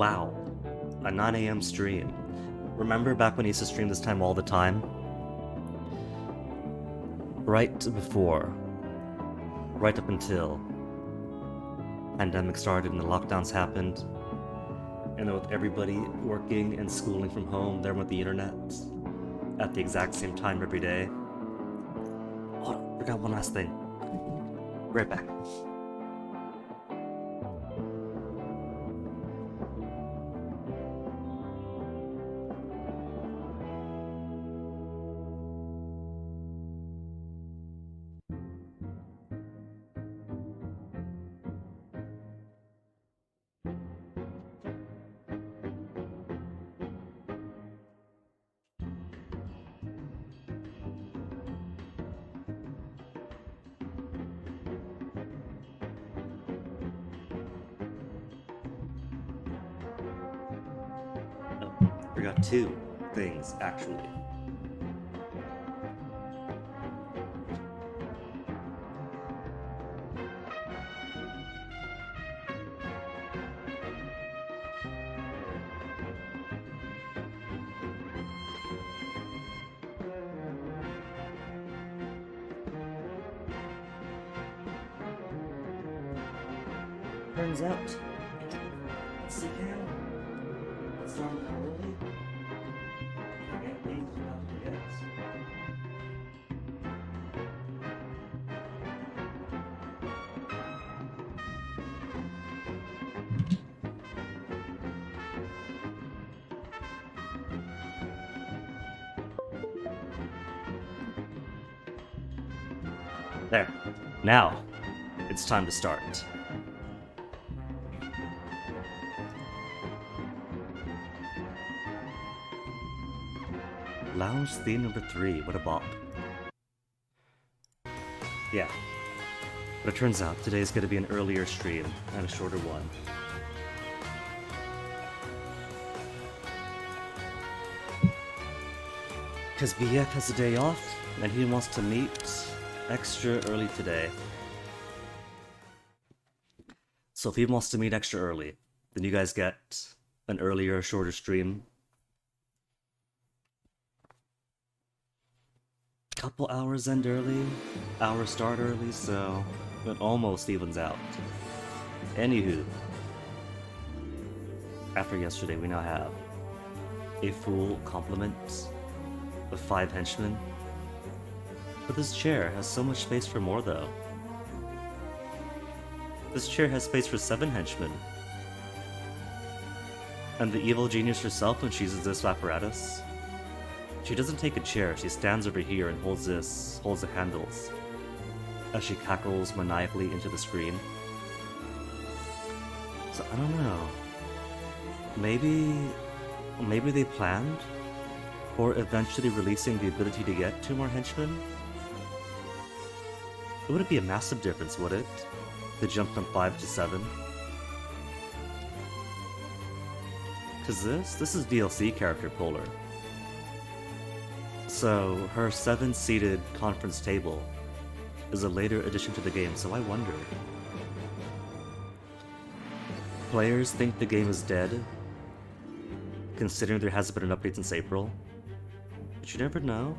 Wow, a 9 a.m. stream. Remember back when he used to stream this time all the time? Right before, right up until pandemic started and the lockdowns happened, and then with everybody working and schooling from home, there with the internet at the exact same time every day. Hold on, forgot one last thing. Right back. Oh, forgot two things actually. Turns out, let's see here. Let's start early. Forget things without forget. There. Now, it's time to start. Lounge theme number 3, what a bop. Yeah. But it turns out today's gonna be an earlier stream and a shorter one. Because BF has a day off and he wants to meet extra early today. So if he wants to meet extra early, then you guys get an earlier, shorter stream. Couple hours end early, hour start early, so it almost evens out. Anywho, after yesterday, we now have a full complement of 5 henchmen. But this chair has so much space for more, though. This chair has space for 7 henchmen. And the evil genius herself, when she uses this apparatus, she doesn't take a chair, she stands over here and holds the handles as she cackles maniacally into the screen. So I don't know. Maybe they planned for eventually releasing the ability to get 2 more henchmen? It wouldn't be a massive difference, would it? To jump from 5 to 7? Cause this is DLC character Polar. So her 7-seated conference table is a later addition to the game, so I wonder. Players think the game is dead, considering there hasn't been an update since April. But you never know.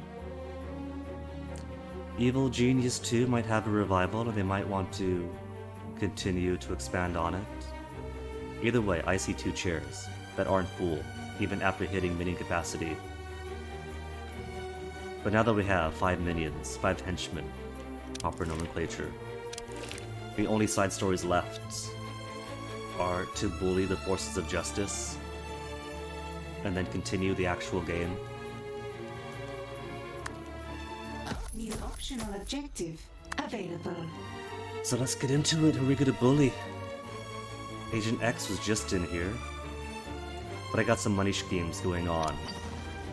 Evil Genius 2 might have a revival and they might want to continue to expand on it. Either way, I see 2 chairs that aren't full, even after hitting minion capacity. But now that we have 5 minions, 5 henchmen, proper nomenclature, the only side stories left are to bully the forces of justice and then continue the actual game. New optional objective available. So let's get into it. Who are we gonna bully? Agent X was just in here, but I got some money schemes going on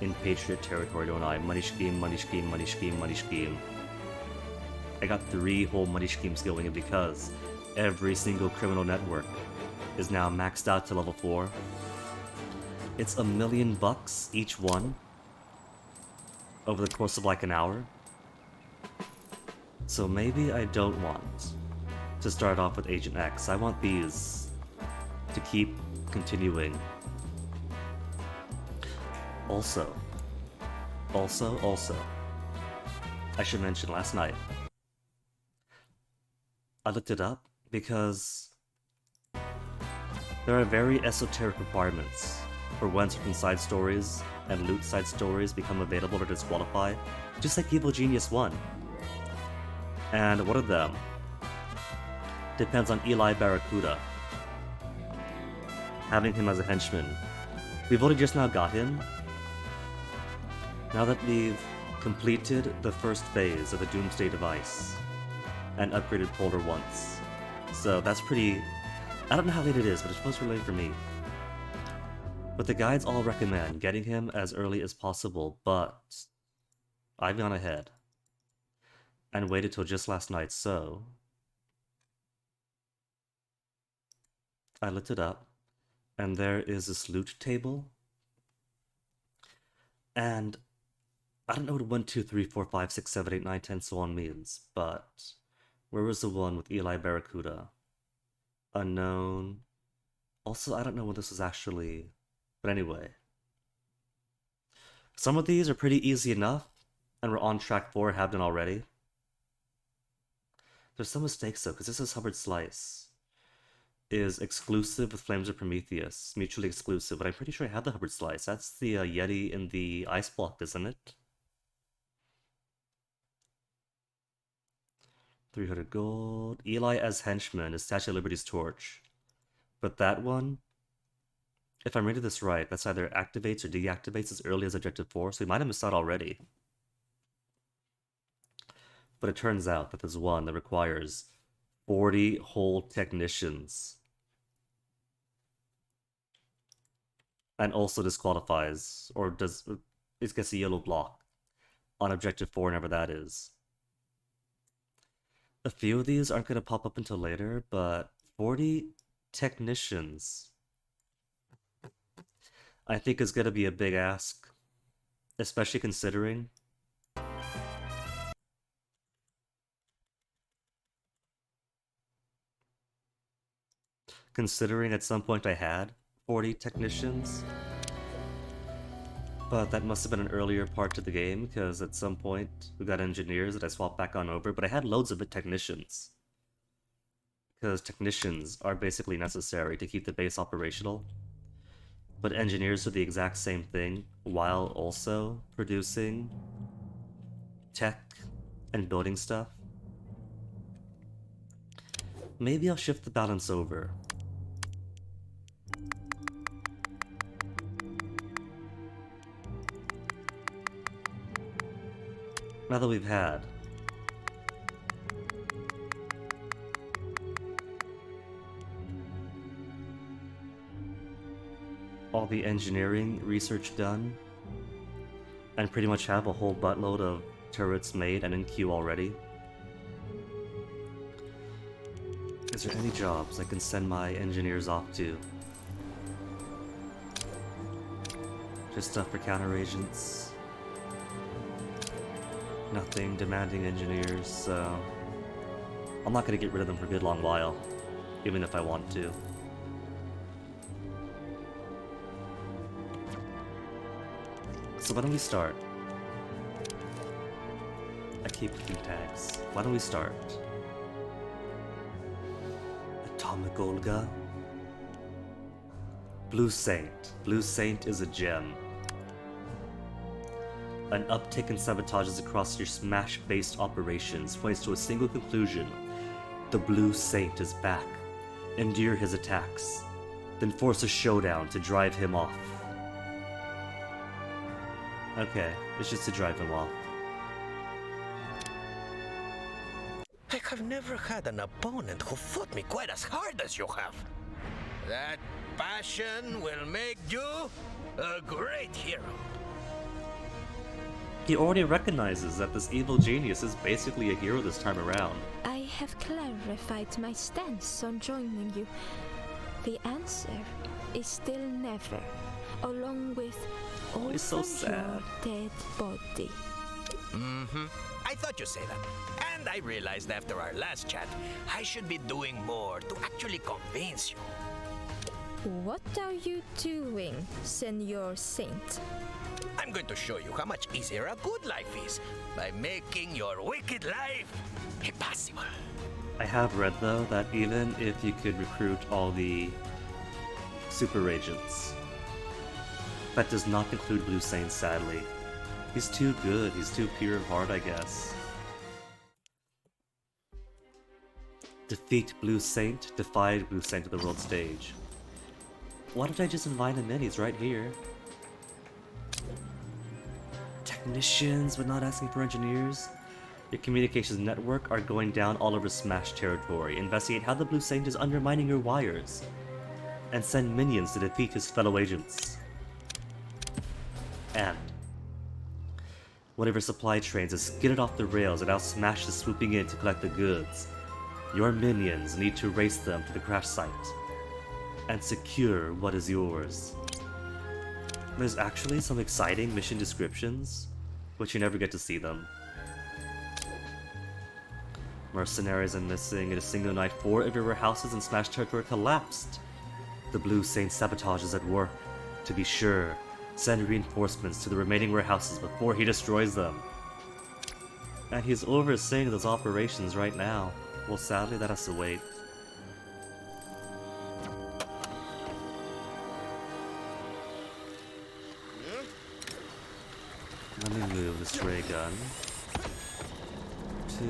in Patriot territory, don't I? Money scheme, money scheme, money scheme, money scheme. I got 3 whole money schemes going, and because every single criminal network is now maxed out to level 4, it's $1 million each one over the course of like an hour. So maybe I don't want to start off with Agent X. I want these to keep continuing. Also, I should mention last night, I looked it up because there are very esoteric requirements for when certain side stories and loot side stories become available or disqualify, just like Evil Genius 1. And one of them depends on Eli Barracuda, having him as a henchman. We've only just now got him. Now that we've completed the first phase of the Doomsday device and upgraded Polar once. So that's pretty... I don't know how late it is, but it's supposed to be late for me. But the guides all recommend getting him as early as possible, but I've gone ahead and waited till just last night, so I looked it up, and there is this loot table, and I don't know what 1, 2, 3, 4, 5, 6, 7, 8, 9, 10, so on means, but where was the one with Eli Barracuda? Unknown. Also, I don't know when this was actually... But anyway. Some of these are pretty easy enough, and we're on track for, have done already. There's some mistakes though, because this is Hubbard Slice. Is exclusive with Flames of Prometheus. Mutually exclusive, but I'm pretty sure I have the Hubbard Slice. That's the Yeti in the ice block, isn't it? 300 gold. Eli as henchman is Statue of Liberty's torch. But that one, if I'm reading this right, that's either activates or deactivates as early as Objective 4, so we might have missed out already. But it turns out that there's one that requires 40 whole technicians. And also disqualifies, or does, it gets a yellow block on Objective 4, whenever that is. A few of these aren't going to pop up until later, but 40 technicians, I think, is going to be a big ask, especially considering at some point I had 40 technicians, but that must have been an earlier part to the game, because at some point we got engineers that I swapped back on over, but I had loads of technicians, because technicians are basically necessary to keep the base operational, but engineers do the exact same thing while also producing tech and building stuff. Maybe I'll shift the balance over. Now that we've had all the engineering research done, and pretty much have a whole buttload of turrets made and in queue already, is there any jobs I can send my engineers off to? Just stuff for counter agents. Nothing demanding engineers, so I'm not going to get rid of them for a good long while, even if I want to. So why don't we start? I keep keeping tags. Why don't we start? Atomic Olga. Blue Saint. Blue Saint is a gem. An uptick in sabotages across your Smash-based operations points to a single conclusion. The Blue Saint is back. Endure his attacks, then force a showdown to drive him off. Okay, it's just to drive him off. I have never had an opponent who fought me quite as hard as you have. That passion will make you a great hero. He already recognizes that this evil genius is basically a hero this time around. I have clarified my stance on joining you. The answer is still never, along with all he's so from sad. your dead body. I thought you'd say that. And I realized after our last chat, I should be doing more to actually convince you. What are you doing, Senor Saint? I'm going to show you how much easier a good life is by making your wicked life impossible. I have read, though, that even if you could recruit all the super agents, that does not include Blue Saint, sadly. He's too good, he's too pure of heart, I guess. Defeat Blue Saint, defied Blue Saint to the world stage. Why don't I just invite him in? He's right here. Technicians, but not asking for engineers. Your communications network are going down all over Smash territory. Investigate how the Blue Saint is undermining your wires. And send minions to defeat his fellow agents. And whatever supply trains is skidded off the rails and now Smash is swooping in to collect the goods. Your minions need to race them to the crash site and secure what is yours. There's actually some exciting mission descriptions, but you never get to see them. Mercenaries are missing. In a single night, 4 of your warehouses in Smash territory collapsed. The Blue Saint sabotage is at work. To be sure, send reinforcements to the remaining warehouses before he destroys them. And he's overseeing those operations right now. Well, sadly, that has to wait. Let me move this ray gun to...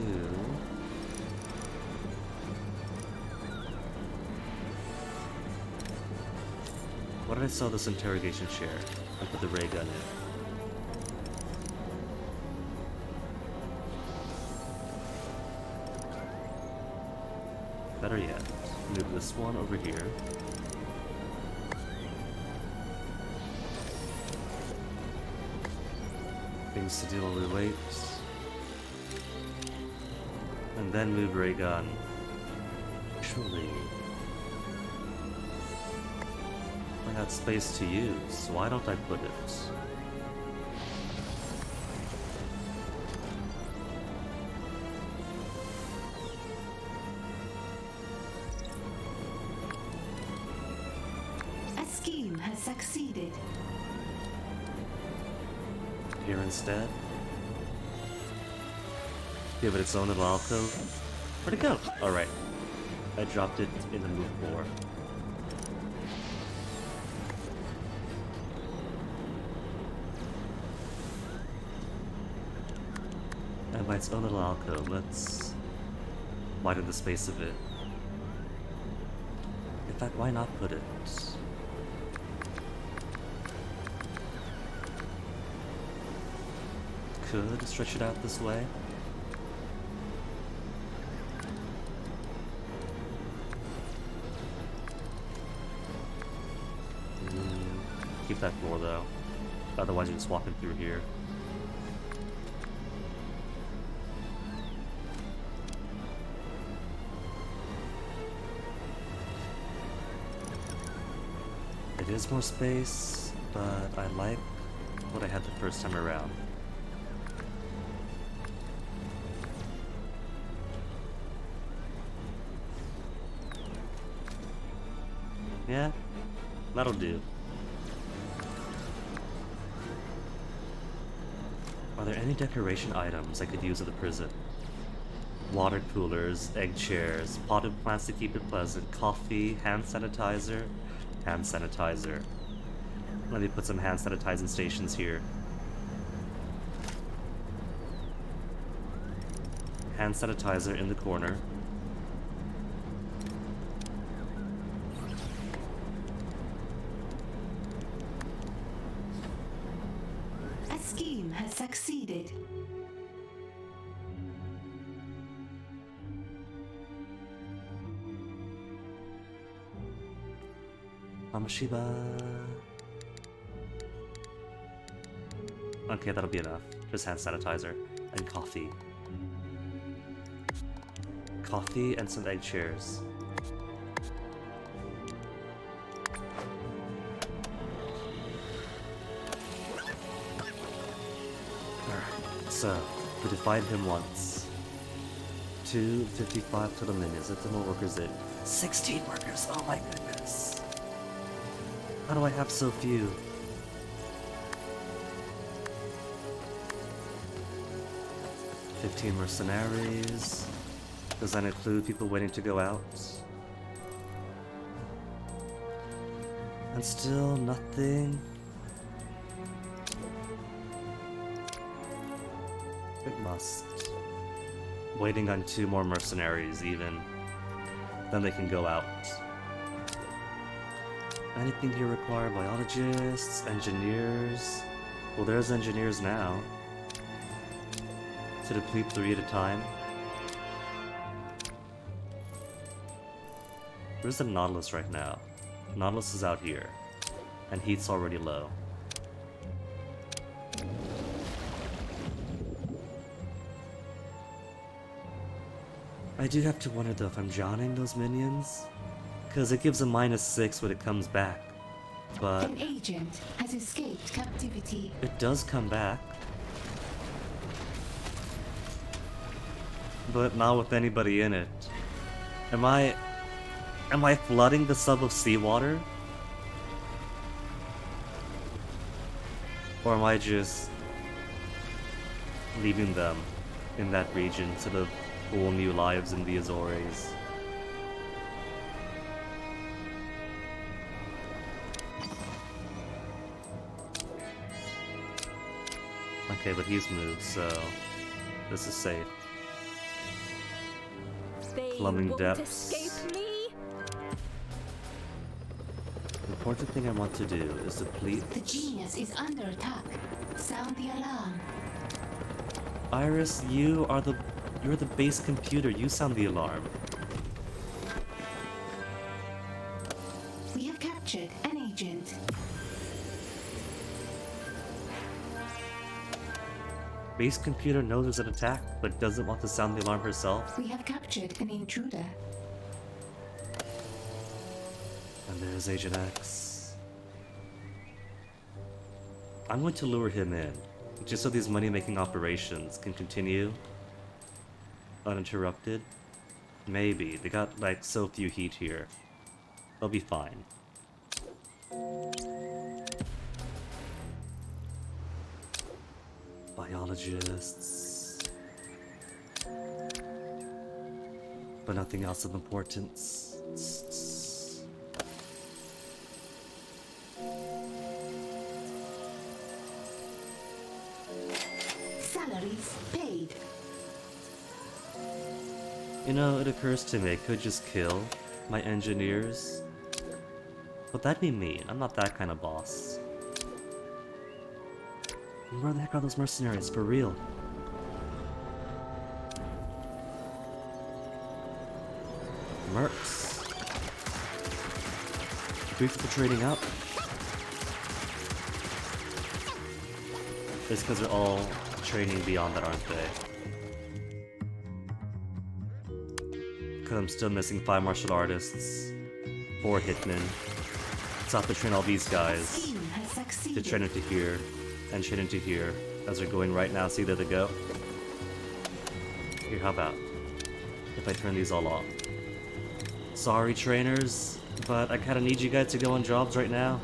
Why did I sell this interrogation chair and put the ray gun in? Better yet, move this one over here. Things to deal with wait. And then move ray gun. Actually, I had space to use. Why don't I put it? A scheme has succeeded. Here instead. Give it its own little alcove. Where'd it go? Alright. I dropped it in the move 4. And by its own little alcove, let's widen the space of it. In fact, why not put it? Could stretch it out this way. Keep that floor though. Otherwise you're just walking through here. It is more space, but I like what I had the first time around. Yeah, that'll do. Are there any decoration items I could use at the prison? Water coolers, egg chairs, potted plants to keep it pleasant, coffee, hand sanitizer. Hand sanitizer. Let me put some hand sanitizing stations here. Hand sanitizer in the corner. A scheme has succeeded. Amashiba. Okay, that'll be enough. Just hand sanitizer and coffee. Coffee and some egg chairs. Alright, so we defied him once. 255 total minions. Let's more workers in. 16 workers! Oh my goodness! How do I have so few? "15 mercenaries." Does that include people waiting to go out? And still nothing. It must. Waiting on 2 more mercenaries even. Then they can go out. Anything here require biologists, engineers? Well, there's engineers now. To deplete 3 at a time. Where's the Nautilus right now? Nautilus is out here. And heat's already low. I do have to wonder though if I'm drowning those minions. Because it gives a -6 when it comes back. But An agent has escaped captivity. it does come back. But not with anybody in it. Am I flooding the sub of seawater? Or am I just leaving them in that region to live full new lives in the Azores? Okay, but he's moved, so this is safe. They Plumbing won't depths. escape me. The important thing I want to do is deplete. The genius is under attack. Sound the alarm. Iris, you're the base computer. You sound the alarm. We have captured an agent. Base computer knows there's an attack, but doesn't want to sound the alarm herself. We have captured an intruder. And there's Agent X. I'm going to lure him in, just so these money-making operations can continue uninterrupted. Maybe. They got, like, so few heat here. They'll be fine. Biologists. But nothing else of importance. Salaries paid. You know, it occurs to me I could just kill my engineers. But that'd be mean. I'm not that kind of boss. Where the heck are those mercenaries, for real? Mercs. Grateful for trading up. It's because they're all training beyond that, aren't they? Because I'm still missing 5 martial artists, 4 hitmen. So I have to train all these guys Scheme has to succeeded. train into here and train into here as they're going right now. See, there they go. Here, how about if I turn these all off? Sorry, trainers, but I kind of need you guys to go on jobs right now.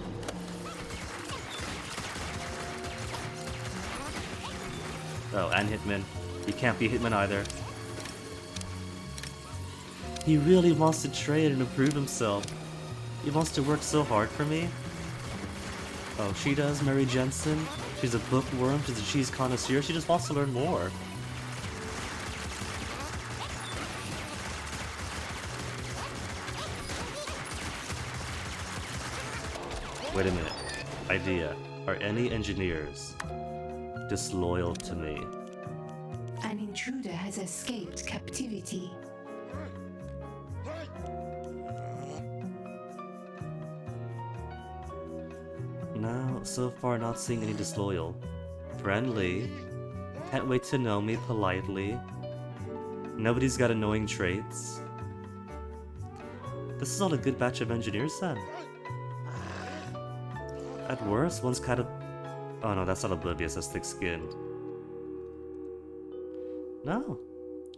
Oh, and Hitman. You can't be Hitman either. He really wants to train and improve himself. He wants to work so hard for me. Oh, she does, Mary Jensen. She's a bookworm, she's a cheese connoisseur, she just wants to learn more. Wait a minute. Idea. Are any engineers disloyal to me? An intruder has escaped captivity. No, so far not seeing any disloyal. Friendly. Can't wait to know me politely. Nobody's got annoying traits. This is all a good batch of engineers then. At worst, one's kind of... Oh no, that's not oblivious, that's thick-skinned. No.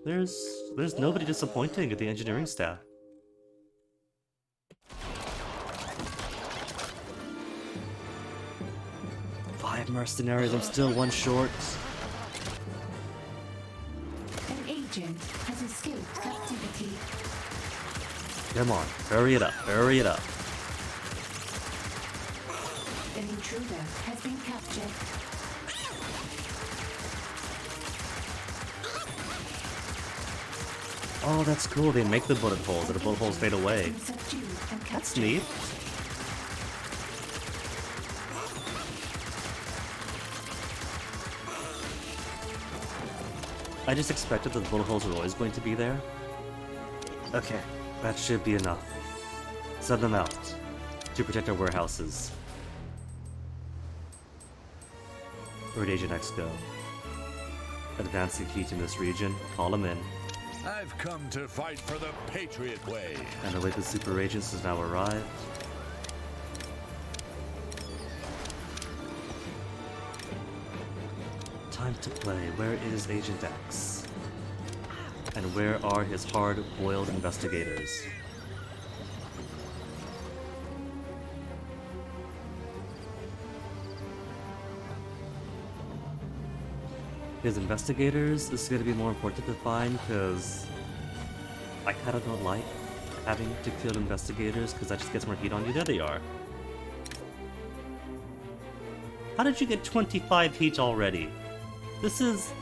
There's nobody disappointing at the engineering staff. 5 mercenaries, I'm still one short. An agent has escaped captivity. Come on, hurry it up, hurry it up. An intruder has been captured. Oh, that's cool, they make the bullet holes, and the bullet holes fade away. Been subdued and That's captured. neat. I just expected that the bullet holes were always going to be there. Okay, that should be enough. Send them out to protect our warehouses. Where'd Agent X go? Advancing heat in this region, call him in. I've come to fight for the Patriot way. And the Wicked Super Agents has now arrived. Time to play. Where is Agent X? And where are his hard-boiled investigators? His investigators is going to be more important to find because I kind of don't like having to kill investigators because that just gets more heat on you. There they are. How did you get 25 heat already? This is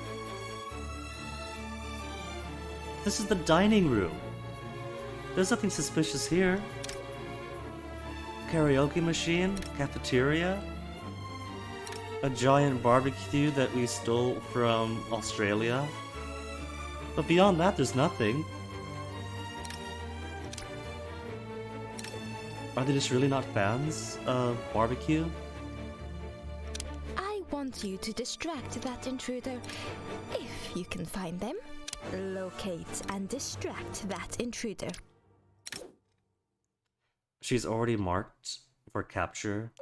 the dining room. There's nothing suspicious here. Karaoke machine, cafeteria, a giant barbecue that we stole from Australia. But beyond that, there's nothing. Are they just really not fans of barbecue? I want you to distract that intruder. If you can find them, locate and distract that intruder. She's already marked for capture.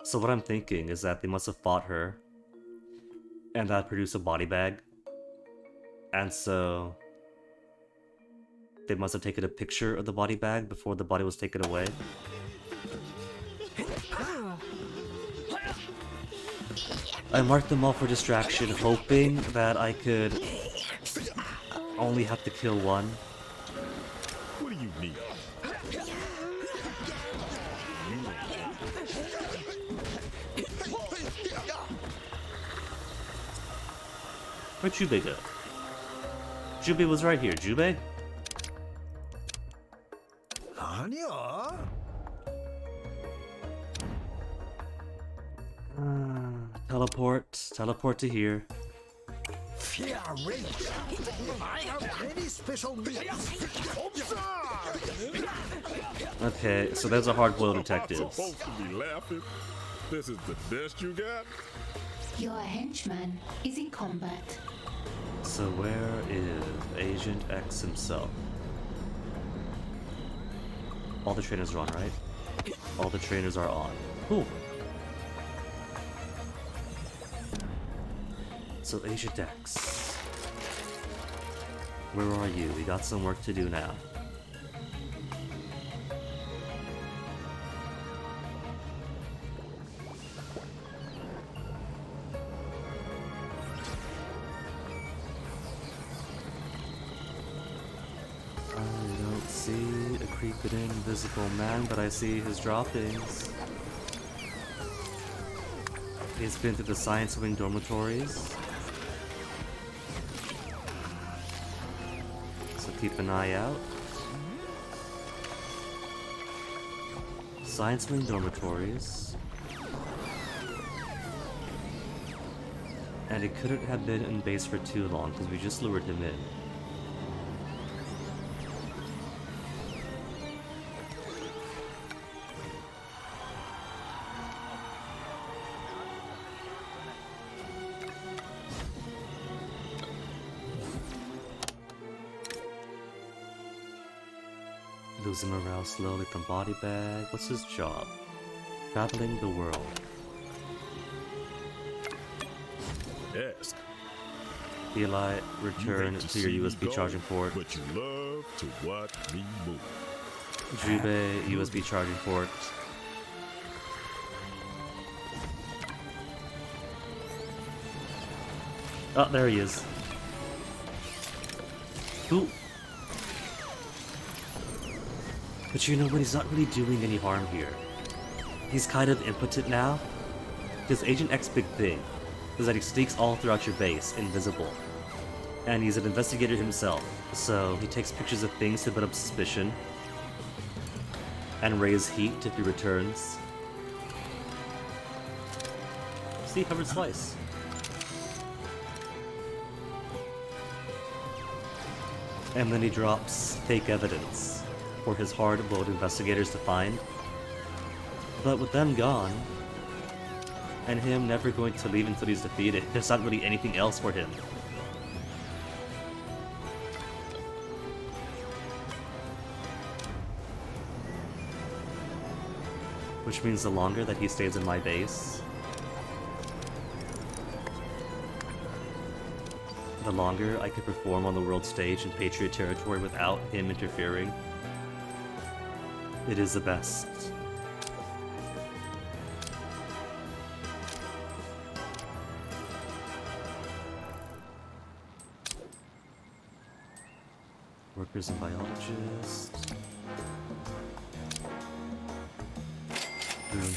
So what I'm thinking is that they must have fought her and that produced a body bag. And so they must have taken a picture of the body bag before the body was taken away. I marked them all for distraction, hoping that I could only have to kill one. What do you need? Where'd Jubei go? Jubei was right here. Jubei? 아니야. Teleport to here. Fear rage. I have very special needs. Okay, so there's a hard-boiled I'm detective. supposed to be laughing. This is the best you got? Your henchman is in combat. So where is Agent X himself? All the trainers are on, right? All the trainers are on. Cool. So Agent X. Where are you? We got some work to do now. I don't see a creeping invisible man, but I see his droppings. He's been to the Science Wing dormitories. So keep an eye out. Science Wing dormitories. And he couldn't have been in base for too long because we just lured him in. Losing morale slowly from body bag. What's his job? Traveling the world. Ask. Eli, You return hate to your see me USB go, charging port. But you love to watch me move. Jubei, USB charging port. Oh, there he is. Ooh. But you know what? He's not really doing any harm here. He's kind of impotent now. Because Agent X's big thing is that he sneaks all throughout your base, invisible. And he's an investigator himself, so he takes pictures of things to build up suspicion and raise heat if he returns. See, covered slice. And then he drops fake evidence for his hard-boiled investigators to find. But with them gone, and him never going to leave until he's defeated, there's not really anything else for him. Which means the longer that he stays in my base, the longer I could perform on the world stage in Patriot territory without him interfering. It is the best. Workers and biologists.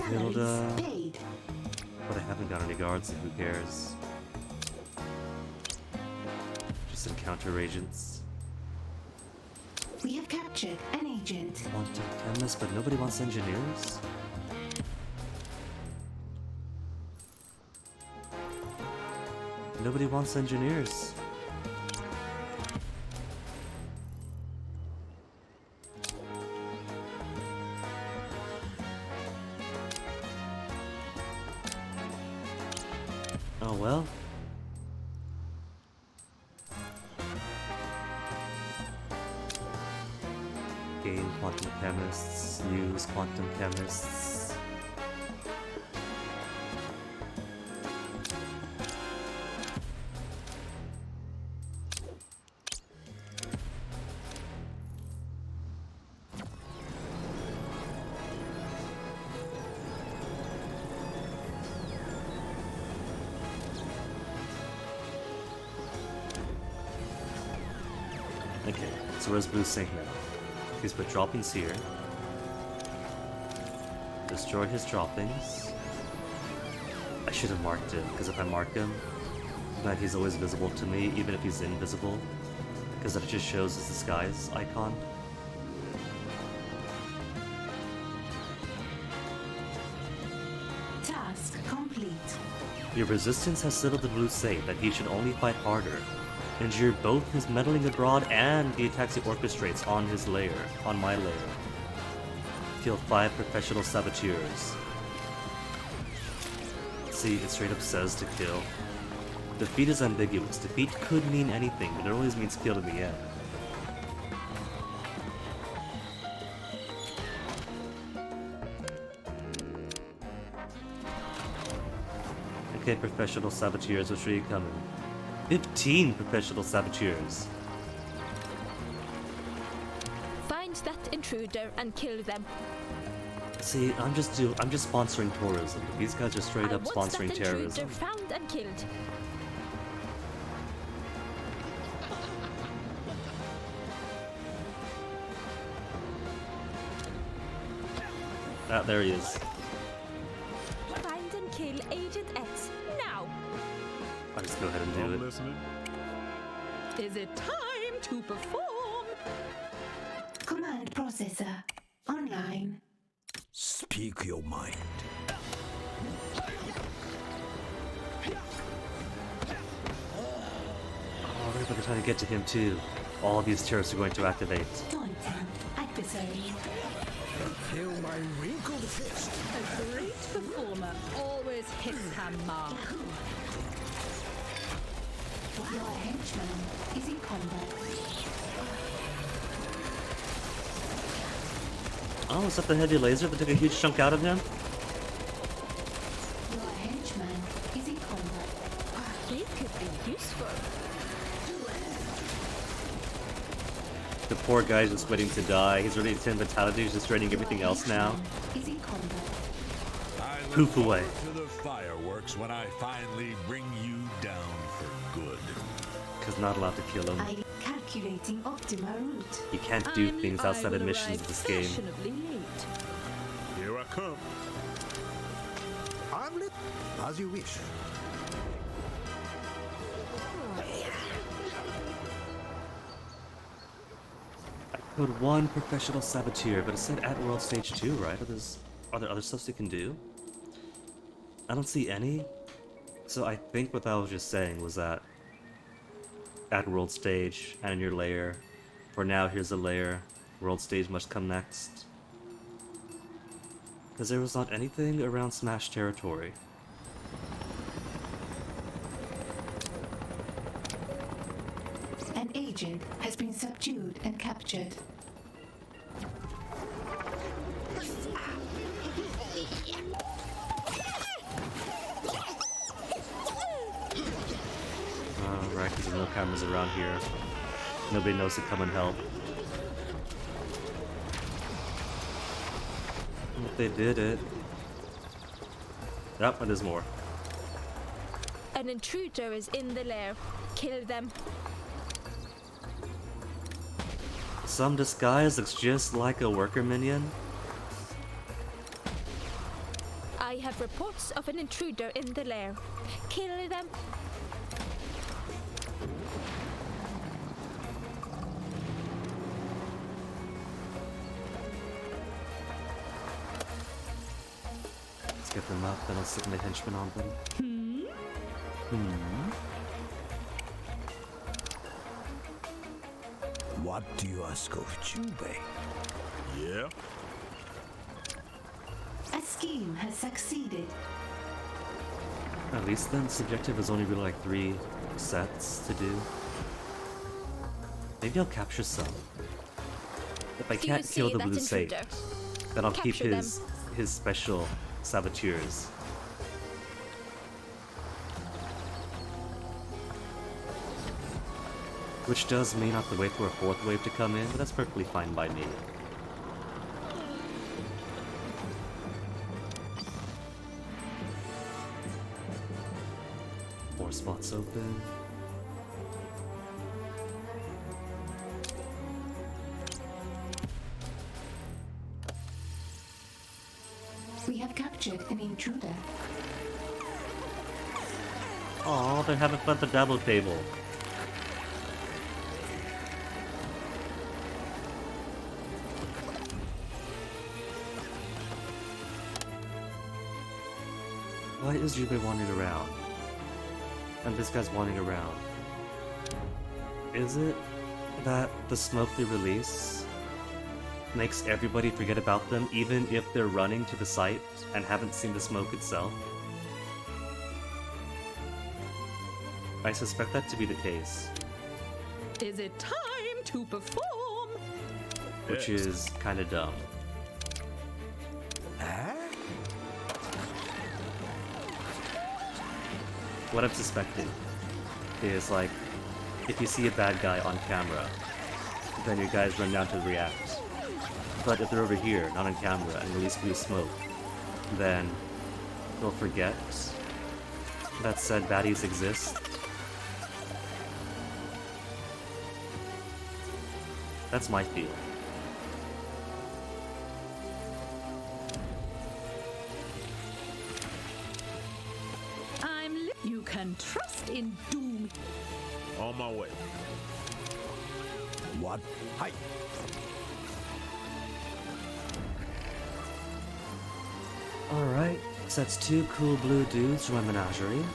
Hilda. Salaries paid. But I haven't got any guards, so who cares? Just encounter agents. We have captured an agent. Quantum chemists, but nobody wants engineers? Nobody wants engineers. Oh well. Gain quantum chemists, use quantum chemists. Okay, so where's Blue Sync now? He's put droppings here. Destroy his droppings. I should have marked him, because if I mark him, then he's always visible to me, even if he's invisible. Because that just shows his disguise icon. Task complete. Your resistance has settled the Blue Saint that he should only fight harder. Endure both his meddling abroad and the attacks he orchestrates on his lair, on my lair. Kill 5 professional saboteurs. See, it straight up says to kill. Defeat is ambiguous. Defeat could mean anything, but it always means kill in the end. Okay, professional saboteurs, which are you coming? 15 professional saboteurs. Find that intruder and kill them. See, I'm just sponsoring tourism. These guys are straight up sponsoring that terrorism. intruder found and killed. Ah, there he is. Find and kill Agent X now. I'll just go ahead and do I'm it. listening. Is it time to perform? Command processor online. Speak your mind. Oh, we're gonna try to get to him too. All these terrorists are going to activate. Taunting adversary. Feel my wrinkled fist. A great performer always hits her mark. Your henchman is in combat. Oh, is that the heavy laser that took a huge chunk out of him? Your henchman is in combat. They could be useful. The poor guy's just waiting to die. He's already 10 fatalities, just draining everything else now. Is in combat. I look Poof away. forward to the fireworks when I finally bring you down for good. is not allowed to kill him. I calculating optimal route. You can't do I'm- things I outside of will missions arrive of this game. fashionably late. Here I come. Omelet? As you wish. Code 1 professional saboteur, but it said at world stage 2, right? Are there other stuff you can do? I don't see any. So I think what I was just saying was that at world stage and in your layer, for now here's a layer, world stage must come next. Because there was not anything around Smash territory. An agent has been subdued and captured. Right, because there's no cameras around here. Nobody knows to come and help. If they did it... Yep, and there's more. An intruder is in the lair. Kill them. Some disguise looks just like a worker minion. I have reports of an intruder in the lair. Kill them. Let's get them up, then I'll sit my henchmen on them. What do you ask of Jubei? Yeah? A scheme has succeeded. At least then, subjective is only really like 3 sets to do. Maybe I'll capture some. If I Do you can't kill see the that blue saint, intruder? then I'll keep Capture his special saboteurs. Which does mean I have to wait for a 4th wave to come in, but that's perfectly fine by me. More spots open. We have captured an intruder. Aw, they're having fun at the double table. Why is Jubei wandering around? And this guy's wandering around. Is it that the smoke they release makes everybody forget about them, even if they're running to the site and haven't seen the smoke itself? I suspect that to be the case, Is it time to perform? which Yes. is kinda dumb. What I'm suspecting is like, if you see a bad guy on camera, then your guys run down to react. But if they're over here, not on camera, and release blue smoke, then they'll forget that said baddies exist. That's my feel. You can trust in Doom. On my way. What? Hi. Alright, so that's 2 cool blue dudes from my menagerie.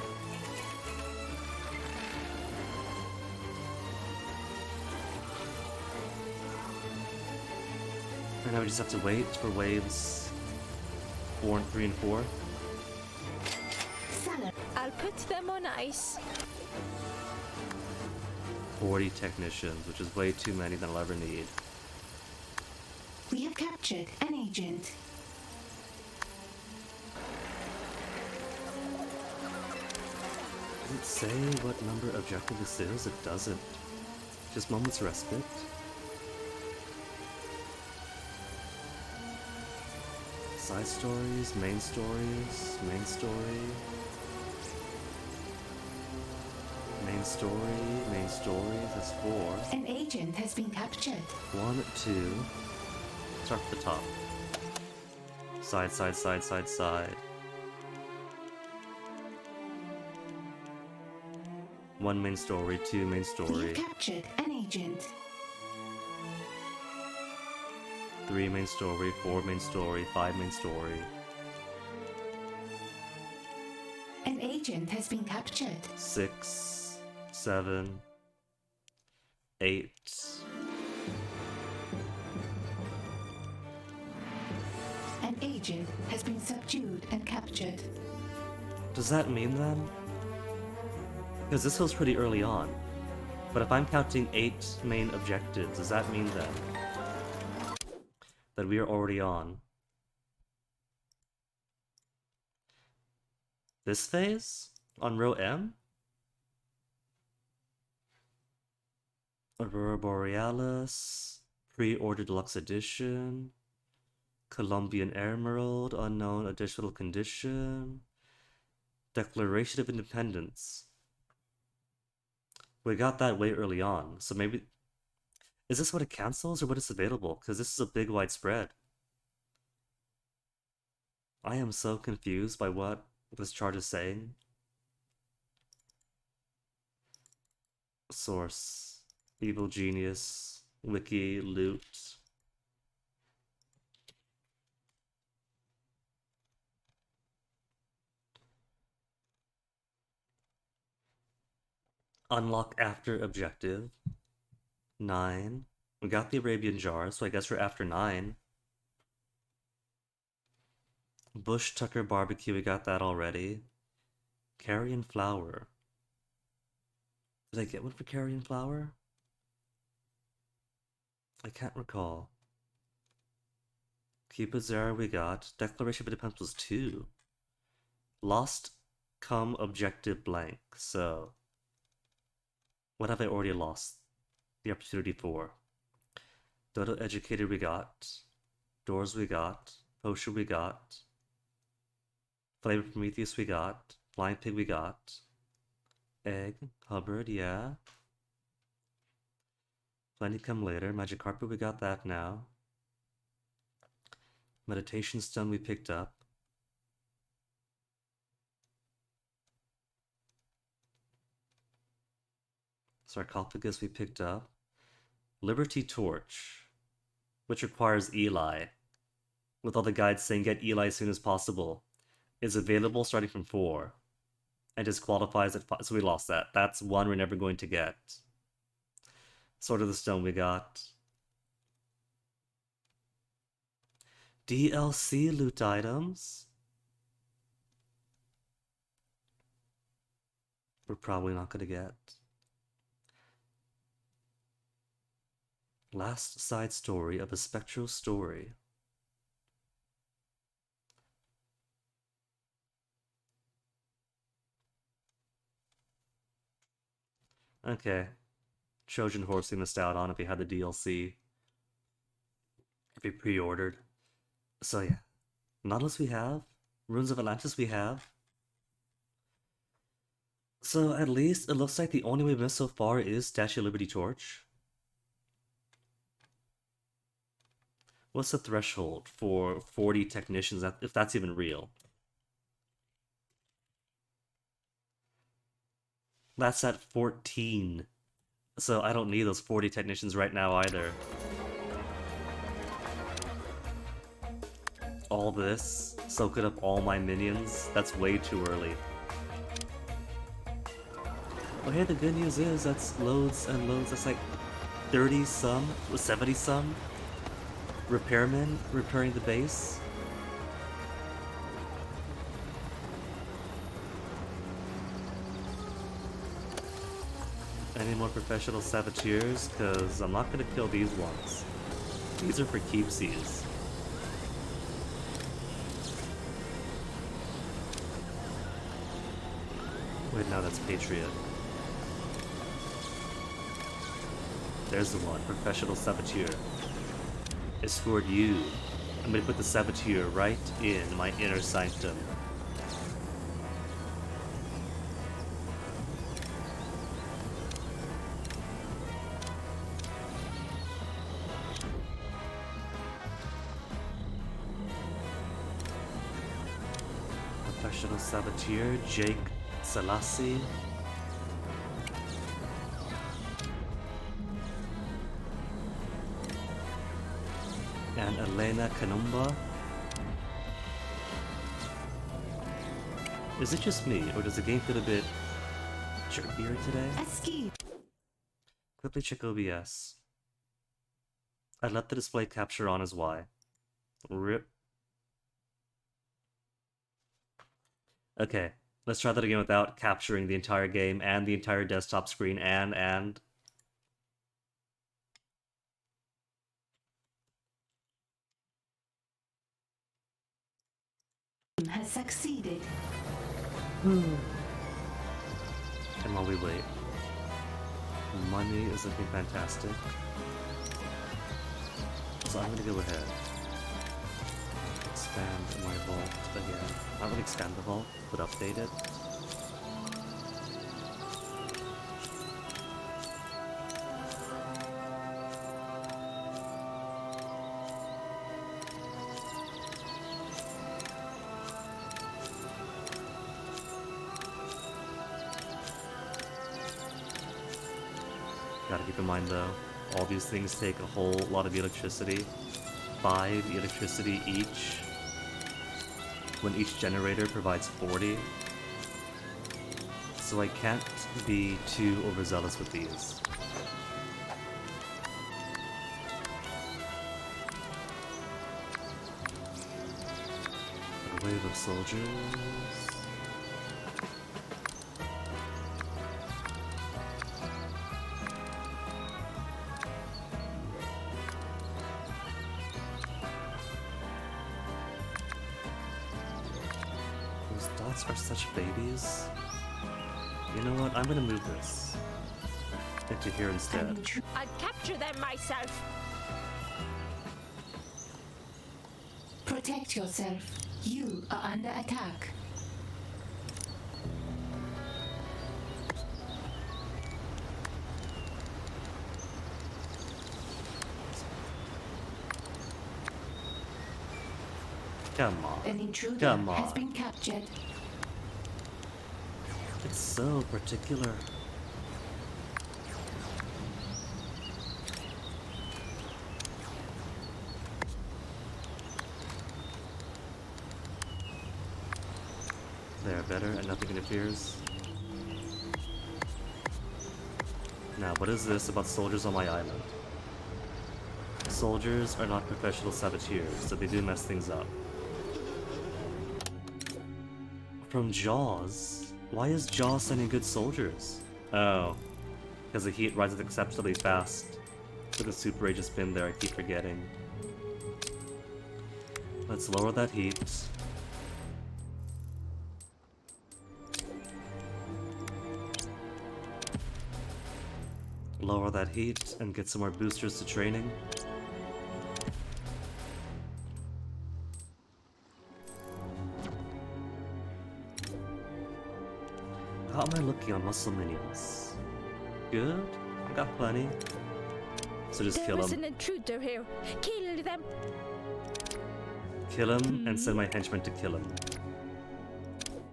And now we just have to wait for waves 3 and 4. Salad. I'll put them on ice. 40 technicians, which is way too many than I'll ever need. We have captured an agent. Does it say what number objective this is? It doesn't. Just moments respite. Side stories, main stories, main story. Main main story, that's 4. An agent has been captured. 1, 2. Start at the top. Side, side, side, side, side. 1 main story, 2 main story, You've captured an agent. 3 main story, 4 main story, 5 main story, An agent has been captured. 6, 7, 8. An agent has been subdued and captured. Does that mean then? Because this was pretty early on. But if I'm counting 8 main objectives, does that mean then that we are already on this phase? On row M? Aurora Borealis, Pre-Order Deluxe Edition, Colombian Emerald, Unknown Additional Condition, Declaration of Independence. We got that way early on, so maybe... Is this what it cancels or what is available? Because this is a big widespread. I am so confused by what this chart is saying. Source. Evil Genius. Wiki. Loot. Unlock after objective. 9. We got the Arabian Jar, so I guess we're after 9. Bush Tucker Barbecue, we got that already. Carrion Flower. Did I get one for Carrion Flower? I can't recall. Cupid Zara we got. Declaration of Independence was 2. Lost come objective blank, so... What have I already lost the opportunity for? Dodo Educator we got. Doors we got. Potion we got. Flavor Prometheus we got. Flying Pig we got. Egg. Hubbard, yeah. Plenty come later. Magic Carpet we got that now. Meditation Stone we picked up. Sarcophagus we picked up. Liberty Torch, which requires Eli, with all the guides saying get Eli as soon as possible, is available starting from 4, and disqualifies at 5, so we lost that. That's one we're never going to get. Sword of the Stone we got. DLC loot items. We're probably not going to get. Last side story of a spectral story. Okay. Trojan Horse we missed out on if we had the DLC. If we pre-ordered. So yeah. Nautilus we have. Runes of Atlantis we have. So at least it looks like the only way we missed so far is Statue of Liberty Torch. What's the threshold for 40 technicians, if that's even real? That's at 14. So I don't need those 40 technicians right now either. All this, soak it up all my minions, that's way too early. But hey, the good news is that's loads and loads, that's like 30 some, 70 some. Repairmen repairing the base. Any more professional saboteurs? Because I'm not going to kill these ones. These are for keepsies. Wait, no, that's Patriot. There's the one, professional saboteur. Escort you. I'm gonna put the saboteur right in my inner sanctum. Professional saboteur, Jake Selassie. And Elena Kanumba. Is it just me, or does the game feel a bit chirpier today? Escape. Quickly check OBS. I let the display capture on as Y. RIP. Okay, let's try that again without capturing the entire game and the entire desktop screen and... Has succeeded. And while we wait, money is looking fantastic. So I'm gonna go ahead. Expand my vault again. Not really expand the vault, but update it. Gotta keep in mind though, all these things take a whole lot of electricity. 5 electricity each, when each generator provides 40. So I can't be too overzealous with these. A wave of soldiers. Are such babies. You know what? I'm gonna move this into here instead. I'll capture them myself. Protect yourself. You are under attack. Come on. An intruder Come has on. been captured. It's so particular. There, better, and nothing interferes. Now, what is this about soldiers on my island? Soldiers are not professional saboteurs, so they do mess things up. From Jaws? Why is Jaws sending good soldiers? Oh, because the heat rises exceptionally fast. With a super Aegis spin there, I keep forgetting. Let's lower that heat. Lower that heat and get some more boosters to training. How am I looking on muscle minions? Good? I got plenty. So just kill There is him. an intruder here. Kill them. Kill him and send my henchmen to kill him.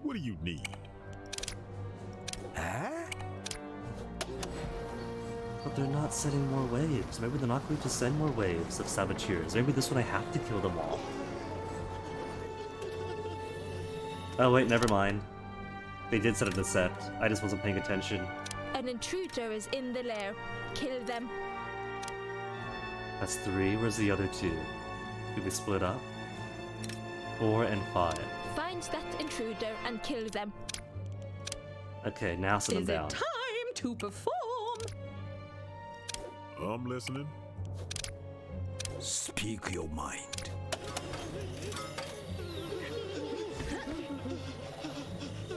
What do you need? Huh? But they're not sending more waves. Maybe they're not going to send more waves of saboteurs. Maybe this one I have to kill them all. Oh wait, never mind. They did set it a set. I just wasn't paying attention. An intruder is in the lair. Kill them. That's 3. Where's the other 2? Do we split up? 4 and 5. Find that intruder and kill them. Okay, now send them Is it down. time to perform? I'm listening. Speak your mind.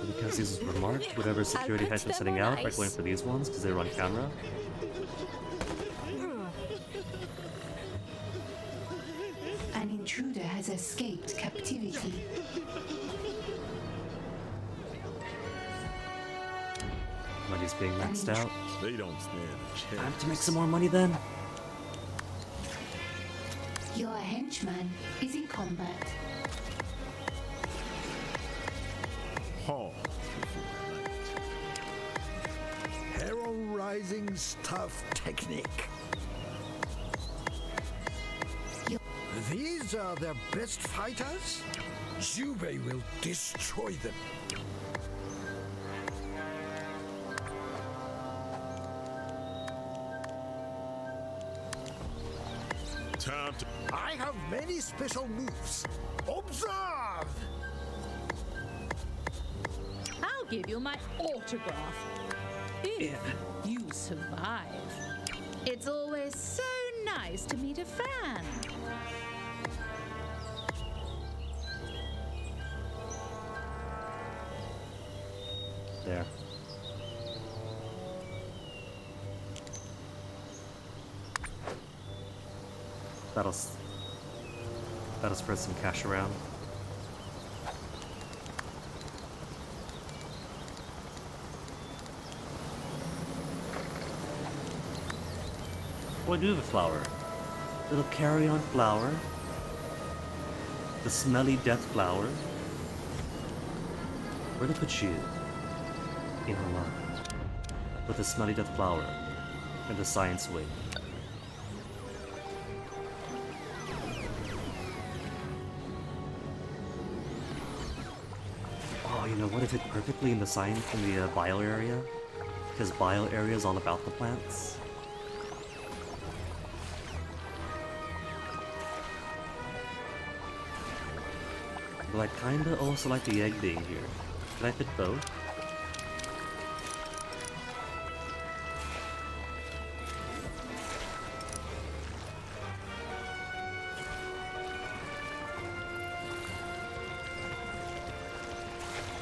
Because these were marked, whatever security put henchmen them setting on out are ice. going for these ones because they're on camera. An intruder has escaped captivity. Money's being maxed out. They don't stand a chance. Time to make some more money then. Your henchman is in combat. pause before I light. Hero Rising Stuff Technique. These are their best fighters? Zhubei will destroy them. Time to. I have many special moves. Observe! I'll give you my autograph. If you survive. It's always so nice to meet a fan. There. That'll spread some cash around. What do with flower? Little carry-on flower. The smelly death flower. Where to put you? In her line. With the smelly death flower and the science wing. Oh, you know what? It fit perfectly in the science in the bio area, because bio area is all about the plants. But I kinda also like the egg being here. Can I fit both?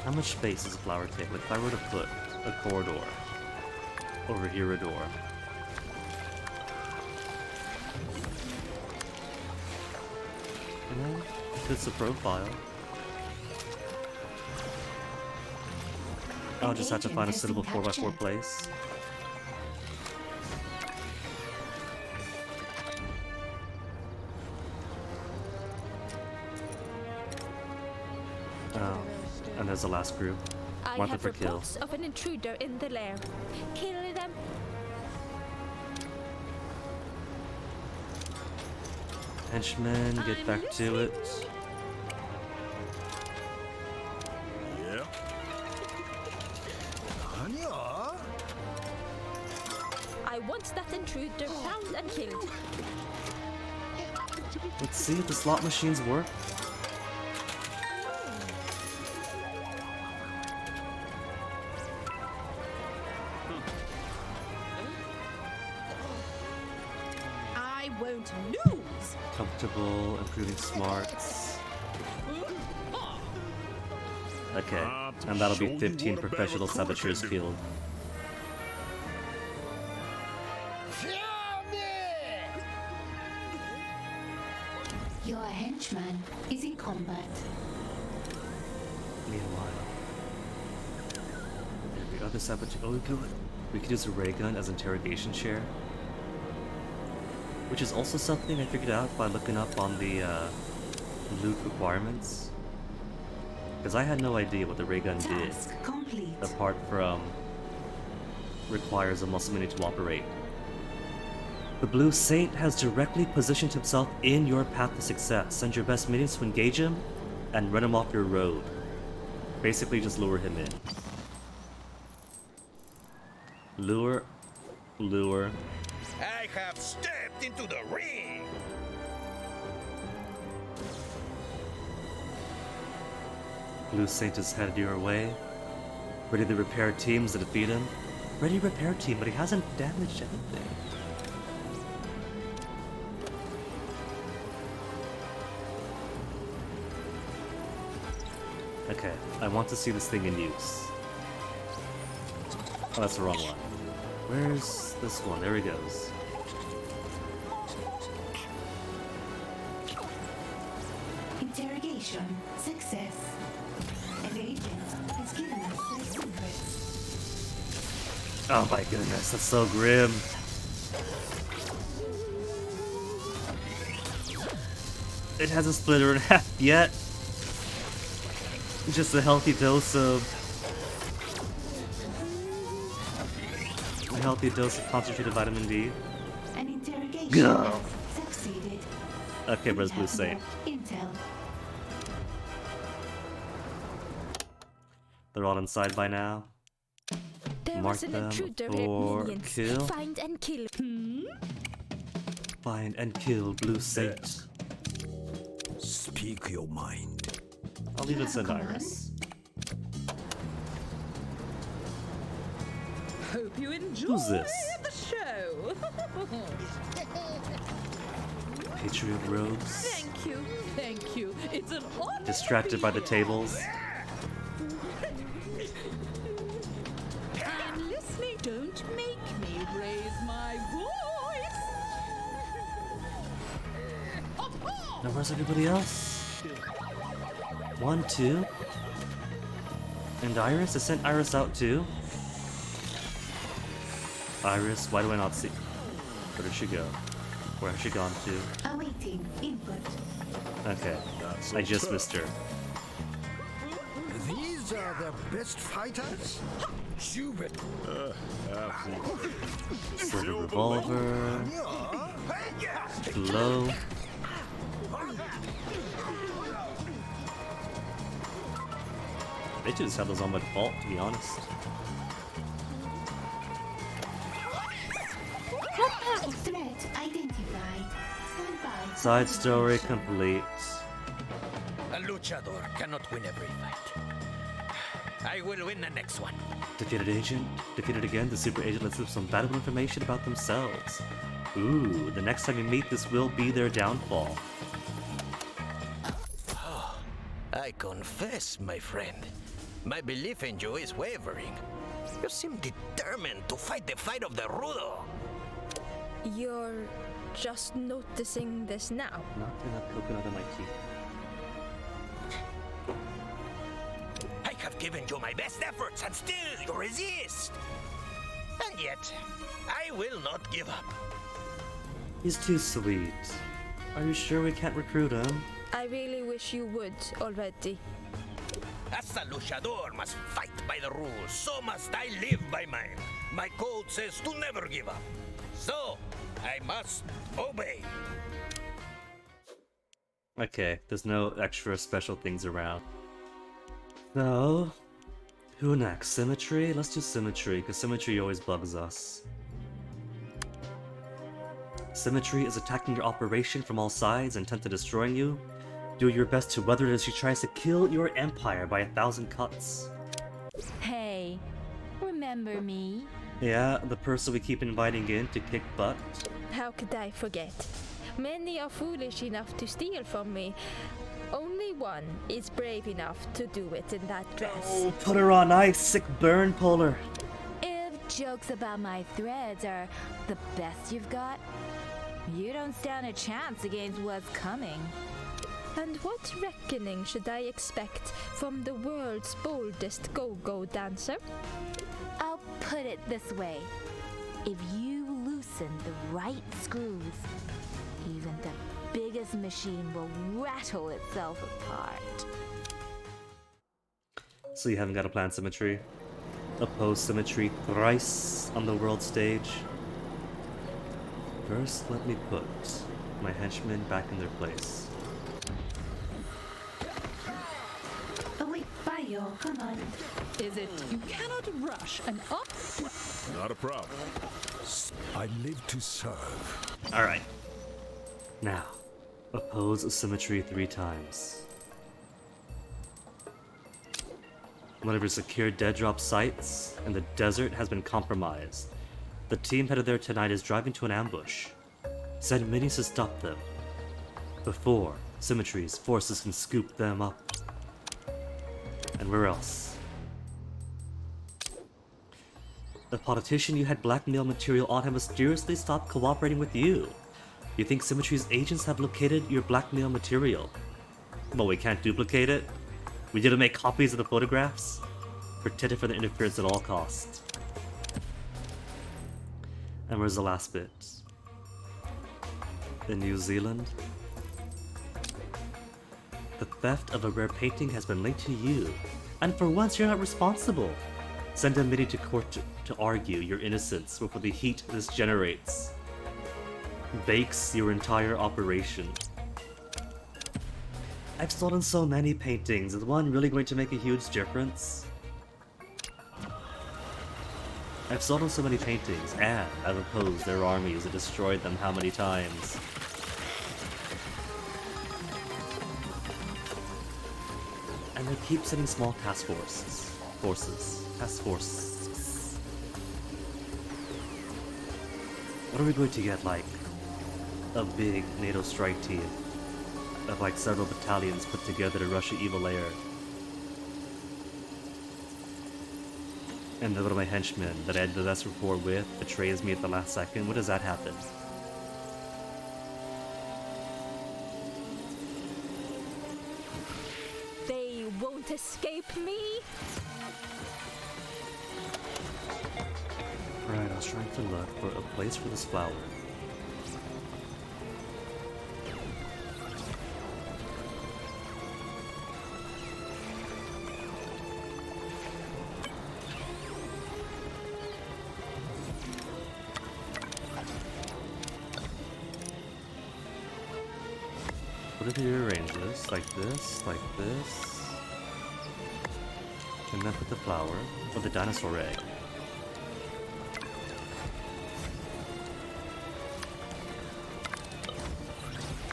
How much space does a flower take? Like if I were to put a corridor over here, a door. You know, fits the profile. I'll just have to find a suitable 4x4 place. Oh, and there's the last group. I Mark it have for kill. reports of an intruder in the lair. Kill them. Henchmen, get I'm back to it. Yeah. Anya? I want that intruder found and killed. Let's see if the slot machines work. I won't lose. Comfortable, improving smarts. Okay, and that'll be 15 professional saboteurs killed. Your henchman is in combat. Meanwhile, every other saboteur. Oh, we could use a ray gun as interrogation chair, which is also something I figured out by looking up on the loot requirements. Because I had no idea what the ray gun did, Task complete. apart from requires a muscle mini to operate. The Blue Saint has directly positioned himself in your path to success. Send your best minions to engage him and run him off your road. Basically, just lure him in. Lure. Lure. I have stepped into the ring. Blue Saint is headed your way. Ready to repair teams to defeat him. Ready repair team, but he hasn't damaged anything. Okay, I want to see this thing in use. Oh, that's the wrong one. Where's this one? There he goes. Interrogation success. An agent has given us their secrets. Oh my goodness, that's so grim. It hasn't split her in half yet. Just a healthy dose of concentrated vitamin D. An interrogation Go. has succeeded. Okay, We where's Blue have Saint? enough Intel. They're all inside by now. There Mark was an them intruder for at Minions. kill. Find and kill. Find and kill Blue Saint. Speak your mind. I'll leave it to Iris. Hope you enjoy Who's this? the show. Patriot Rogues. Thank you, thank you. It's an honor. Distracted by the tables. I'm listening. Don't make me raise my voice. Now where's everybody else? 1, 2. And Iris? I sent Iris out too. Iris, why do I not see? Where did she go? Where has she gone to? Awaiting input. Okay, so I just tough. missed her. These are the best fighters? Jubit. Absolutely. Silver revolver. Glow. They should just have those on by default, to be honest. Threat identified. Stand by. Side story complete. A luchador cannot win every fight. I will win the next one. Defeated agent. Defeated again. The super agent lets them some valuable information about themselves. Ooh, the next time we meet, this will be their downfall. I confess, my friend, my belief in you is wavering. You seem determined to fight the fight of the Rudo. You're just noticing this now. Not enough coconut in my teeth. I have given you my best efforts and still you resist. And yet, I will not give up. He's too sweet. Are you sure we can't recruit him? I really wish you would already. As a luchador must fight by the rules, so must I live by mine. My code says to never give up. So, I must obey. Okay, there's no extra special things around. So, who next? Symmetry? Let's do Symmetry, because Symmetry always bugs us. Symmetry is attacking your operation from all sides, intent to destroying you. Do your best to weather it as she tries to kill your empire by 1,000 cuts. Hey, remember me? Yeah, the person we keep inviting in to kick butt. How could I forget? Many are foolish enough to steal from me. Only one is brave enough to do it in that dress. Oh, put her on ice, sick burn, Polar. If jokes about my threads are the best you've got, you don't stand a chance against what's coming. And what reckoning should I expect from the world's boldest go-go dancer? I'll put it this way. If you loosen the right screws, even the biggest machine will rattle itself apart. So you haven't got a plan, Symmetry? Oppose Symmetry thrice on the world stage? First, let me put my henchmen back in their place. Await bio command. Is it you cannot rush an up? Not a problem. I live to serve. Alright. Now, oppose Symmetry 3 times. One of your secure dead drop sites in the desert has been compromised. The team headed there tonight is driving to an ambush. Send minis to stop them before Symmetry's forces can scoop them up. And where else? The politician you had blackmail material on him mysteriously stopped cooperating with you. You think Symmetry's agents have located your blackmail material? But we can't duplicate it? We didn't make copies of the photographs? Protected from the interference at all costs. And where's the last bit? In New Zealand? the theft of a rare painting has been linked to you, and for once you're not responsible. Send a mini to court to argue your innocence before the heat this generates bakes your entire operation. I've stolen so many paintings. Is one really going to make a huge difference? I've stolen so many paintings, and I've opposed their armies and destroyed them how many times? And they keep sending small task forces. What are we going to get, like a big NATO strike team of like several battalions put together to rush an evil lair? And then one of my henchmen that I had the best rapport with betrays me at the last second. What does that happen? They won't escape me. Right, I was trying to look for a place for this flower. What if you arrange this? Like this, like this. And then put the flower, or the dinosaur egg.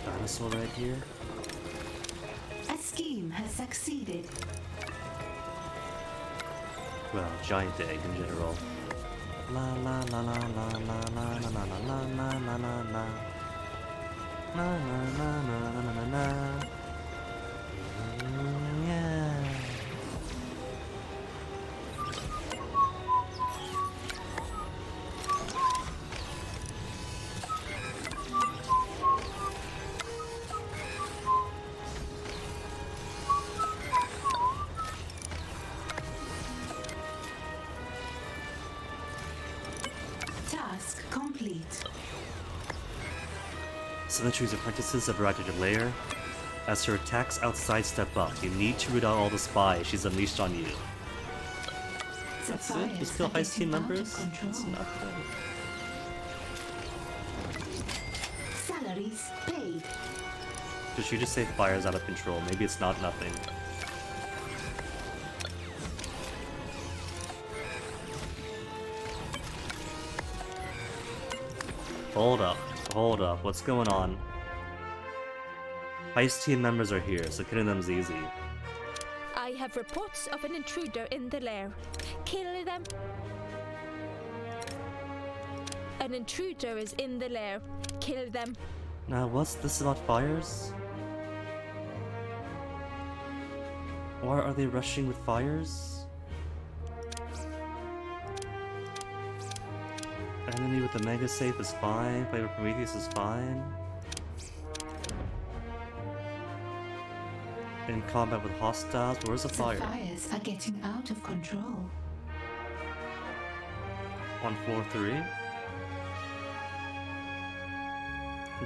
Dinosaur egg here. A scheme has succeeded. Well, giant egg in general. La la la la la la la la la la la la la la. Na na na na na na na. Yeah. Task complete. Symmetry's apprentices have arrived at your lair. As her attacks outside step up, you need to root out all the spies she's unleashed on you. That's it? Just kill Heist team members? That's nothing. Salaries paid. Did she just say fire's out of control? Maybe it's not nothing. Hold up, what's going on? Heist team members are here, so killing them's easy. I have reports of an intruder in the lair. Kill them. An intruder is in the lair. Kill them. Now, what's this about fires? Why are they rushing with fires? Enemy with the Mega Safe is fine, play with Prometheus is fine. In combat with hostiles, where's the fire? Fires are getting out of control. On floor 3?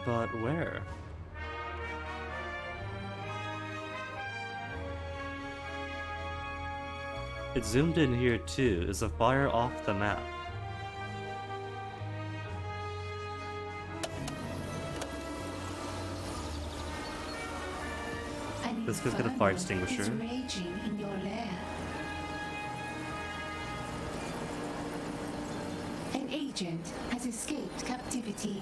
But where? It zoomed in here too. Is the fire off the map? This guy's got a fire extinguisher. It's raging in your lair. An agent has escaped captivity.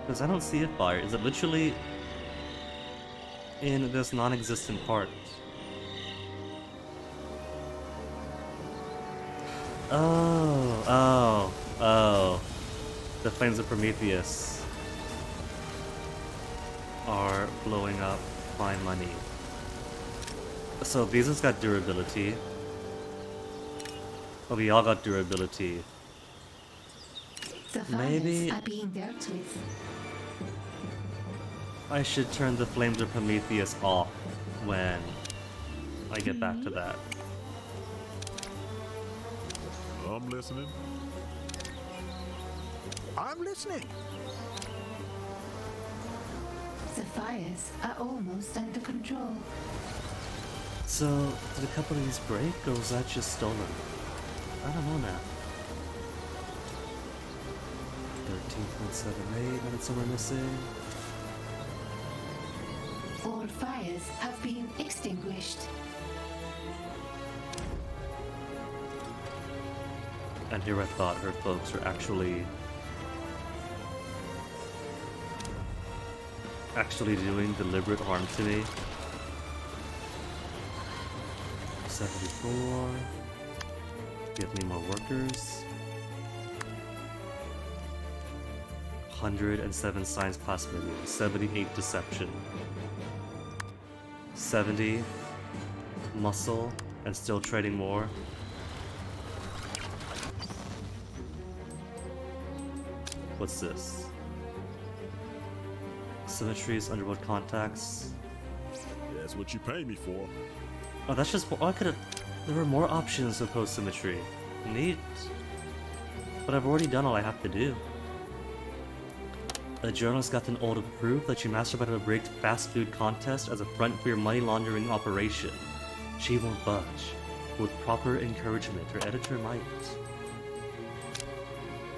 Because I don't see a fire. Is it literally in this non-existent part? Oh. The flames of Prometheus are blowing up my money. So these has got durability. Oh, we all got durability. The fires Maybe are being dealt with. I should turn the flames of Prometheus off when I get back to that. I'm listening. I'm listening. The fires are almost under control. So, did a couple of these break, or was that just stolen? I don't know now. 13.78, and it's somewhere missing. All fires have been extinguished. And here I thought her folks were actually doing deliberate harm to me. 74. Give me more workers. 107 science class minions. 78 deception. 70 muscle and still trading more. What's this? Symmetries, underworld contacts. That's what you pay me for. Oh, that's just. Oh, I could've. There were more options to post symmetry. Neat. But I've already done all I have to do. A journalist got an order to prove that you masturbated a rigged fast food contest as a front for your money laundering operation. She won't budge. With proper encouragement, her editor might.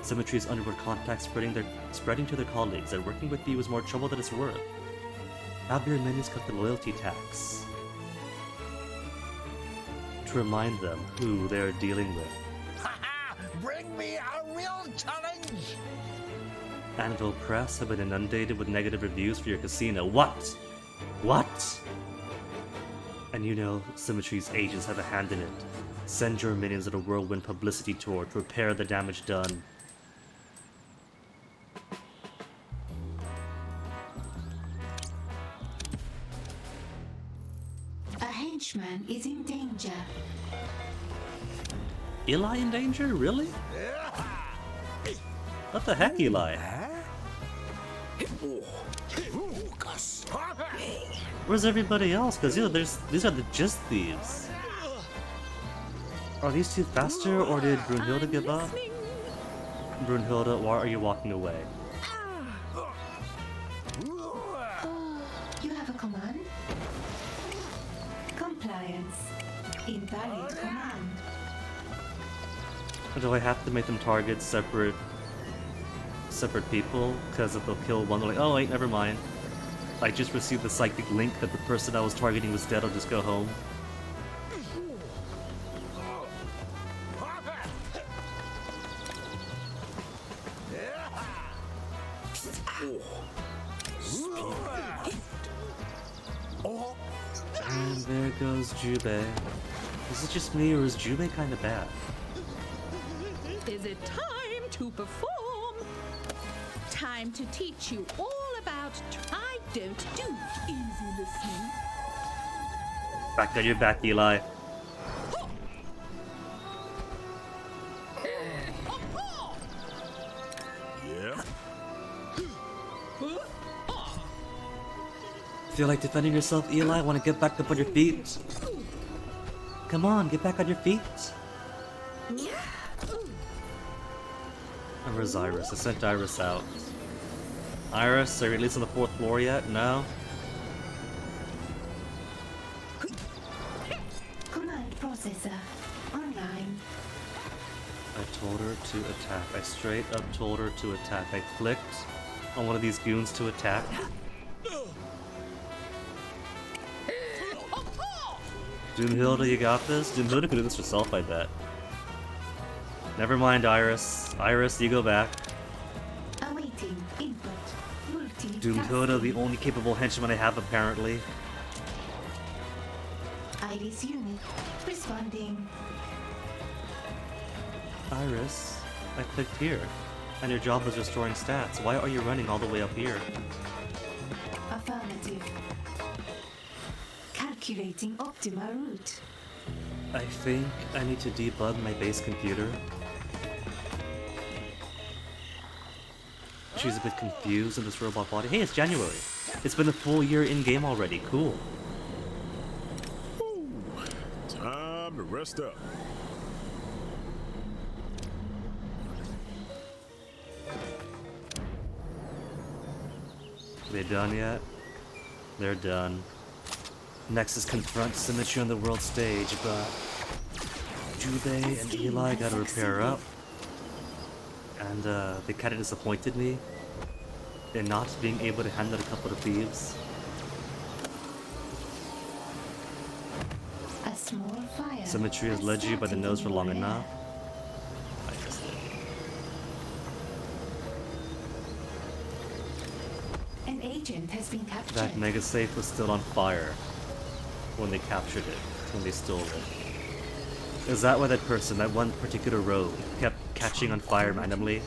Symmetry's underworld contacts spreading to their colleagues that working with you is more trouble than it's worth. Have your minions cut the loyalty tax. To remind them who they are dealing with. Haha! Bring me a real challenge! Anvil Press have been inundated with negative reviews for your casino. What? What? And you know Symmetry's agents have a hand in it. Send your minions on a whirlwind publicity tour to repair the damage done. A henchman is in danger. Eli in danger? Really? What the heck, Eli? Where's everybody else? Because you know, these are the just thieves. Are these two faster, or did Brunhilde give up? Brunhilde, why are you walking away? You have a command? Compliance. Invalid command. Or do I have to make them target separate people? Because if they'll kill one, they're like, oh wait, never mind. I just received the psychic link that the person I was targeting was dead, I'll just go home. And there goes Jubei. Is it just me, or is Jubei kinda bad? Is it time to perform? Time to teach you all about I don't do easy listening. Back on your back, Eli. Yeah. Feel like defending yourself, Eli? Want to get back up on your feet? Come on, get back on your feet. And where's Iris? I sent Iris out. Iris, are you at least on the 4th floor yet? No? Command processor online. I told her to attack. I straight up told her to attack. I clicked on one of these goons to attack. Doomhilda, you got this? Doomhilda could do this herself, I bet. Never mind, Iris. Iris, you go back. Awaiting input. Doomhilda, the only capable henchman I have, apparently. Iris unit responding. Iris, I clicked here, and your job was restoring stats. Why are you running all the way up here? Affirmative. Calculating optimal route. I think I need to debug my base computer. She's a bit confused in this robot body. Hey, it's January. It's been a full year in-game already. Cool. Time to rest up. They done yet? They're done. Next is confront Symmetry on the world stage, but Jubei and Eli gotta repair up. And they kinda disappointed me in not being able to handle a couple of thieves. A small fire. Symmetry has led you by the nose for long enough. I guess An agent has been captured. that mega safe was still on fire when they captured it, when they stole it. Is that why that person, that one particular rogue, kept catching on fire randomly?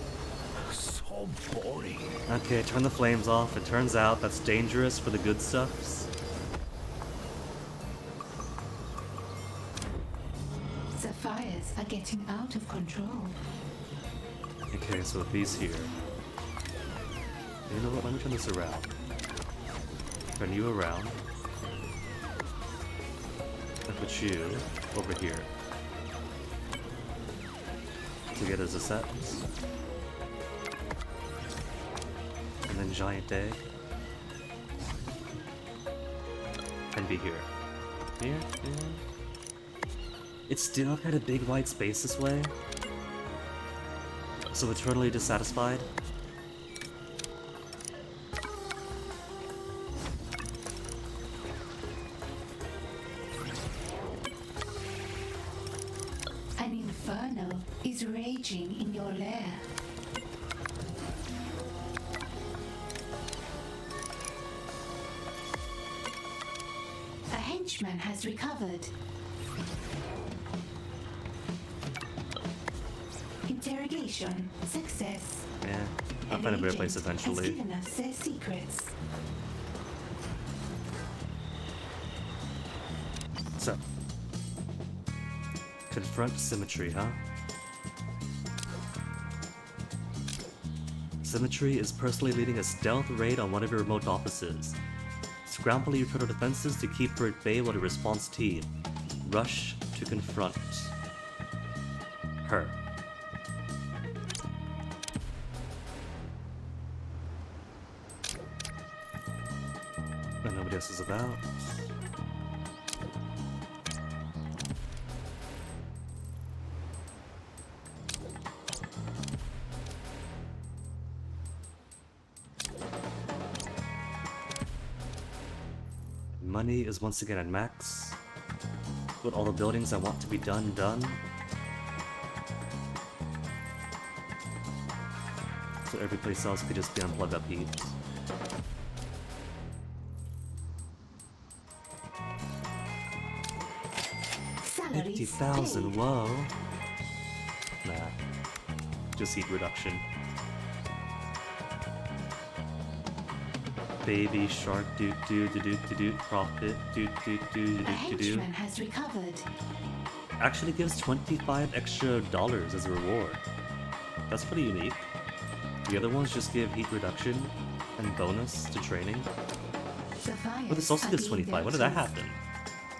So boring. Okay, turn the flames off. It turns out that's dangerous for the good stuffs. The fires are getting out of control. Okay, so with these here. You know what? Let me turn this around. Turn you around. And put you over here. Together as a set. And then giant egg. And be here. Here? It's still kind of big white space this way. So eternally dissatisfied. An inferno is raging in your lair. A henchman has recovered. Interrogation success. Yeah, I'll An find a better place agent has eventually. given us their secrets. So, confront Symmetry, huh? Symmetry is personally leading a stealth raid on one of your remote offices. Scramble your total defenses to keep her at bay while the response team rush to confront her. And nobody else is about. Money is once again at max. With all the buildings I want to be done. So every place else could just be unplugged up heaps. Salaries 50,000, paid. whoa. Nah. Just heat reduction. Baby shark doot doot doot doot doot profit doot doot doot A doot doot. henchman has recovered. Actually gives $25 extra as a reward. That's pretty unique. The other ones just give heat reduction and bonus to training. The fires But this also are gives being 25. When did dealt that with. happen?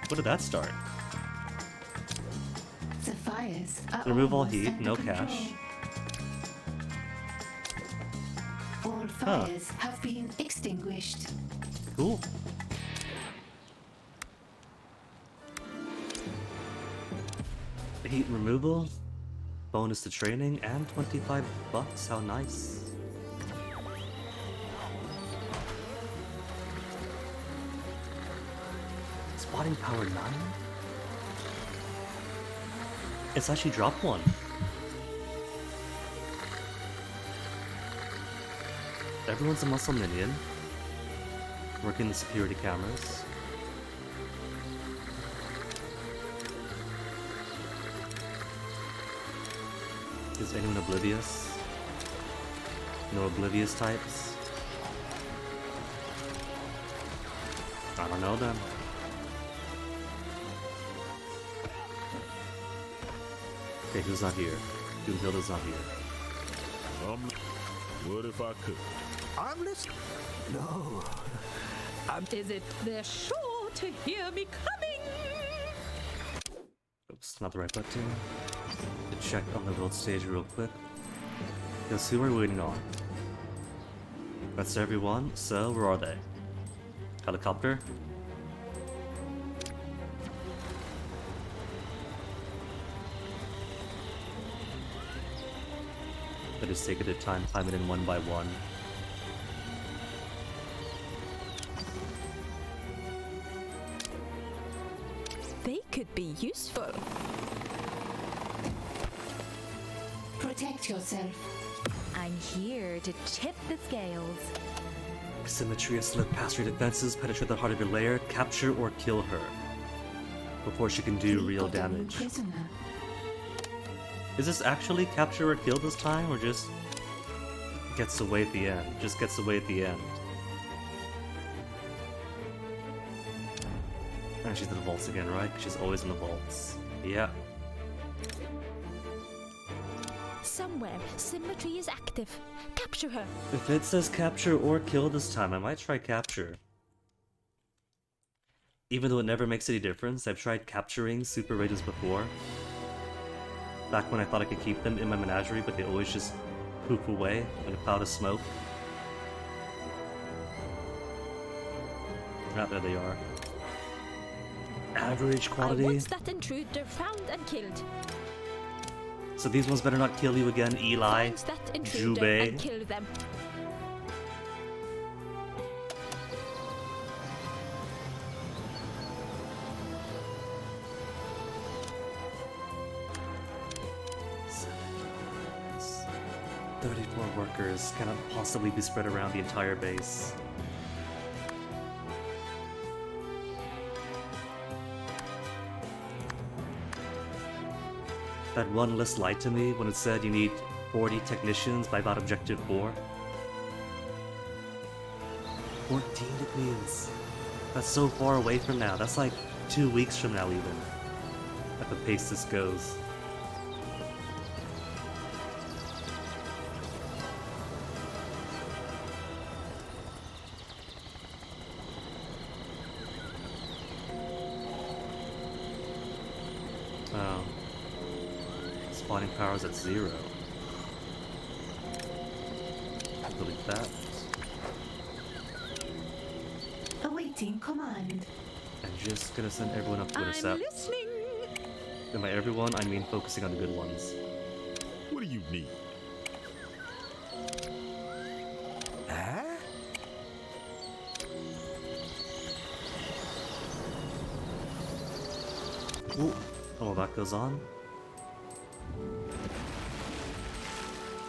When did that start? The fires are Remove all almost heat, under no control. cash. All fires have been extinguished. Cool. Heat removal, bonus to training, and $25. How nice. Spotting power 9? It's actually dropped one. Everyone's a muscle minion. Working the security cameras. Is anyone oblivious? No oblivious types? I don't know then. Okay, who's not here? Doomhilda's not here. What if I could? I'm listening. No. Is it they're sure to hear me coming? Oops, not the right button. To check on the world stage real quick. Guess who we're waiting on? That's everyone. So, where are they? Helicopter? Let us take it at a time, time it in one by one. They could be useful. Protect yourself. I'm here to tip the scales. Symmetry has slip past your defenses, penetrate the heart of your lair, capture or kill her. Before she can do We real got a new damage. prisoner. Is this actually capture or kill this time, or just gets away at the end? Just gets away at the end. And she's in the vaults again, right? She's always in the vaults. Yeah. Somewhere, Symmetry is active. Capture her. If it says capture or kill this time, I might try capture. Even though it never makes any difference, I've tried capturing Super Raiders before. Back when I thought I could keep them in my menagerie, but they always just poof away in a cloud of smoke. Ah, there they are. Average I quality. want that intruder found and killed. So these ones better not kill you again, Eli. Find that intruder Jubei. and kill them. Yes. 34 workers cannot possibly be spread around the entire base. That one list lied to me when it said you need 40 technicians by about objective 4. 14 it means. That's so far away from now. That's like 2 weeks from now even. At the pace this goes. Oh. Spawning power is at 0. Delete that. Awaiting command. I'm just gonna send everyone up to I'm intercept. listening. And by everyone, I mean focusing on the good ones. What do you need? Huh? Ooh. Oh, that goes on?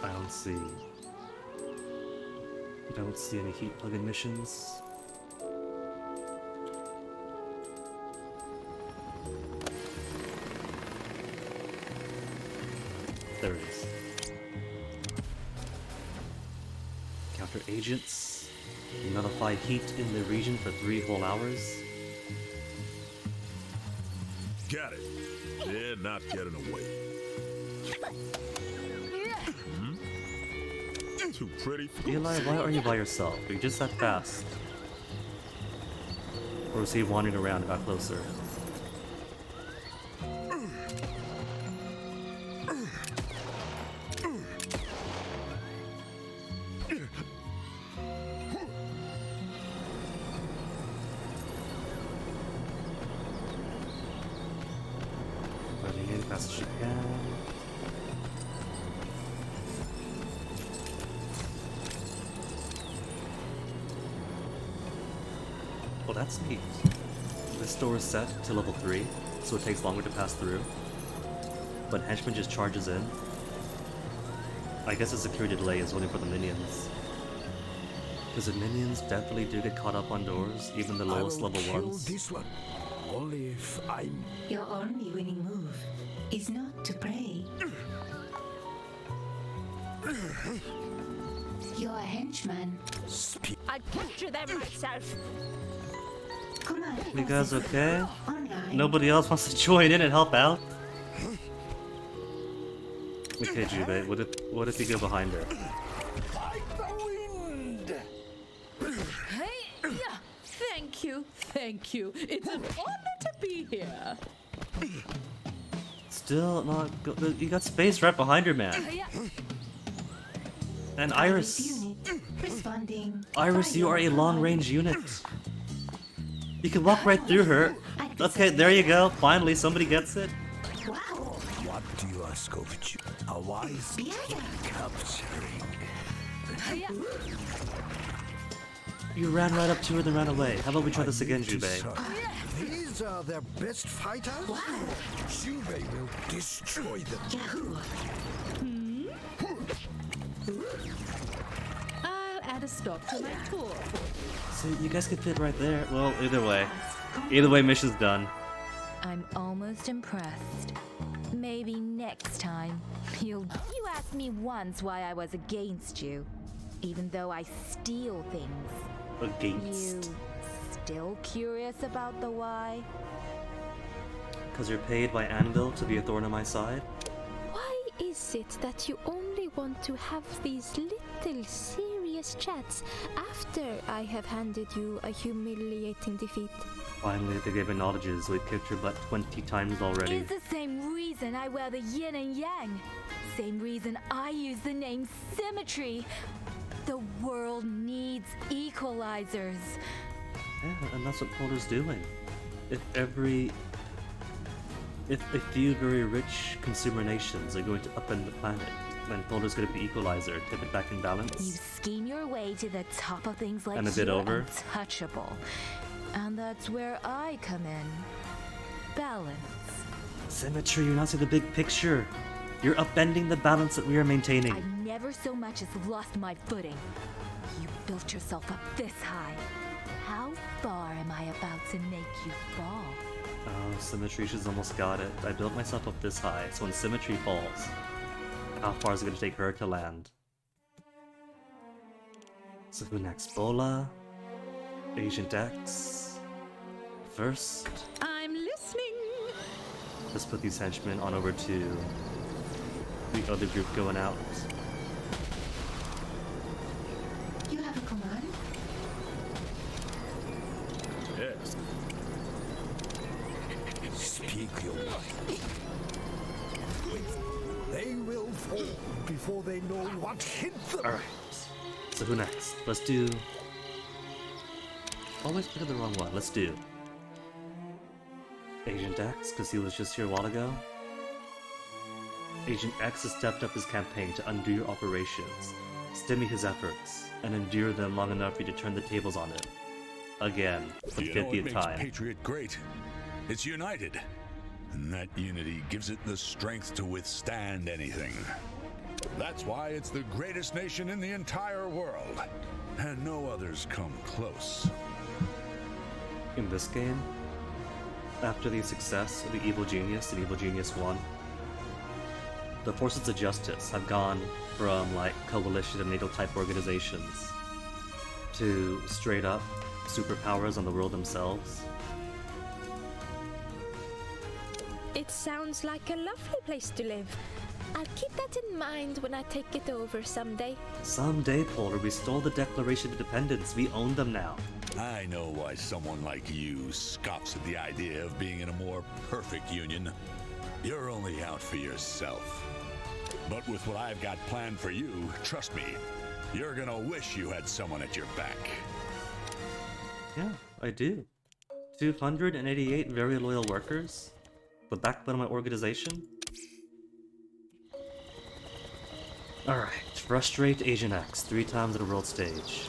I don't see. I don't see any heat plug-in missions. There it is. Counter agents. Nullify heat in the region for 3 whole hours. Got it. They're not getting away. Hmm? Too pretty for Eli, why are you by yourself? Are you just that fast? Or is he wandering around and got closer? Running in fast as she can. Well, that's neat. This door is set to level 3, so it takes longer to pass through. But Henchman just charges in. I guess the security delay is only for the minions. Because the minions definitely do get caught up on doors, even the lowest I will level kill ones. this one. Only if I'm... Your only winning move is not to pray. You're a henchman. Speak. I'll capture them myself. Command. You guys okay? Online. Nobody else wants to join in and help out? Okay, Jubei, what if you go behind her? Fight the wind! Hey, yeah. Thank you. It's an honor to be here. Still not you got space right behind her, man. Yeah. And Iris Iris. unit Responding. Iris, you are a Fire. long-range unit. You can walk right through her. Okay, there you go. Finally, somebody gets it. Wow. What do you ask of you? A wise Biaya. capturing. You ran right up to her, then ran away. How about we try this again, Jubei? These are their best fighters? Wow. Jubei will destroy them. Yahoo. I'll add a stop to my tour. So you guys could fit right there. Well, either way. Either way, mission's done. I'm almost impressed. Maybe next time You asked me once why I was against you, even though I steal things. Against. You still curious about the why? Because you're paid by Anvil to be a thorn in my side? Why is it that you only want to have these little serious chats after I have handed you a humiliating defeat? Finally, the game acknowledges we've kicked your butt 20 times already. It's the same reason I wear the yin and yang. Same reason I use the name Symmetry. The world needs equalizers. Yeah, and that's what Polar's doing. If a few very rich consumer nations are going to upend the planet, then Polar's going to be equalizer, tip it back in You balance. scheme your way to the top of things like And a bit you're over. untouchable. And that's where I come in. Balance. Symmetry, you're not seeing the big picture. You're upending the balance that we are maintaining. I never so much as lost my footing. You built yourself up this high. How far am I about to make you fall? Oh, Symmetry, she's almost got it. I built myself up this high, so when Symmetry falls, how far is it going to take her to land? So who next? Bola? Agent X? First, I'm listening. let's put these henchmen on over to the other group going out. You have a command? Yes. Speak your mind. They will fall before they know what hit them. Alright, so who next? Let's do... Always pick the wrong one. Let's do... Agent X, because he was just here a while ago. Agent X has stepped up his campaign to undo your operations, stymie his efforts, and endure them long enough for you to turn the tables on him. Again, for the You know what 50th makes time. Patriot great? It's united. And that unity gives it the strength to withstand anything. That's why it's the greatest nation in the entire world. And no others come close. In this game, after the success of the Evil Genius and Evil Genius 1, the forces of justice have gone from like coalition and NATO type organizations to straight up superpowers on the world themselves. It sounds like a lovely place to live. I'll keep that in mind when I take it over someday. Someday, Polar, we stole the Declaration of Independence. We own them now. I know why someone like you scoffs at the idea of being in a more perfect union. You're only out for yourself. But with what I've got planned for you, trust me, you're gonna wish you had someone at your back. Yeah, I do. 288 very loyal workers. The backbone of my organization. Alright, frustrate Agent X 3 times at a world stage.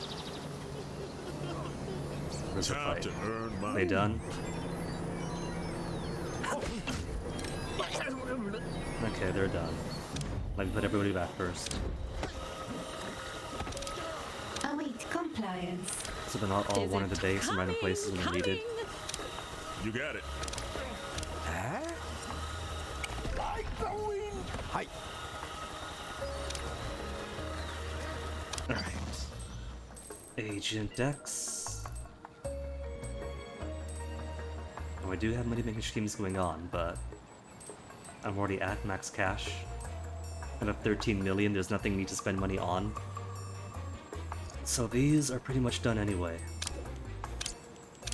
Where's the Time fight? to earn my... They done? Okay, they're done. Let me put everybody back first. Await compliance. So they're not all Is one in it the base in random places when they're needed. You got it. Huh? Like the wind. Hi. Alright. Agent X. Oh, I do have money making schemes going on, but I'm already at max cash. And at 13 million, there's nothing I need to spend money on. So these are pretty much done anyway.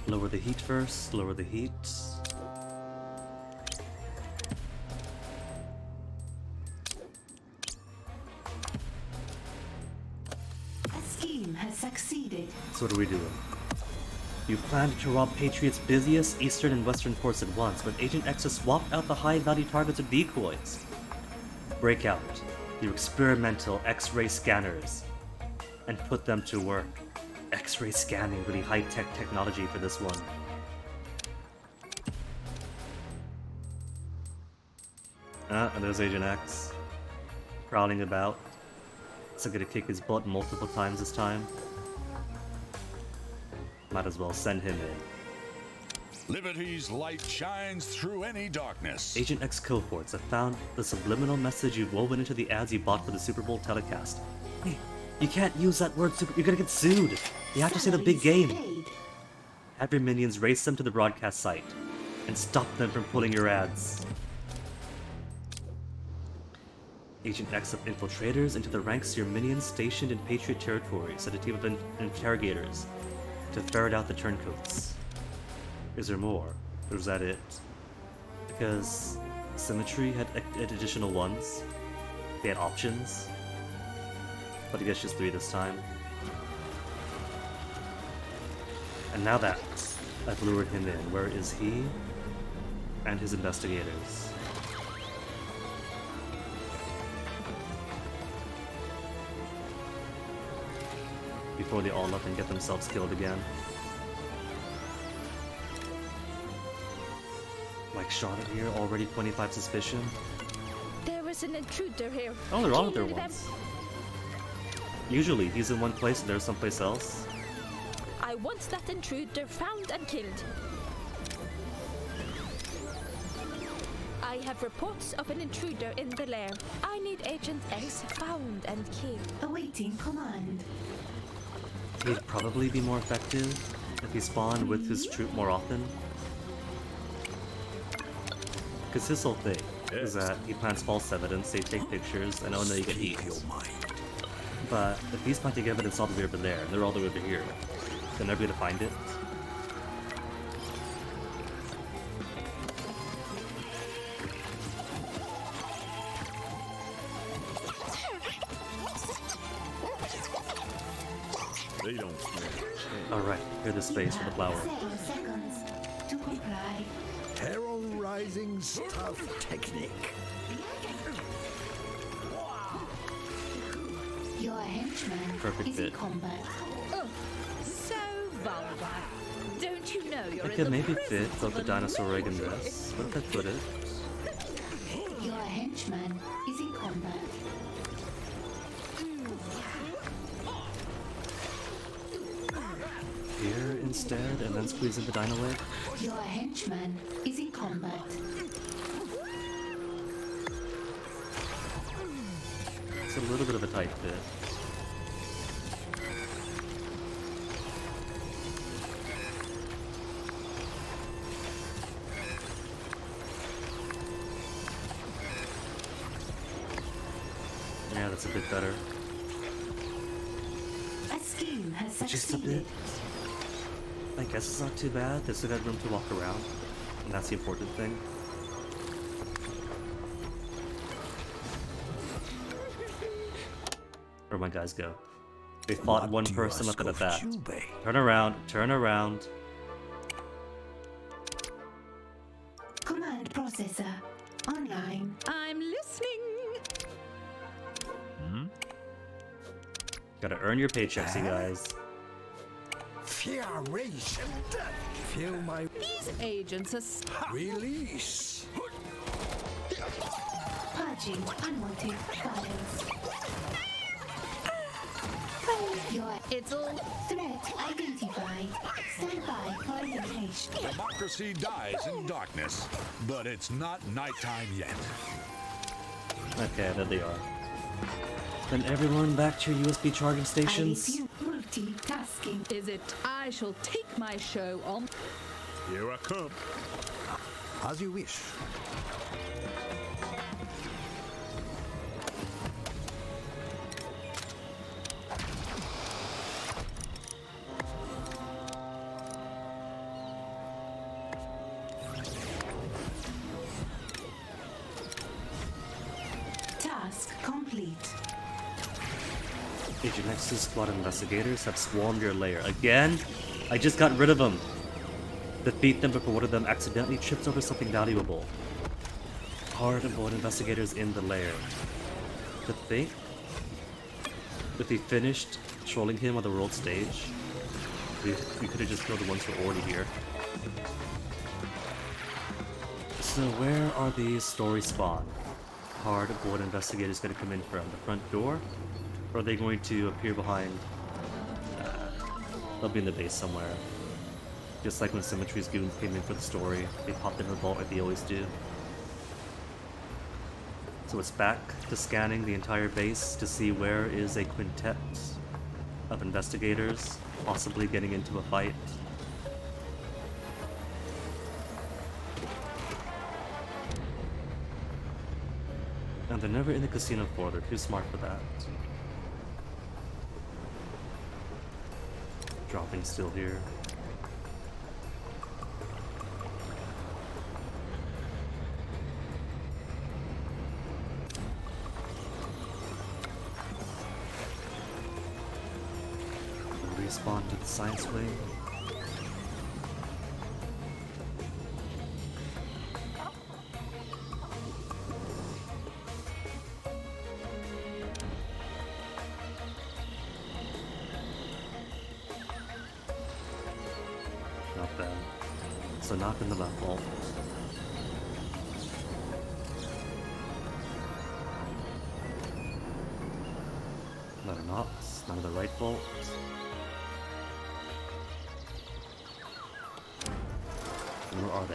Lower the heat first, lower the heat. A skill. succeeded. So what are we doing? You planned to rob Patriot's busiest eastern and western ports at once, but Agent X has swapped out the high-value targets with decoys. Break out your experimental X-ray scanners and put them to work. X-ray scanning, really high-tech technology for this one. And there's Agent X, prowling about. So gonna kick his butt multiple times this time. Might as well send him in. Liberty's light shines through any darkness. Agent X cohorts have found the subliminal message you've woven into the ads you bought for the Super Bowl telecast. Hey, you can't use that word super. You're gonna get sued. You have to say the big game. Paid. Have your minions race them to the broadcast site and stop them from pulling your ads. Agent X up infiltrators into the ranks of your minions stationed in Patriot territory. Set a team of interrogators to ferret out the turncoats. Is there more? Or is that it? Because Symmetry had additional ones. They had options. But I guess just 3 this time. And now that I've lured him in, where is he and his investigators? Before they all up and get themselves killed again. Like Charlotte here, already 25 suspicion. There is an intruder here. Oh, they're all Kill there them. once. Usually he's in one place and there's someplace else. I want that intruder found and killed. I have reports of an intruder in the lair. I need Agent X found and killed. Awaiting command. He'd probably be more effective if he spawned with his troop more often. Because his whole thing is that he plants false evidence, they take pictures, and oh no, you get Keep eaten. your mind. But if he's planting evidence all the way over there, and they're all the way over here, then they're gonna find it. They don't. Alright, clear the space for the flower. 7 seconds to comply. Terrorizing stealth technique. Your henchman Perfect is fit. in combat. Oh, so vulgar. Don't you know you're I in could the maybe fit presence both of the a dinosaur egg and lady? this. What if I put it? Your henchman is in combat. Here instead, and then squeeze in the dino egg? Your henchman is in combat. It's a little bit of a tight fit. Yeah, that's a bit better. A scheme has Just a succeeded. bit. I guess it's not too bad. They still got room to walk around. And that's the important thing. Where my guys go? They fought What one do you person, ask left it at of that. Jubei? Turn around, turn around. Command processor online. I'm listening. Gotta earn your paychecks, you guys. Fear, rage, and death. Feel my These agents are release. Purging unwanted files. Your It's all threat identified. Stand by for elimination. Democracy dies in darkness, but it's not nighttime yet. Okay, there they are. Then everyone back to your USB charging I stations. refuse multitasking. is it I shall take my show on. Here I come. As you wish. Task complete. Agent X's squad of investigators have swarmed your lair. Again? I just got rid of them. Defeat them before one of them accidentally trips over something valuable. Hard and bold investigators in the lair. To think, if we finished trolling him on the world stage, we could have just killed the ones who are already here. So where are these stories spawned? Hard and bold investigators going to come in from the front door? Or are they going to appear behind? They'll be in the base somewhere. Just like when Symmetry's goons came in for the story, they popped in the vault like they always do. So it's back to scanning the entire base to see where is a quintet of investigators possibly getting into a fight. And they're never in the casino floor, they're too smart for that. Dropping still here. Respawn to the science wing. Not bad. So knock in the left vault. Better not. None of the right vault. Where are they?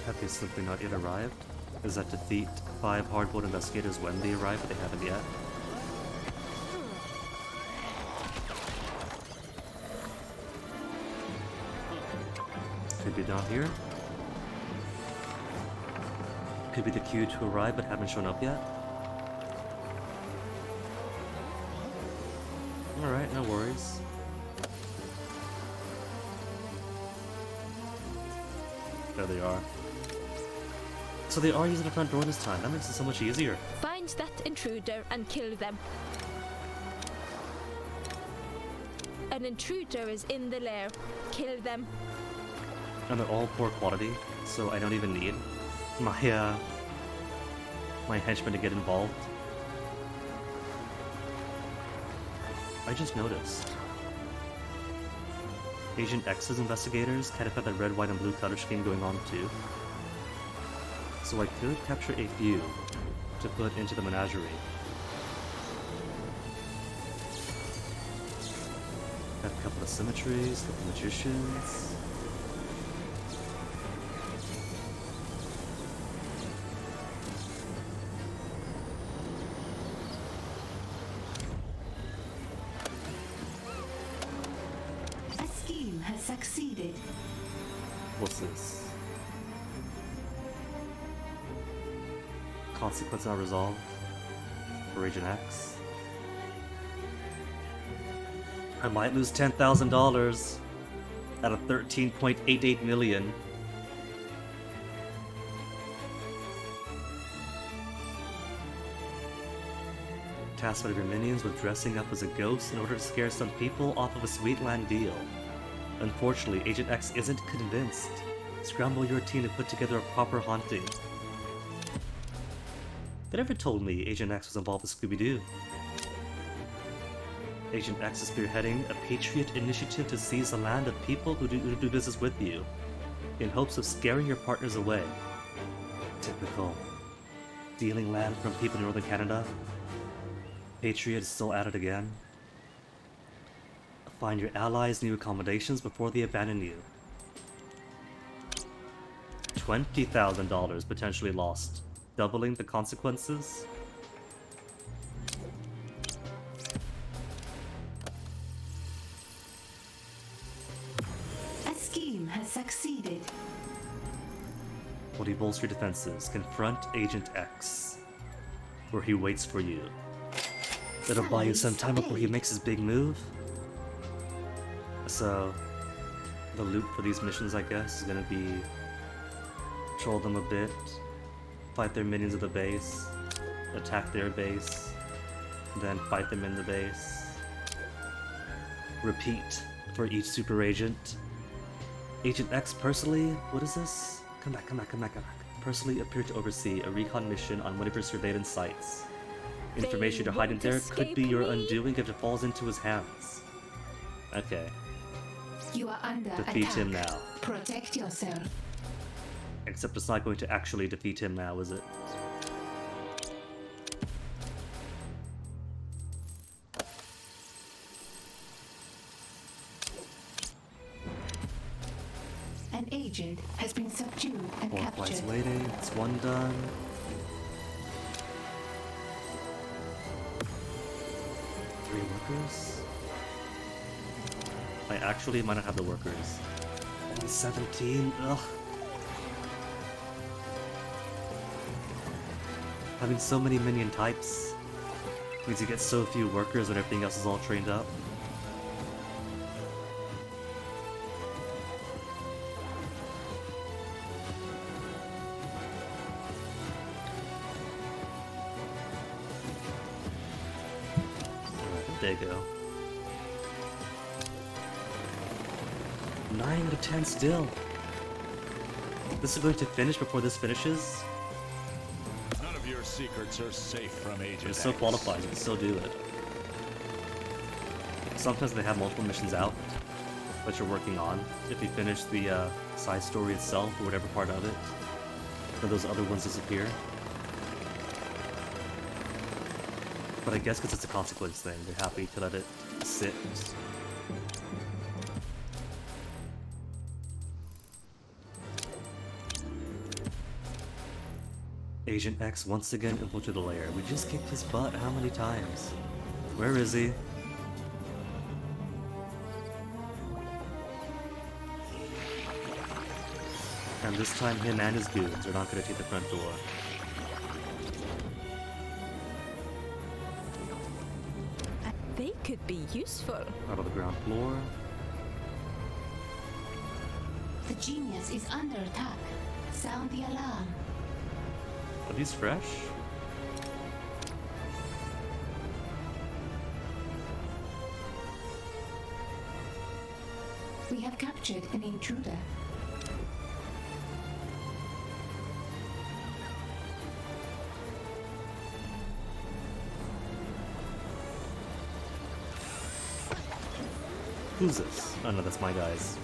Have they simply not yet arrived? Is that defeat 5 hardboiled investigators when they arrive, but they haven't yet? Could be down here. Could be the queue to arrive but haven't shown up yet. Alright, no worries. There they are. So they are using the front door this time. That makes it so much easier. Find that intruder and kill them. An intruder is in the lair. Kill them. And they're all poor quality, so I don't even need my henchmen to get involved. I just noticed. Agent X's investigators kind of have that red, white, and blue color scheme going on too. So I could capture a few to put into the menagerie. Got a couple of symmetries, a couple of magicians. A scheme has succeeded. What's this? Consequence not resolved for Agent X. I might lose $10,000 out of 13.88 million. Task one of your minions with dressing up as a ghost in order to scare some people off of a Sweetland deal. Unfortunately, Agent X isn't convinced. Scramble your team to put together a proper haunting. They never told me Agent X was involved with Scooby-Doo. Agent X is spearheading a Patriot initiative to seize the land of people who do business with you, in hopes of scaring your partners away. Typical. Stealing land from people in Northern Canada. Patriot is still at it again. Find your allies new accommodations before they abandon you. $20,000 potentially lost. Doubling the consequences? A scheme has succeeded. Will you bolster your defenses? Confront Agent X, where he waits for you. That'll buy you some time before he makes his big move. So, The loot for these missions, I guess, is gonna be troll them a bit, fight their minions at the base, attack their base, then fight them in the base. Repeat for each super agent. Agent X personally, what is this? Come back. Personally appeared to oversee a recon mission on one of your surveillance sites. Information They you're hiding won't there could be escape your me. undoing if it falls into his hands. Okay, You are under defeat attack. him now. Protect yourself. Except it's not going to actually defeat him now, is it? An agent has been subdued and Four flights captured. waiting, it's one done. Three workers? I actually might not have the workers. Only 17? Ugh. Having so many minion types means you get so few workers when everything else is all trained up. There you go. 9 out of 10 still. This is going to finish before this finishes? None of your secrets are safe from Agent It's so X. qualified, you can still do it. Sometimes they have multiple missions out that you're working on. If you finish the side story itself, or whatever part of it, then those other ones disappear. But I guess because it's a consequence thing, they're happy to let it sit. Agent X once again infiltrated the lair. We just kicked his butt how many times? Where is he? And this time him and his goons are not going to take the front door. They could be useful. Out of the ground floor. The genius is under attack. Sound the alarm. Are these fresh? We have captured an intruder. Who's this? Oh no, that's my guys.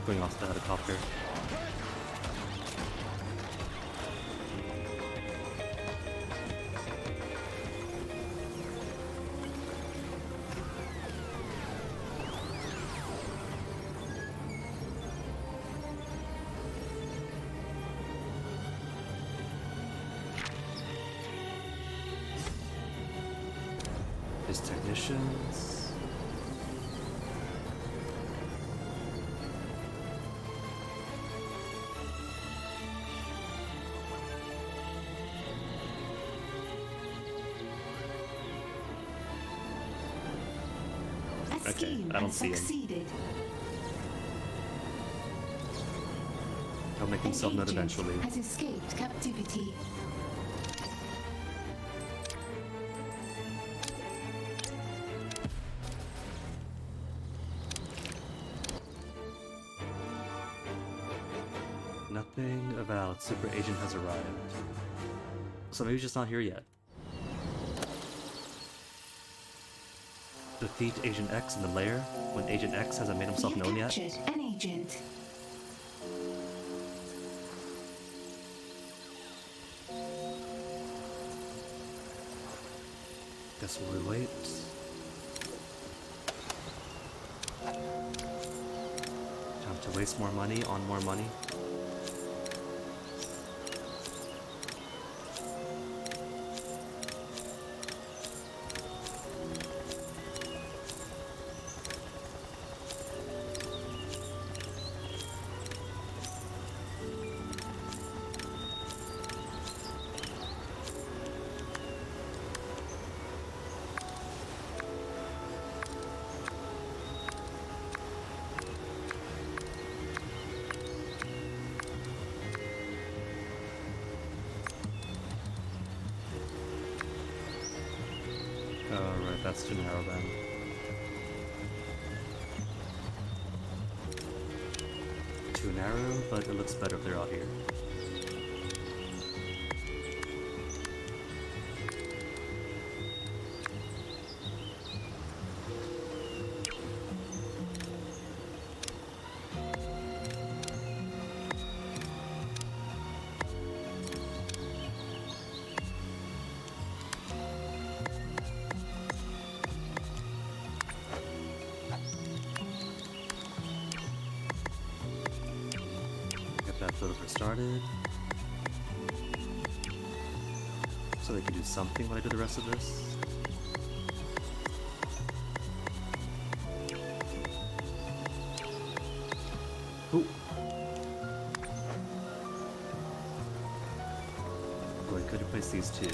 Going off the helicopter. His technicians. A scheme I don't has see him. succeeded. He'll make An himself known agent eventually. has escaped captivity. Nothing about Super Agent has arrived. So maybe he's just not here yet. Defeat Agent X in the lair when Agent X hasn't made himself We have known yet. captured an agent. Guess we'll wait. Time to waste more money on more money. Alright, that's too narrow then. Too narrow, but it looks better if they're out here. Get that photo started. So they can do something when I do the rest of this. Ooh. Oh, I could replace these two.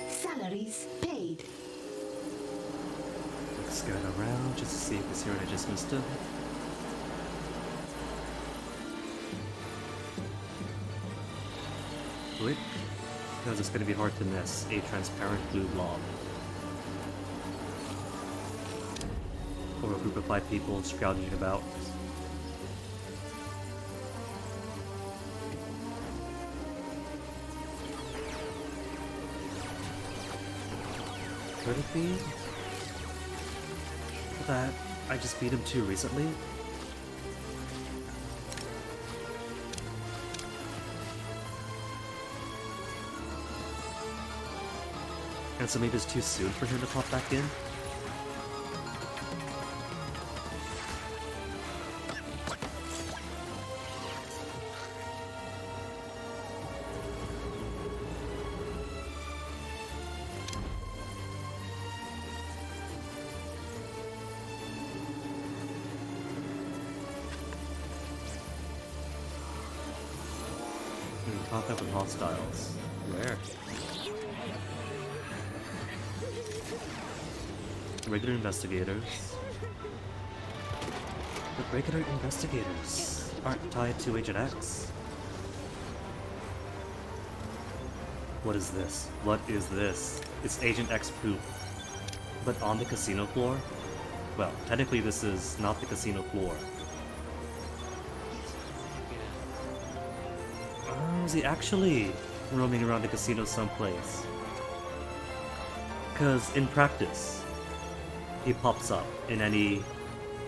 Salaries paid. Let's scan around just to see if it's here and I just missed it. Quick, because it's going to be hard to miss a transparent blue blob. Or a group of 5 people scrounging about. Could it be that I just beat him too recently? And so maybe it's too soon for him to pop back in? Contact with hostiles. Where? Regular investigators. But regular investigators aren't tied to Agent X. What is this? What is this? It's Agent X proof. But on the casino floor? Well, technically this is not the casino floor. Is he actually roaming around the casino someplace? Because in practice, he pops up in any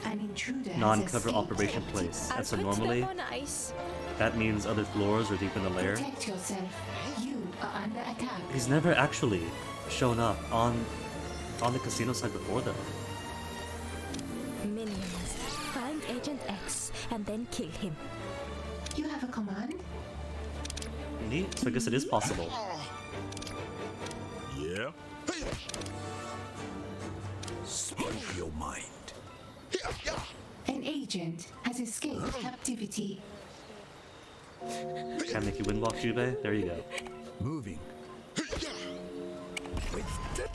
An intruder has non-cover escaped. operation place. I'll And so put normally, them on ice. that means other floors are deep in the lair. Protect yourself. You are under attack. He's never actually shown up on the casino side before though. Minions. Find Agent X and then kill him. You have a command? Neat, so I guess it is possible. Yeah? Speak your mind. An agent has escaped captivity. Can I make you windwalk, Juve? There you go. Moving. With the...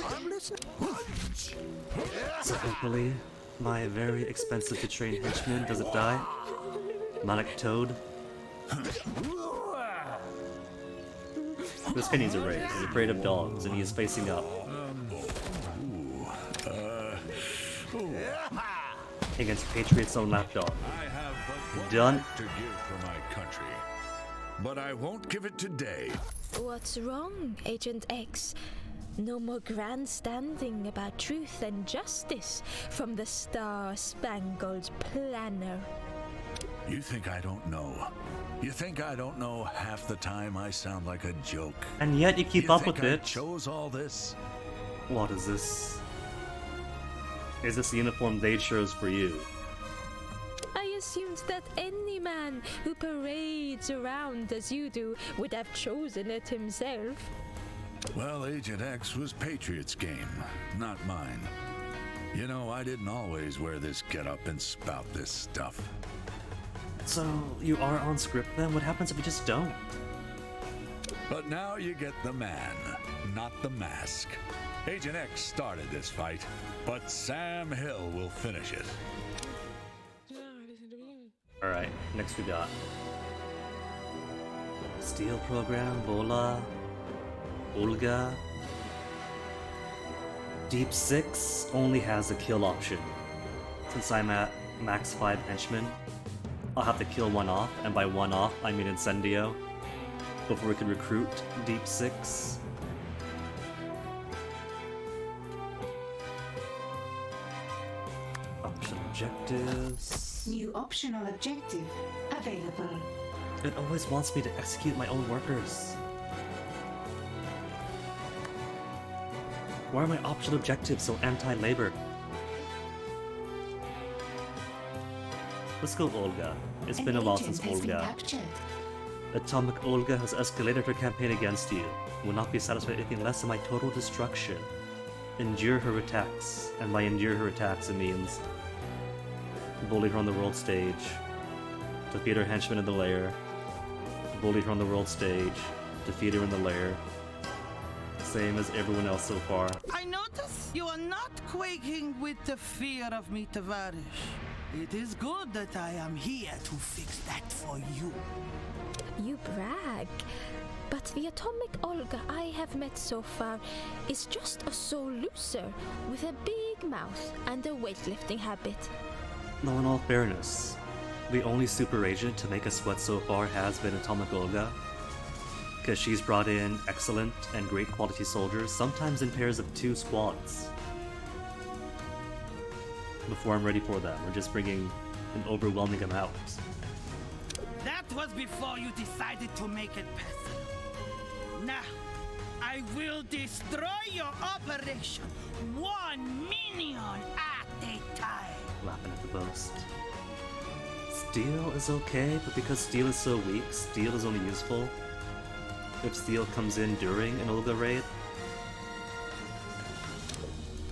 I'm listening. Punch. So hopefully, my very expensive to train henchman doesn't die. Manic Toad. This guy needs a raise. He's afraid of dogs, and he is facing up against Patriot's own lapdog. I have but one Done. life to give for my country. But I won't give it today. What's wrong, Agent X? No more grandstanding about truth and justice from the Star-Spangled Planner. You think I don't know? You think I don't know half the time I sound like a joke? And yet you keep You up think with I it. chose all this? What is this? Is this the uniform they chose for you? I assumed that any man who parades around as you do would have chosen it himself. Well, Agent X was Patriot's game, not mine. You know, I didn't always wear this getup and spout this stuff. So, you are on script then? What happens if you just don't? But now you get the man, not the mask. Agent X started this fight, but Sam Hill will finish it. Alright, next we got Steel Program, Bola, Olga. Deep 6 only has a kill option. Since I'm at max 5 henchmen, I'll have to kill one off, and by one off I mean Incendio, before we can recruit Deep 6. Option objectives. New optional objective available. It always wants me to execute my own workers. Why are my optional objectives so anti-labor? Let's go Olga. It's been a while since Olga. Atomic Olga has escalated her campaign against you. Will not be satisfied with anything less than my total destruction. Endure her attacks. And by endure her attacks it means bully her on the world stage, defeat her henchmen in the lair, bully her on the world stage, defeat her in the lair. Same as everyone else so far. I notice you are not quaking with the fear of me, Tavarish. It is good that I am here to fix that for you. You brag. But the atomic Olga I have met so far is just a sore loser with a big mouth and a weightlifting habit. Now in all fairness, the only super agent to make us sweat so far has been Atomic Olga. Because she's brought in excellent and great quality soldiers, sometimes in pairs of 2 squads. Before I'm ready for that, we're just bringing an overwhelming amount. That was before you decided to make it personal. Now, I will destroy your operation 1 minion at a time. Laughing at the boast. Steel is okay, but because Steel is so weak, Steel is only useful if Steel comes in during an Olga raid.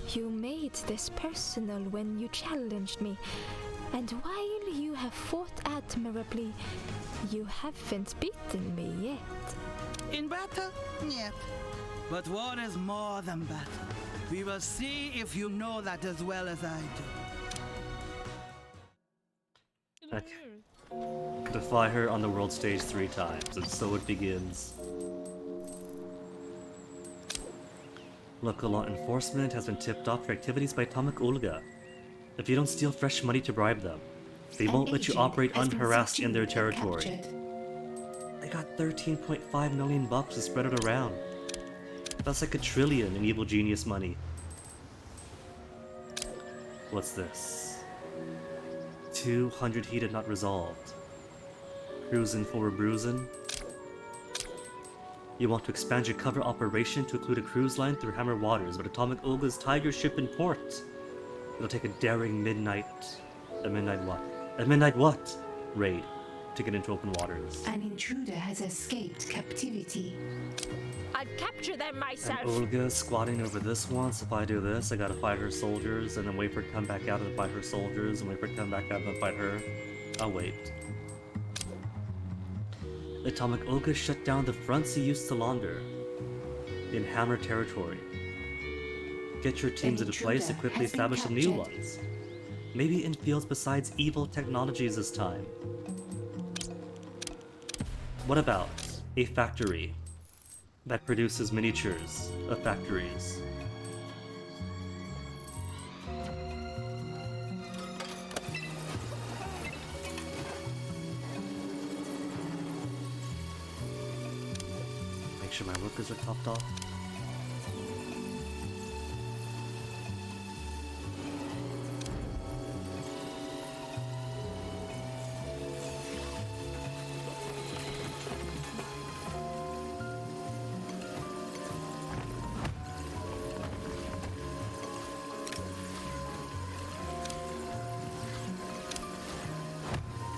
You made this personal when you challenged me, and while you have fought admirably, you haven't beaten me yet. In battle? Yet. But war is more than battle. We will see if you know that as well as I do. Okay. Defy her on the world stage 3 times, and so it begins. Local law enforcement has been tipped off for activities by Atomic Olga. If you don't steal fresh money to bribe them, they won't let you operate unharassed in their territory. They got 13.5 million bucks to spread it around. That's like $1 trillion in evil genius money. What's this? 200 heated not resolved. Cruisin' for a bruisin'. You want to expand your cover operation to include a cruise line through Hammer Waters, but Atomic Olga's tied your ship in port. It'll take a daring midnight what? Raid to get into open waters. An intruder has escaped captivity. I'd capture them myself. And Olga's squatting over this one, so if I do this, I gotta fight her soldiers, and then wait for her to come back out and fight her soldiers, and wait for her to come back out and fight her. I'll wait. Atomic Olga shut down the fronts he used to launder in Hammer territory. Get your teams into place to quickly establish some new ones. Maybe in fields besides evil technologies this time. What about a factory that produces miniatures of factories? Make sure my workers are topped off.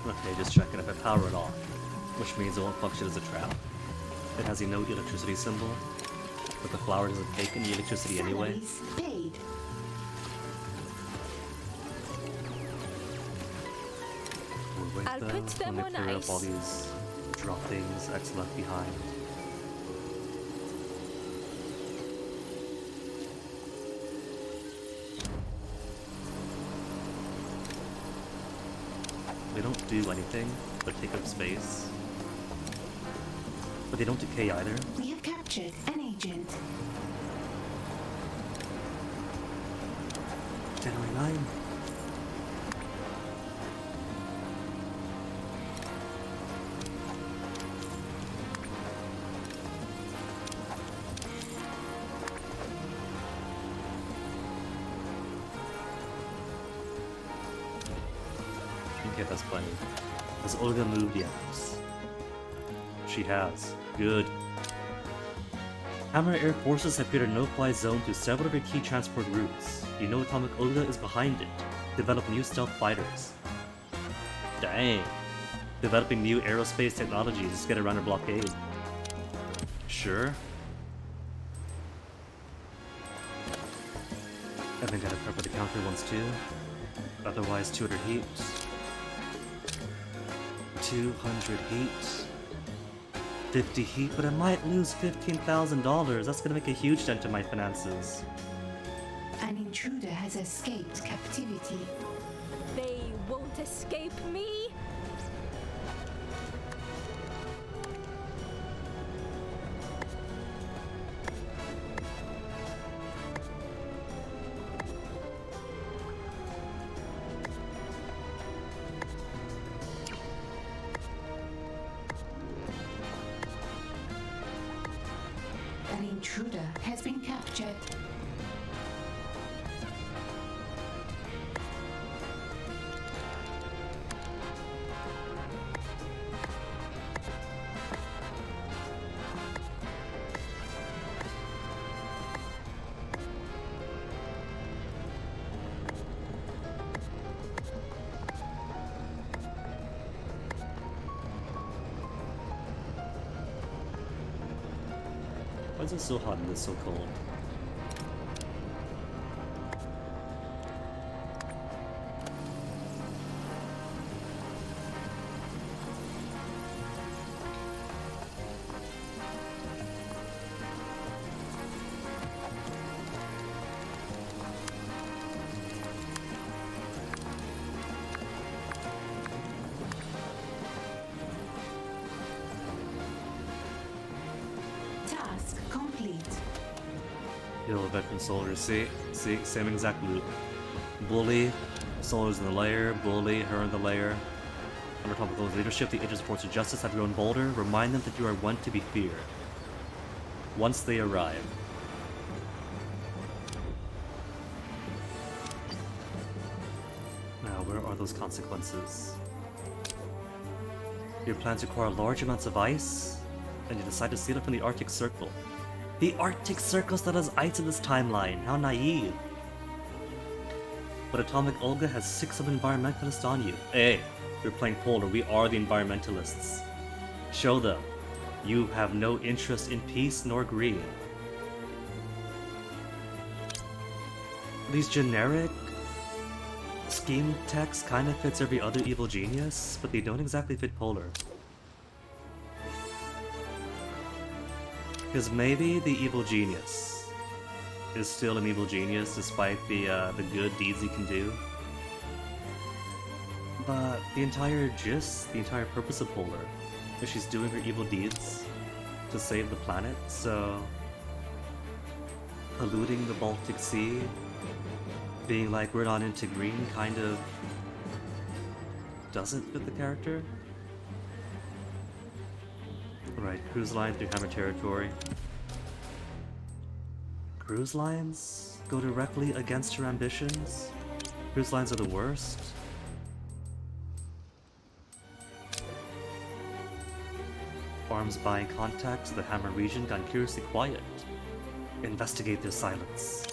Okay, just checking if I power it off, which means it won't function as a trap. It has a no electricity symbol. But the flower doesn't take any electricity anyway. Salaries paid. We'll wait I'll though. put them Let me on clear up all ice. these drop things X left behind. They don't do anything but take up space. But they don't decay either. We have captured an agent. January 9. Okay, that's plenty. Has Olga moved yet? She has. Good. Hammer Air Forces have created a no-fly zone to several of your key transport routes. You know Atomic Olga is behind it. Develop new stealth fighters. Dang. Developing new aerospace technologies to get around a blockade. Sure. And then gotta prep for the counter ones too. Otherwise 200 heat. 200 heat. 50 heat, but I might lose $15,000. That's gonna make a huge dent in my finances. An intruder has escaped captivity. They won't escape me. An intruder has been captured. Why is it so hot and it's so cold? Task complete. Yo, veteran soldiers, see, same exact loop. Bully, soldiers in the lair, bully, her in the lair. Under topical leadership, the agents of Force of Justice have grown bolder. Remind them that you are one to be feared. Once they arrive. Now, where are those consequences? Your plans require large amounts of ice, and you decide to sail up in the Arctic Circle. The Arctic Circle still has ice in this timeline. How naive. But Atomic Olga has 6 of environmentalists on you. Hey, you're playing polar. We are the environmentalists. Show them. You have no interest in peace nor greed. These generic scheme text kind of fits every other evil genius, but they don't exactly fit polar. Because maybe the evil genius is still an evil genius despite the good deeds he can do. But the entire gist, the entire purpose of Polar is she's doing her evil deeds to save the planet, so polluting the Baltic Sea, being like we're not into green kind of doesn't fit the character. Right, cruise line through Hammer territory. Cruise lines go directly against her ambitions? Cruise lines are the worst? Arms buying contacts to the Hammer region gone curiously quiet. Investigate their silence.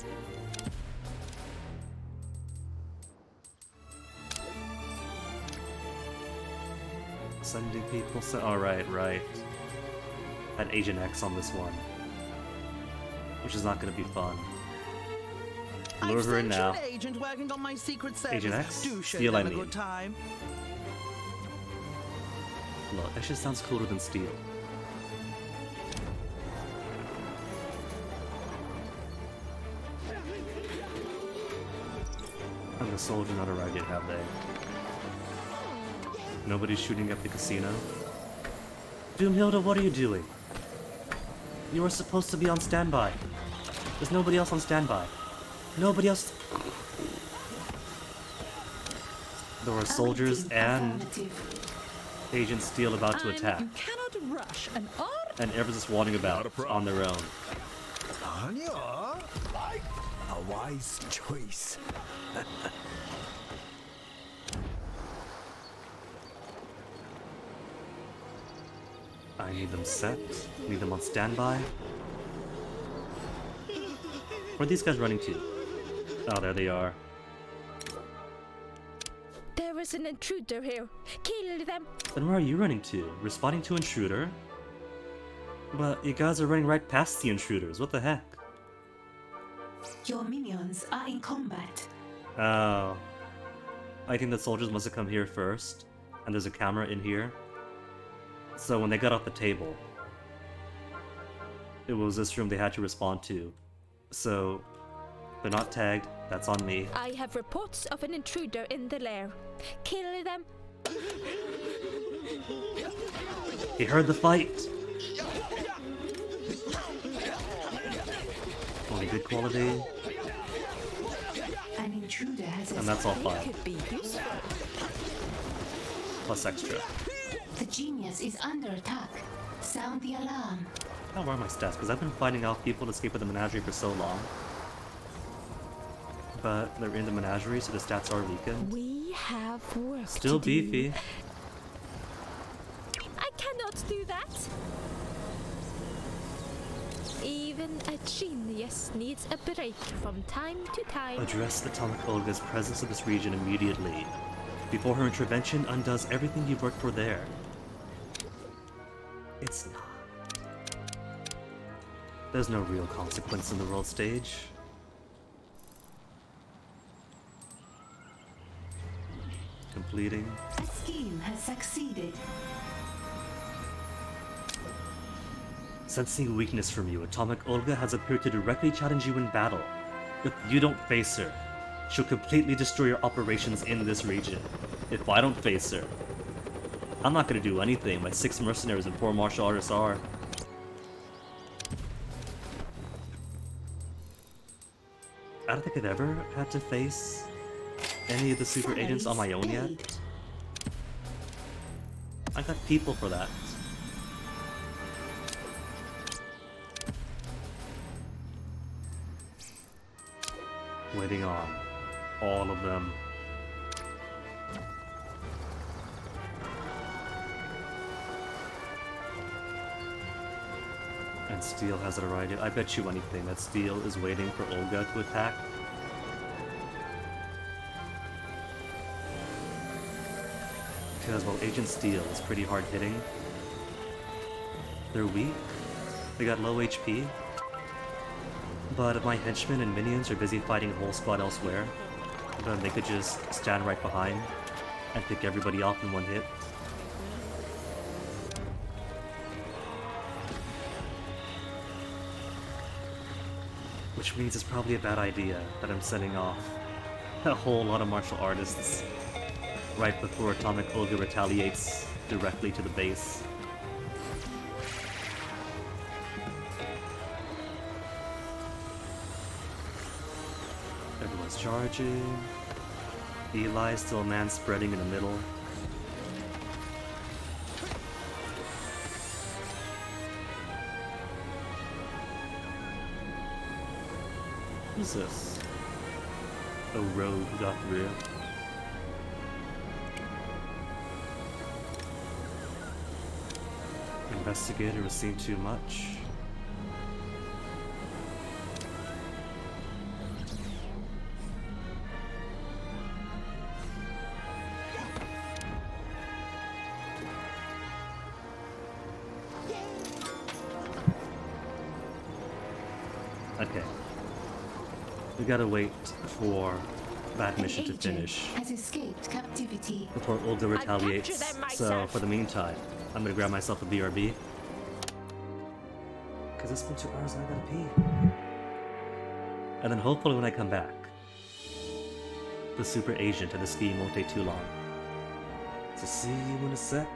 Sending people. Alright, right. Had Agent X on this one. which is not gonna be fun. I've Lure her in sent you now. an agent working on my secret service. Agent X? Do show Steel, them I a mean. good time. Look, that shit sounds cooler than Steel. And the soldier not arrived yet, have they? Nobody's shooting at the casino? Doomhilda, what are you doing? You were supposed to be on standby. There's nobody else on standby. Nobody else. There were soldiers Awaiting and affirmative. Agent Steel about to attack, You cannot rush an art. and everyone's just wandering about on their own. Anya, a wise choice. I need them set. Need them on standby. Where are these guys running to? Oh, there they are. There is an intruder here. Kill them. Then where are you running to? Responding to intruder? But you guys are running right past the intruders. What the heck? Your minions are in combat. Oh. I think the soldiers must have come here first. And there's a camera in here. So when they got off the table, it was this room they had to respond to. So they're not tagged. That's on me. I have reports of an intruder in the lair. Kill them. He heard the fight. Only good quality. An intruder has And that's all escaped. 5. Could be useful. Plus extra. The genius is under attack. Sound the alarm. How are my stats? Because I've been finding out people escape with the menagerie for so long. But they're in the menagerie, so the stats are weakened. We have work Still to do. beefy. I cannot do that. Even a genius needs a break from time to time. Address Atomic Olga's presence in this region immediately, before her intervention undoes everything you've worked for there. It's not. There's no real consequence in the world stage. Completing. A scheme has succeeded. Sensing weakness from you, Atomic Olga has appeared to directly challenge you in battle. If you don't face her, she'll completely destroy your operations in this region. If I don't face her, I'm not gonna do anything. My 6 mercenaries and 4 martial artists are. I don't think I've ever had to face any of the super agents on my own yet. Paid. I got people for that. Waiting on all of them. And Steel hasn't arrived yet. I bet you anything that Steel is waiting for Olga to attack. Because, well, Agent Steel is pretty hard hitting. They're weak. They got low HP. But if my henchmen and minions are busy fighting a whole squad elsewhere, then they could just stand right behind and pick everybody off in one hit. Which means it's probably a bad idea that I'm sending off a whole lot of martial artists right before Atomic Olga retaliates directly to the base. Everyone's charging. Eli still a man spreading in the middle. Who's this? A rogue who got through. Investigator was seen too much. We gotta wait for that An mission to agent finish has escaped captivity. before Olga retaliates. them So myself. for the meantime, I'm gonna grab myself a BRB. Cause it's been 2 hours and I gotta pee. And then hopefully when I come back, the super agent and the scheme won't take too long. So see you in a sec.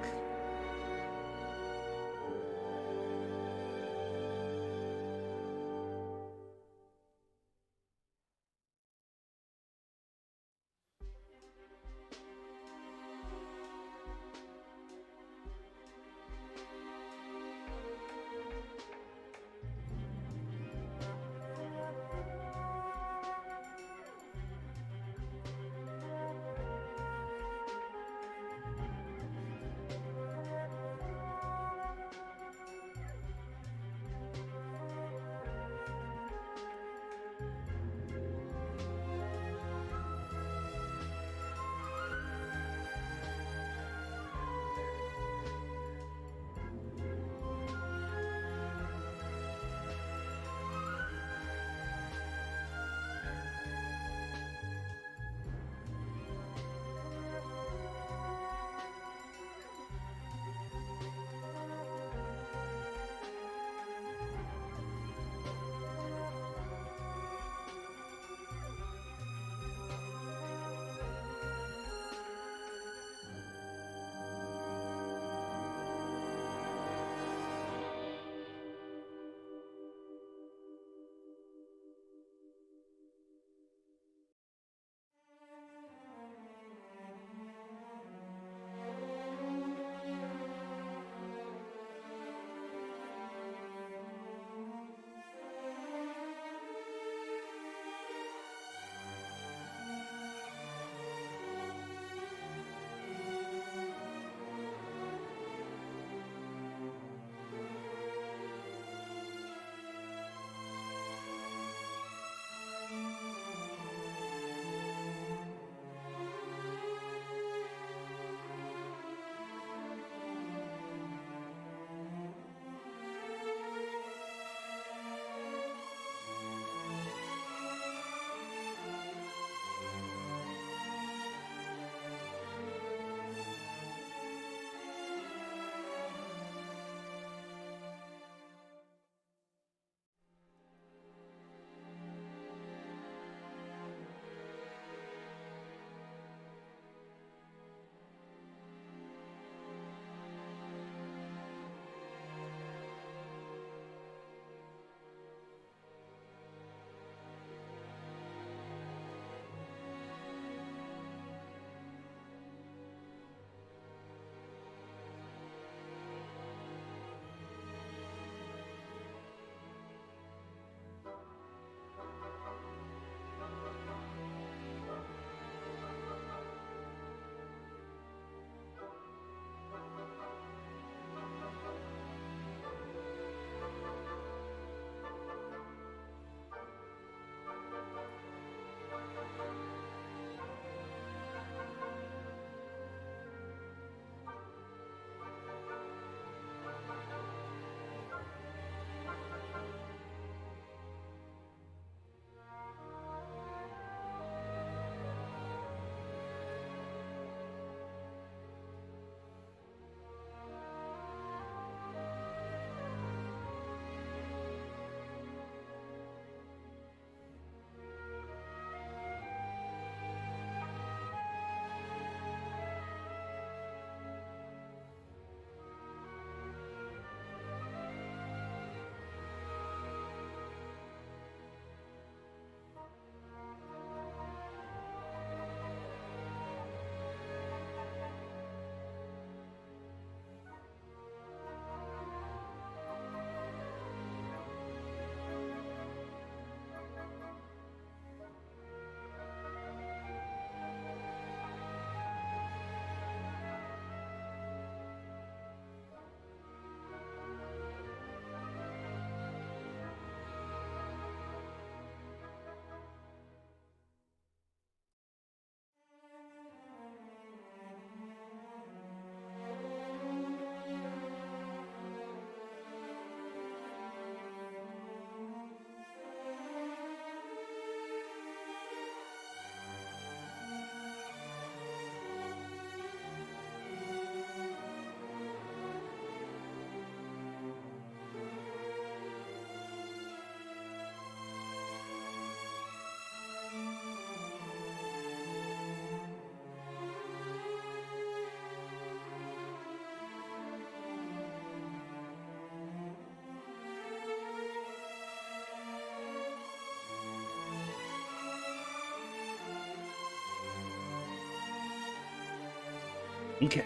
Okay,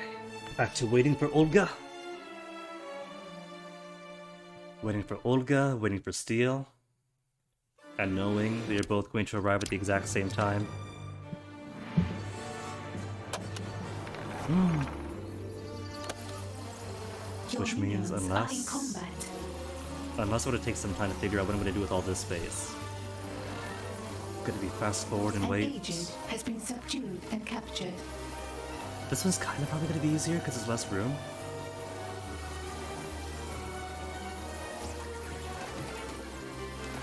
back to waiting for Olga. Waiting for Olga, waiting for Steel. And knowing they're both going to arrive at the exact same time. Your Which means minions are in combat. unless it would take some time to figure out what I'm going to do with all this space. Gonna be fast forward and An wait. agent has been subdued and captured. This one's kind of probably going to be easier because there's less room.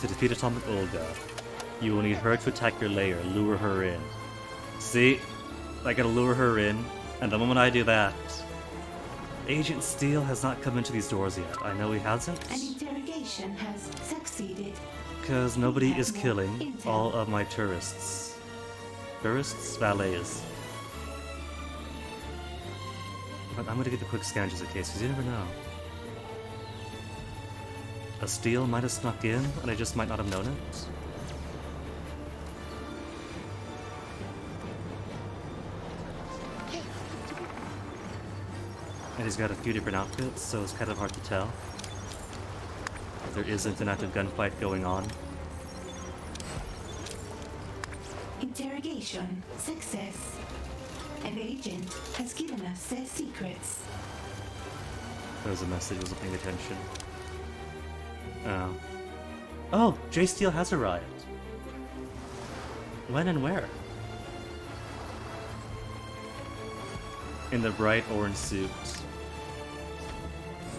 To defeat Atomic Olga, you will need her to attack your lair, lure her in. See? I gotta lure her in, and the moment I do that, Agent Steel has not come into these doors yet. I know he hasn't. An interrogation has succeeded. Because nobody is More killing intel. all of my tourists. Tourists? Valets. But I'm gonna get a quick scan just in case, because you never know. A Steel might have snuck in, and I just might not have known it. And he's got a few different outfits, so it's kind of hard to tell. There isn't an active gunfight going on. Interrogation success. An agent has given us their secrets. There was a message, wasn't paying attention. Oh. Oh, Jay Steele has arrived. When and where? In the bright orange suit.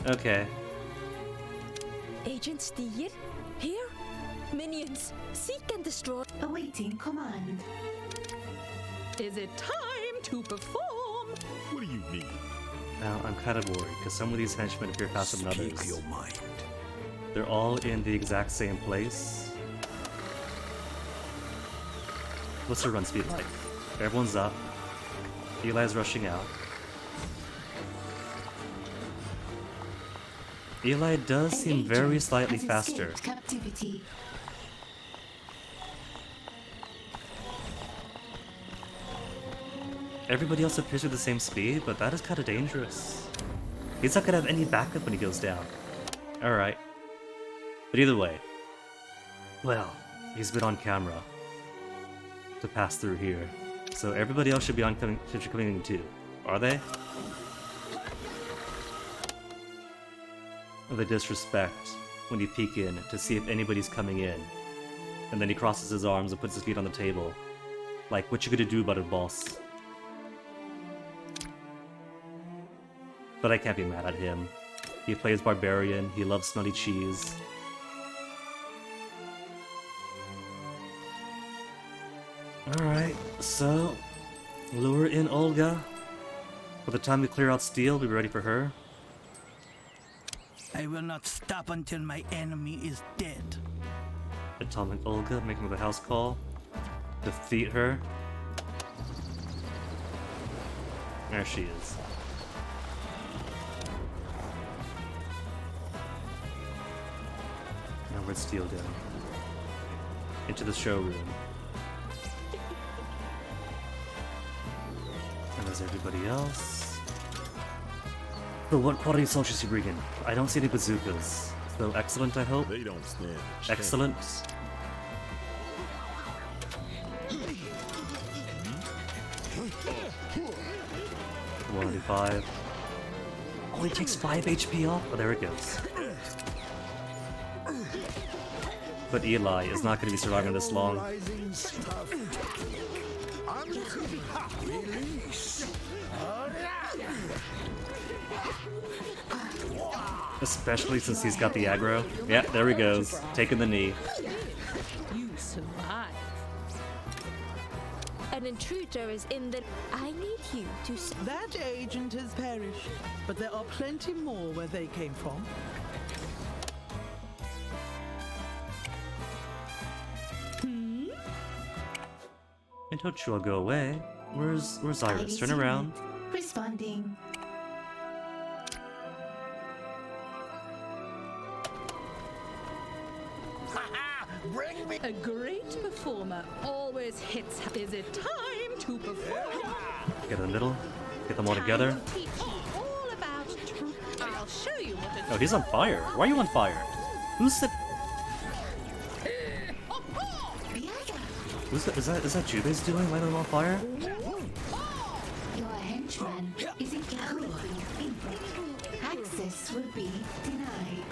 Okay. Agent Steel? Here? Minions, seek and destroy. Awaiting command. Is it time to perform? What do you need? Now, I'm kind of worried, because some of these henchmen appear faster than Speak others. your mind. They're all in the exact same place. What's her run speed like? Everyone's up. Eli's rushing out. Eli does An seem very agent slightly has faster. escaped captivity. Everybody else appears with the same speed, but that is kind of dangerous. He's not gonna have any backup when he goes down. Alright. But either way. Well, he's been on camera to pass through here. So everybody else should be coming in too. Are they? Or the disrespect when you peek in to see if anybody's coming in. And then he crosses his arms and puts his feet on the table. Like, what you gonna do about it, boss? But I can't be mad at him. He plays barbarian, he loves smelly cheese. Alright, so lure in Olga. By the time we clear out Steel, we'll be ready for her. I will not stop until my enemy is dead. Atomic Olga, making the house call. Defeat her. There she is. Now where'd Steel go? Into the showroom. And there's everybody else. But what quality soldiers is he bringing? I don't see any bazookas. So excellent, I hope. They don't stand a chance. Excellent. 185. Only takes 5 HP off? Oh, there it goes. But Eli is not going to be surviving this long. Rising stuff. Release. Especially since he's got the aggro. Yeah, there he goes. Taking the knee. You survive. An intruder is in the. I need you to. That agent has perished, but there are plenty more where they came from. I told you I'll go away. Where's Iris? Turn around. Responding. Bring me. A great performer always hits. Is it time to perform? Get in the middle. Get them all together. I'll teach you all about truth. I'll show you what a Oh, he's on fire. Why are you on fire? Who's the... Is that Jube's doing? Light him on fire? Your henchman is in Yahoo. Access will be denied.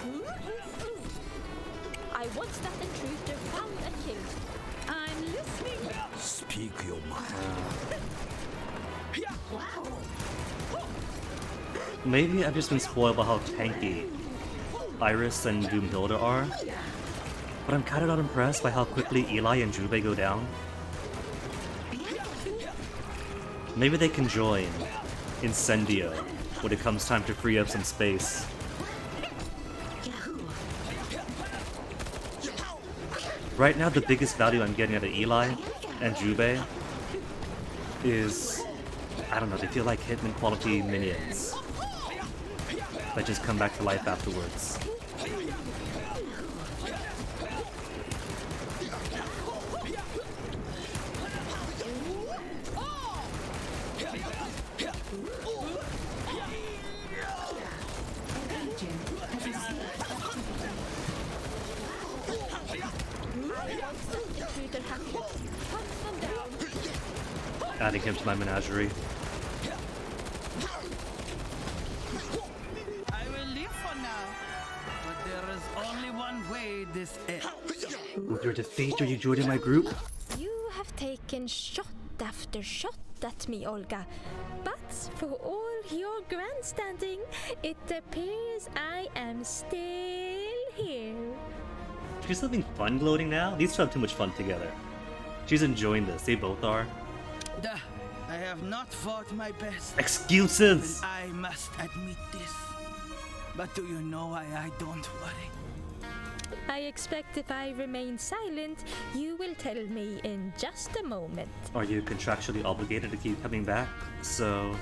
I once that intruder found and killed. I'm listening. Speak your mind. Maybe I've just been spoiled by how tanky Iris and Doomhilda are. But I'm kinda not impressed by how quickly Eli and Jube go down. Maybe they can join Incendio when it comes time to free up some space. Right now, the biggest value I'm getting out of Eli and Jube is, I don't know, they feel like Hitman quality minions that just come back to life afterwards. Adding him to my menagerie. I will leave for now, but there is only one way this ends. With your defeat, are you joining my group? You have taken shot after shot at me, Olga. But for all your grandstanding, it appears I am still here. She's having fun gloating now? These two have too much fun together. She's enjoying this, they both are. Duh, I have not fought my best. Excuses! And I must admit this. But do you know why I don't worry? I expect if I remain silent, you will tell me in just a moment. Are you contractually obligated to keep coming back? So,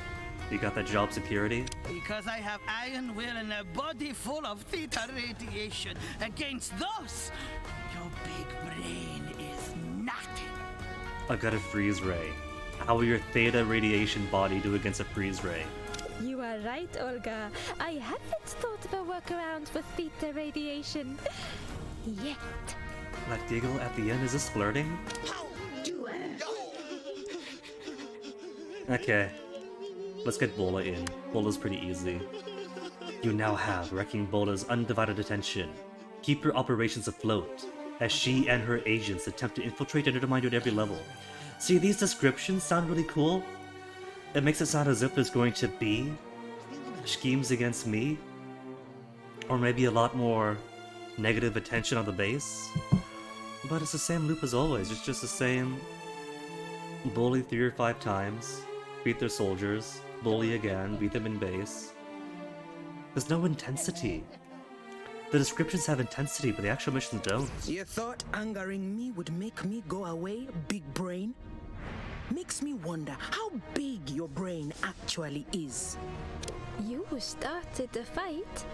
you got that job security? Because I have iron will and a body full of theta radiation. Against those, your big brain is nothing. I've got a freeze ray. How will your theta radiation body do against a freeze ray? You are right, Olga. I haven't thought of a workaround for theta radiation yet. That giggle at the end, is this flirting? Okay. Let's get Bola in. Bola's pretty easy. You now have Wrecking Bola's undivided attention. Keep your operations afloat, as she and her agents attempt to infiltrate and undermine you at every level. See, these descriptions sound really cool. It makes it sound as if there's going to be schemes against me, or maybe a lot more negative attention on the base. But it's the same loop as always. It's just the same bully 3 or 5 times, beat their soldiers, bully again, beat them in base. There's no intensity. The descriptions have intensity, but the actual missions don't. You thought angering me would make me go away, big brain? Makes me wonder how big your brain actually is. You started the fight.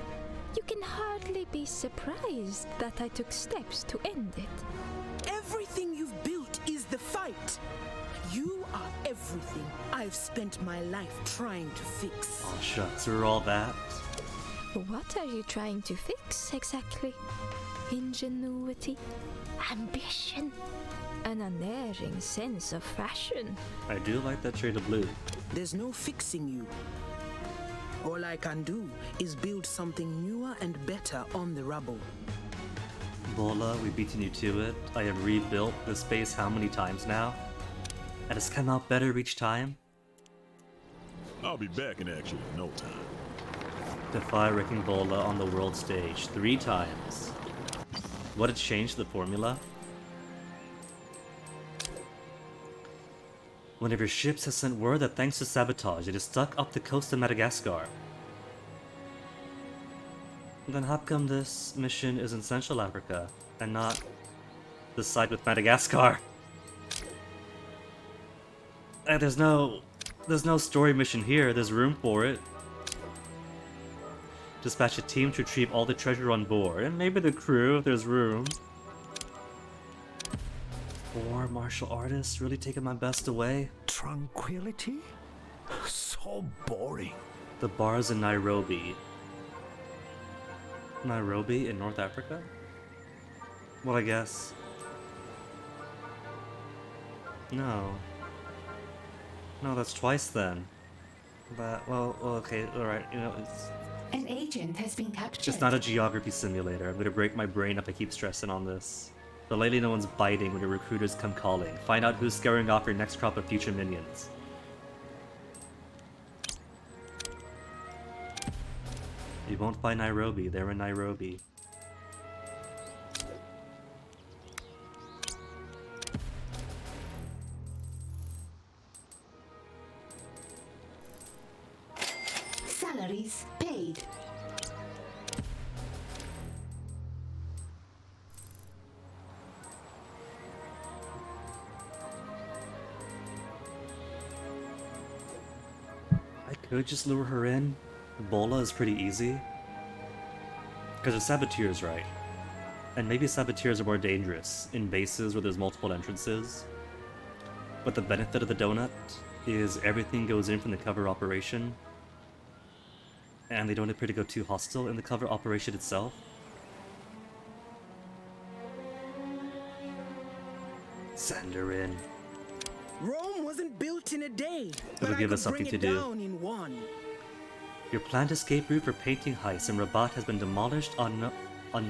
You can hardly be surprised that I took steps to end it. Everything you've built is the fight. You are everything I've spent my life trying to fix. Oh shucks, we're all that. What are you trying to fix exactly? Ingenuity, ambition, an unerring sense of fashion. I do like that shade of blue. There's no fixing you. All I can do is build something newer and better on the rubble. Bola, we've beaten you to it. I have rebuilt this base how many times now? And it's come out better each time? I'll be back in action in no time. Defy Wrecking Bola on the world stage 3 times. What had changed the formula? One of your ships has sent word that thanks to sabotage, it is stuck up the coast of Madagascar. Then how come this mission is in Central Africa and not the side with Madagascar? There's no story mission here. There's room for it. Dispatch a team to retrieve all the treasure on board, and maybe the crew if there's room. 4 martial artists really taking my best away. Tranquility? So boring. The bars in Nairobi. Nairobi in North Africa? Well, I guess. No. No, that's twice then. But, well, okay, alright, you know, it's An agent has been captured. just not a geography simulator. I'm gonna break my brain if I keep stressing on this. But lately no one's biting when your recruiters come calling. Find out who's scaring off your next crop of future minions. You won't find Nairobi, they're in Nairobi. Salaries paid. I could just lure her in. Ebola is pretty easy. Because the saboteurs, right? And maybe saboteurs are more dangerous in bases where there's multiple entrances. But the benefit of the donut is everything goes in from the cover operation. And they don't appear to go too hostile in the cover operation itself. Send her in. Rome wasn't built in a day, but It'll I give could us something bring to it do. down in one. Your planned escape route for painting heists in Rabat has been demolished on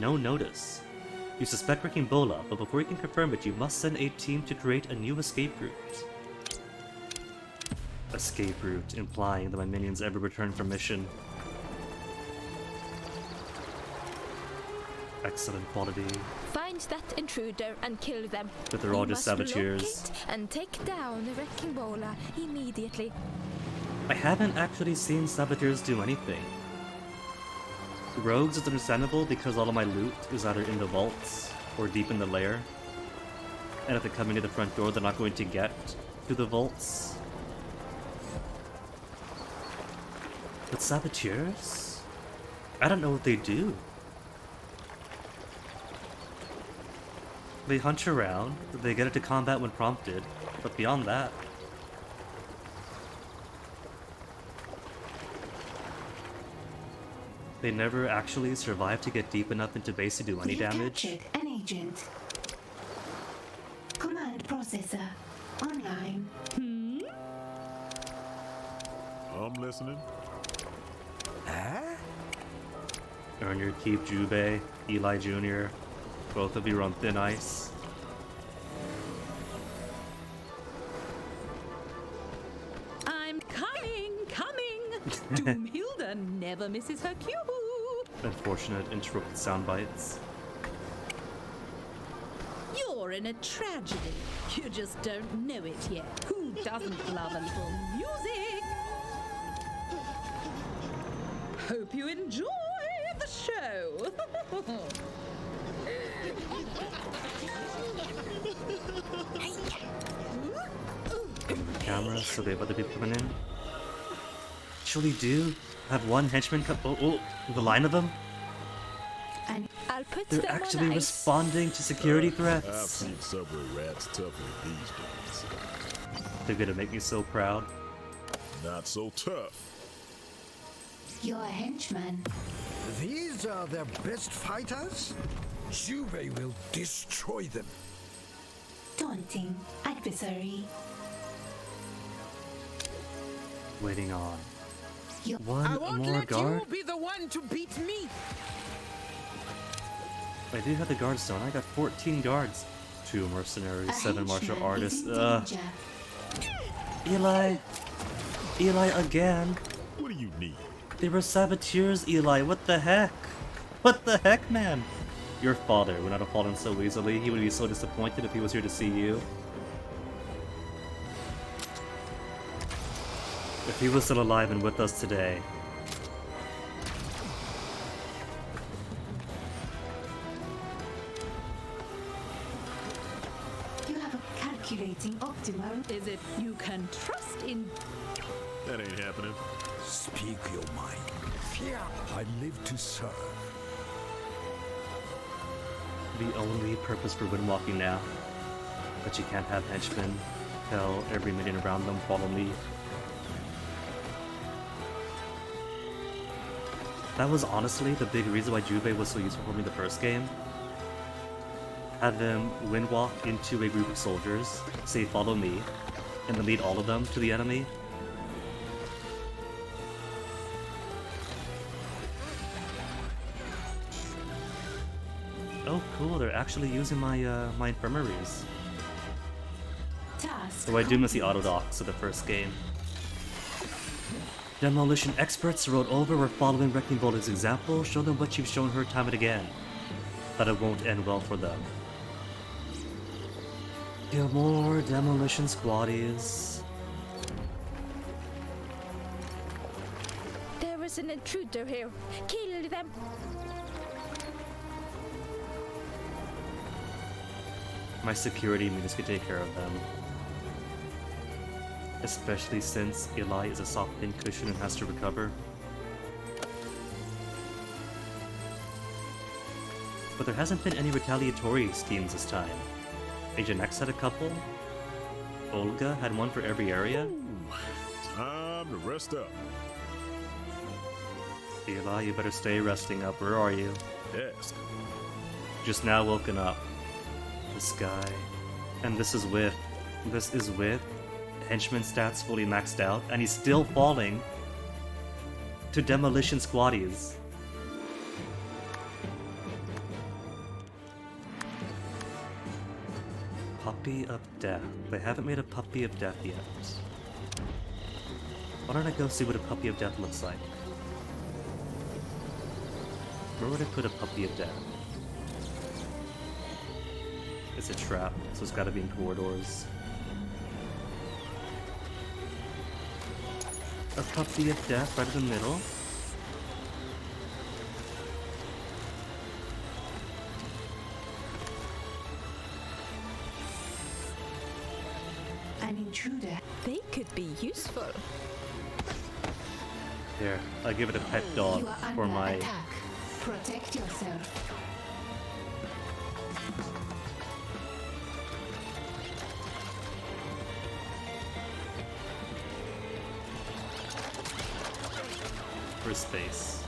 no notice. You suspect wrecking Bola, but before you can confirm it, you must send a team to create a new escape route. Escape route, implying that my minions ever return from mission. Excellent quality. Find that intruder and kill them. But they're all You just must saboteurs. locate and take down the wrecking Bola immediately. I haven't actually seen saboteurs do anything. Rogues is understandable because all of my loot is either in the vaults or deep in the lair. And if they come into the front door, they're not going to get to the vaults. But saboteurs? I don't know what they do. They hunch around, they get into combat when prompted, but beyond that... They never actually survive to get deep enough into base to do any We have damage. captured an agent. Command processor online. I'm listening. Earn your keep, Jubei, Eli Jr. Both of you are on thin ice. I'm coming, coming. Doomhilda never misses her cue. Unfortunate interrupted sound bites. You're in a tragedy. You just don't know it yet. Who doesn't love a little music? Hope you enjoy the show. Camera, so they have other people coming in. Actually do have one henchman come. Oh, the line of them? And I'll put They're them actually on ice. responding to security I've threats. seen subway rats tougher than these days. They're gonna make me so proud. Not so tough. your henchman. These are their best fighters? Juve will destroy them. Daunting adversary. Waiting on. Your I One won't more let guard? you be the one to beat me. I do have the guards done. I got 14 guards. 2 mercenaries, a 7 martial henchman artists. is in Ugh. danger. Eli! Eli again! What do you need? They were saboteurs, Eli. What the heck? What the heck, man? Your father would not have fallen so easily. He would be so disappointed if he was here to see you. If he was still alive and with us today. You have a calculating optimal. Is it you can trust in? That ain't happening. Speak your mind. Fear. I live to serve. The only purpose for windwalking now. But you can't have henchmen tell every minion around them, follow me. That was honestly the big reason why Jubei was so useful for me the first game. Have him wind walk into a group of soldiers, say follow me, and then lead all of them to the enemy. Oh cool, they're actually using my my infirmaries. So I do miss the auto docks of the first game. Demolition experts rode over were following Wrecking Ball's example, show them what you've shown her time and again. That it won't end well for them. Kill more demolition squaddies. There is an intruder here. Kill them. My security means could take care of them. Especially since Eli is a soft pin cushion and has to recover. But there hasn't been any retaliatory schemes this time. Agent X had a couple. Olga had one for every area. Time to rest up. Eli, you better stay resting up. Where are you? Yes. Just now woken up. This guy. And this is with henchman stats fully maxed out, and he's still falling to demolition squaddies. Puppy of Death. They haven't made a Puppy of Death yet. Why don't I go see what a Puppy of Death looks like? Where would I put a Puppy of Death? It's a trap, so it's gotta be in corridors. A Puppy of Death right in the middle. An intruder. They could be useful. Here, I'll give it a pet dog You are for under my... attack. Protect yourself. for space.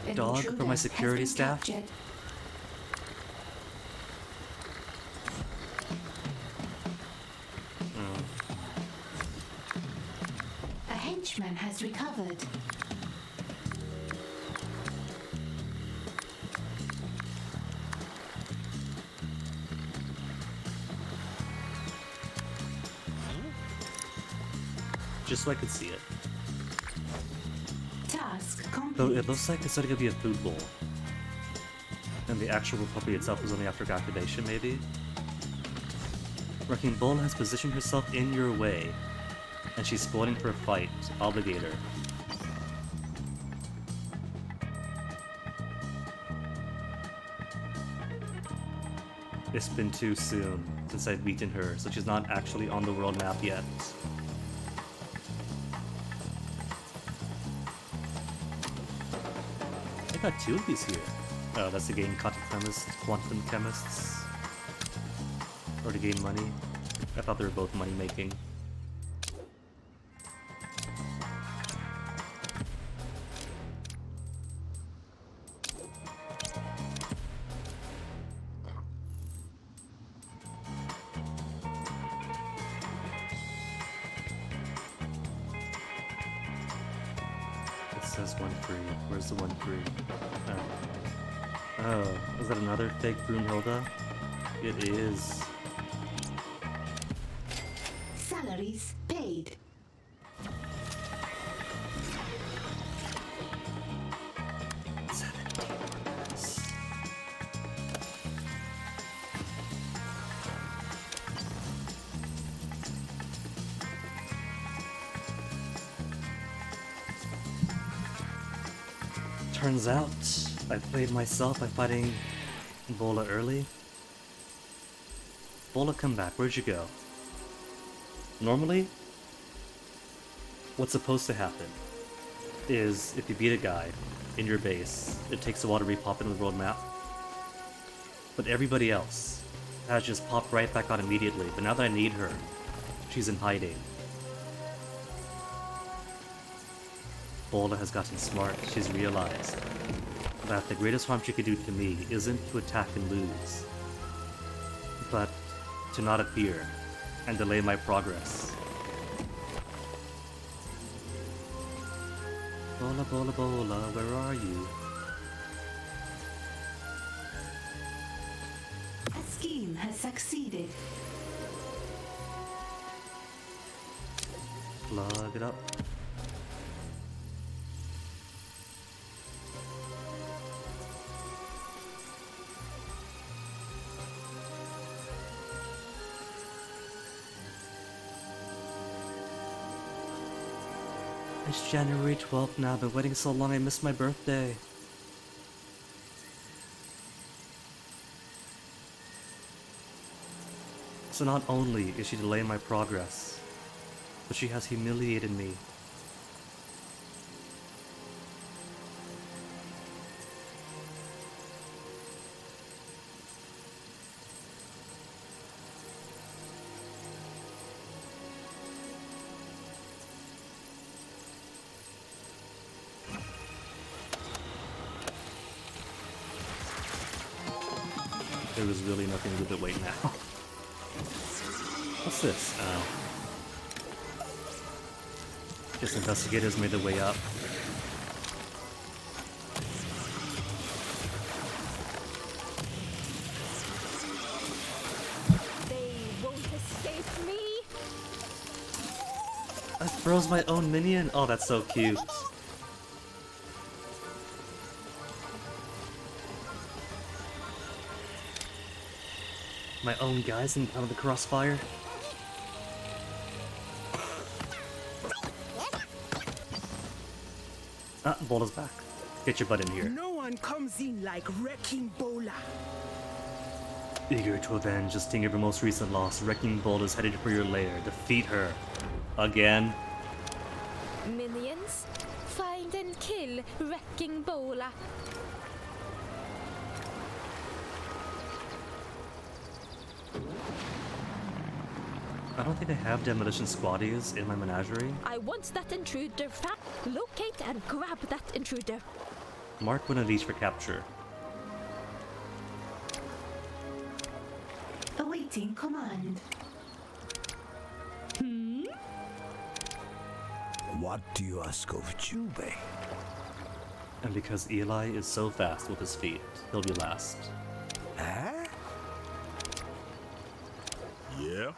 A dog for my security staff? A henchman has recovered. Just so I could see it. Task complete. Though it looks like it's going to be a food bowl. And the actual puppy itself is only after activation, maybe? Wrecking Bull has positioned herself in your way, and she's spoiling for a fight. Obligator. It's been too soon since I've beaten her, so she's not actually on the world map yet. I got two of these here. Oh, that's to gain quantum chemists. Or to gain money. I thought they were both money making. It says one free. Where's the one free? Oh, is that another fake Brunhilde? It is. Salaries paid. Turns out, I played myself by fighting Bola early. Bola, come back. Where'd you go? Normally, what's supposed to happen is if you beat a guy in your base, it takes a while to repop into the world map. But everybody else has just popped right back on immediately, but now that I need her, she's in hiding. Bola has gotten smart. She's realized that the greatest harm she could do to me isn't to attack and lose, but to not appear and delay my progress. Bola, Bola, Bola, where are you? A scheme has succeeded. Plug it up. It's January 12th now. I've been waiting so long I missed my birthday. So not only is she delaying my progress, but she has humiliated me. There was really nothing to do but wait now. What's this? Oh. Just investigators made their way up. They won't escape me. I froze my own minion. Oh, that's so cute. My own guys in out of the crossfire. Ah, Bola's back. Get your butt in here. No one comes in like Wrecking Bola. Eager to avenge the sting of your most recent loss, Wrecking Bola is headed for your lair. Defeat her. Again. Minions, find and kill Wrecking Bola. I don't think I have demolition squaddies in my menagerie. I want that intruder. Locate and grab that intruder. Mark when unleashed for capture. Awaiting command. What do you ask of Jubei? And because Eli is so fast with his feet, he'll be last. Huh? Yeah?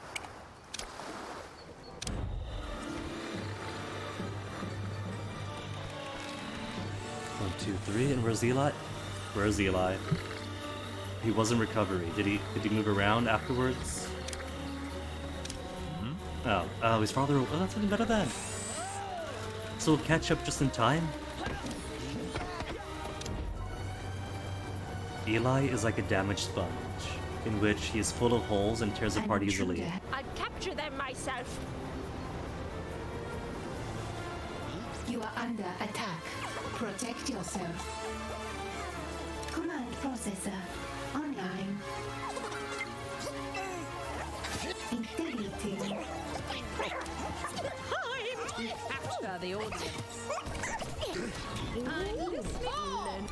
1, 2, 3, and where's Eli? Where's Eli? He was in recovery. Did he move around afterwards? Oh, he's farther away. Oh, that's even better then. So we'll catch up just in time? Eli is like a damaged sponge, in which he is full of holes and tears apart easily. I'd capture them myself. You are under attack. Protect yourself. Command processor online. Integrating. Capture the audience. I'm listening.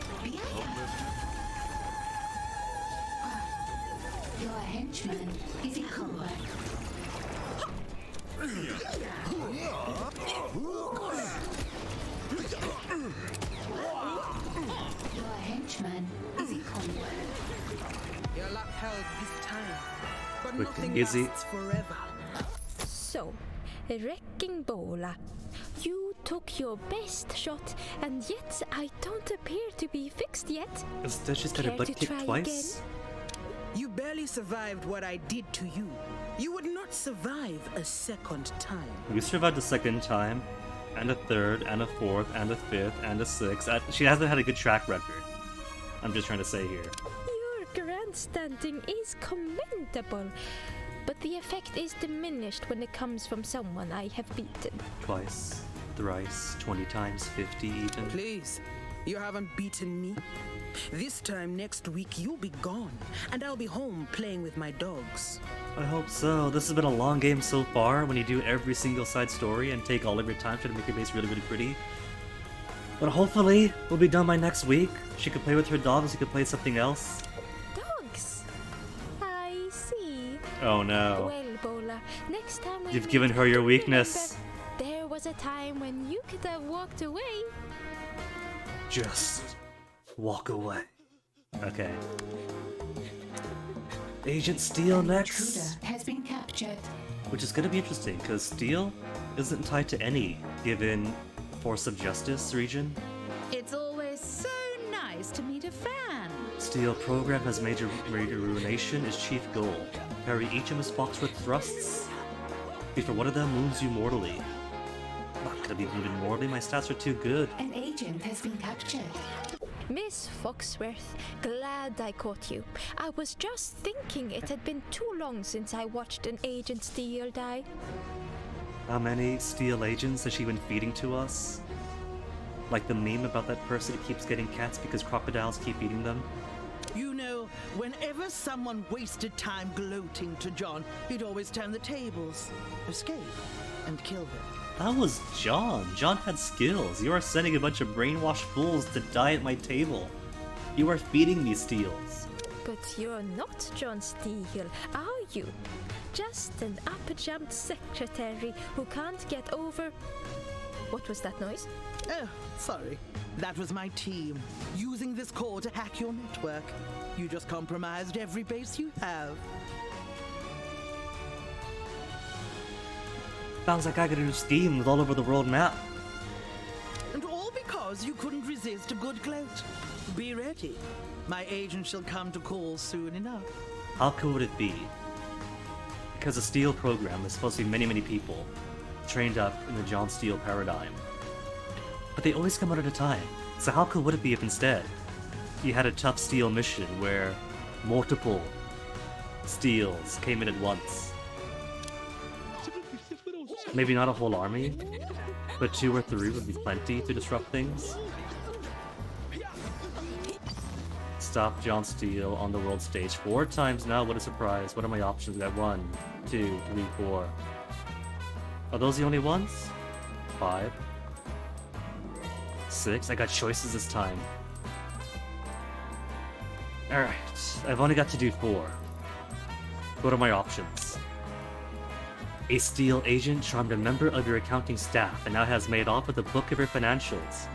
Your henchman is in combat. Your henchman is in combat. Your luck held this time, but Quick nothing and easy. lasts forever. So, Wrecking Bola, you took your best shot, and yet I don't appear to be fixed yet. Instead, she's got her Care butt to kicked try twice. You barely survived what I did to you. You would not survive a second time. We survived a second time, and a third, and a fourth, and a fifth, and a sixth. She hasn't had a good track record. I'm just trying to say here. Your grandstanding is commendable, but the effect is diminished when it comes from someone I have beaten. Twice, thrice, 20 times, 50 even. Please, You haven't beaten me. This time next week, you'll be gone, and I'll be home playing with my dogs. I hope so. This has been a long game so far when you do every single side story and take all of your time trying to make your base really, really pretty. But hopefully, we'll be done by next week. She can play with her dogs, you can play something else. Dogs? I see. Oh no. Well, Bola, next time when You've we given her your talk, weakness. remember, there was a time when you could have walked away. Just walk away. Okay. Agent Steel next. Intruder has been captured. Which is gonna be interesting, because Steel isn't tied to any given Force of Justice region. It's always so nice to meet a fan. Steel program has major ruination is chief goal. Parry each of his Foxworth thrusts. Before one of them wounds you mortally. I'm not gonna be wounded mortally, my stats are too good. An agent has been captured. Miss Foxworth, glad I caught you. I was just thinking it had been too long since I watched an Agent Steel die. How many Steel agents has she been feeding to us? Like the meme about that person who keeps getting cats because crocodiles keep eating them? You know, whenever someone wasted time gloating to John, he'd always turn the tables, escape, and kill them. That was John. John had skills. You are sending a bunch of brainwashed fools to die at my table. You are feeding me Steels. But you're not John Steele, are you? Just an up-jumped secretary who can't get over... What was that noise? Oh, sorry. That was my team, using this core to hack your network. You just compromised every base you have. Sounds like I got a new scheme with all over the world map. And all because you couldn't resist a good gloat. Be ready. My agent shall come to call soon enough. How cool would it be? Because the Steel program is supposed to be many, many people trained up in the John Steel paradigm. But they always come out at a time. So how cool would it be if instead you had a tough Steel mission where multiple Steels came in at once? Maybe not a whole army, but 2 or 3 would be plenty to disrupt things. Stop John Steel on the world stage 4 times now, what a surprise. What are my options? We got 1, 2, 3, 4. Are those the only ones? 5. 6. I got choices this time. Alright, I've only got to do 4. What are my options? A Steel agent charmed a member of your accounting staff and now has made off with a book of your financials.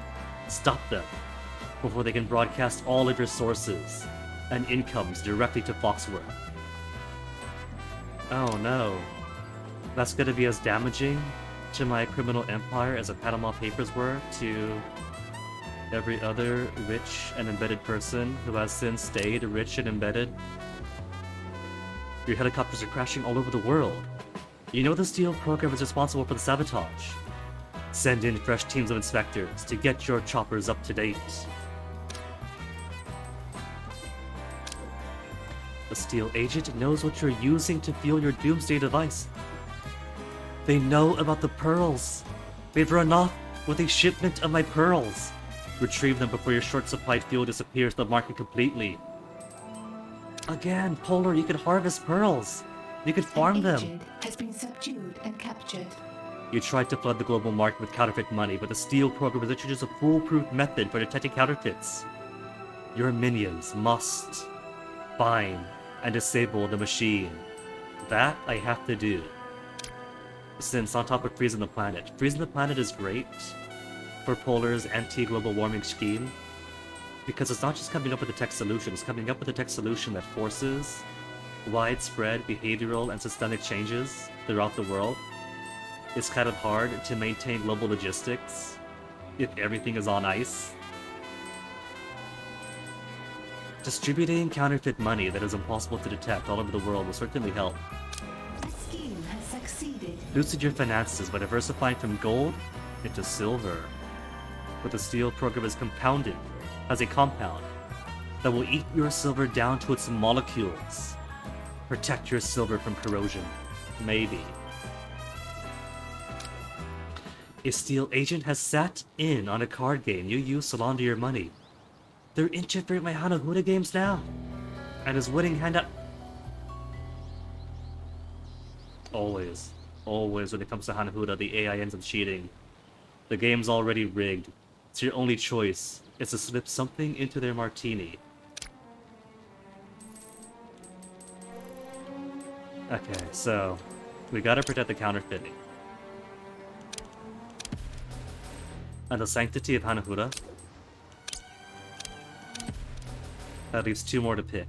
Stop them before they can broadcast all of your sources and incomes directly to Foxworth. Oh no. That's gonna be as damaging to my criminal empire as the Panama Papers were to every other rich and embedded person who has since stayed rich and embedded. Your helicopters are crashing all over the world. You know the Steel program is responsible for the sabotage. Send in fresh teams of inspectors to get your choppers up to date. The Steel agent knows what you're using to fuel your doomsday device. They know about the pearls. They've run off with a shipment of my pearls. Retrieve them before your short-supplied fuel disappears the market completely. Again, Polar, you can harvest pearls. You could farm them. An agent has been subdued and captured. You tried to flood the global market with counterfeit money, but the Steel program has introduced a foolproof method for detecting counterfeits. Your minions must find and disable the machine. That I have to do. Since on top of freezing the planet. Freezing the planet is great for Polar's anti-global warming scheme, because it's not just coming up with a tech solution, it's coming up with a tech solution that forces widespread behavioral and systemic changes throughout the world. It's kind of hard to maintain global logistics if everything is on ice. Distributing counterfeit money that is impossible to detect all over the world will certainly help. The scheme has succeeded. Lucid your finances by diversifying from gold into silver. But the Steel program is compounded as a compound that will eat your silver down to its molecules. Protect your silver from corrosion. Maybe. A Steel agent has sat in on a card game you used to launder your money. They're interfering with my Hanahuda games now, and is winning handout. Always when it comes to Hanahuda, the AI ends up cheating. The game's already rigged, so your only choice is to slip something into their martini. Okay, so we gotta protect the counterfeiting. And the sanctity of Hanahuda. That leaves 2 more to pick.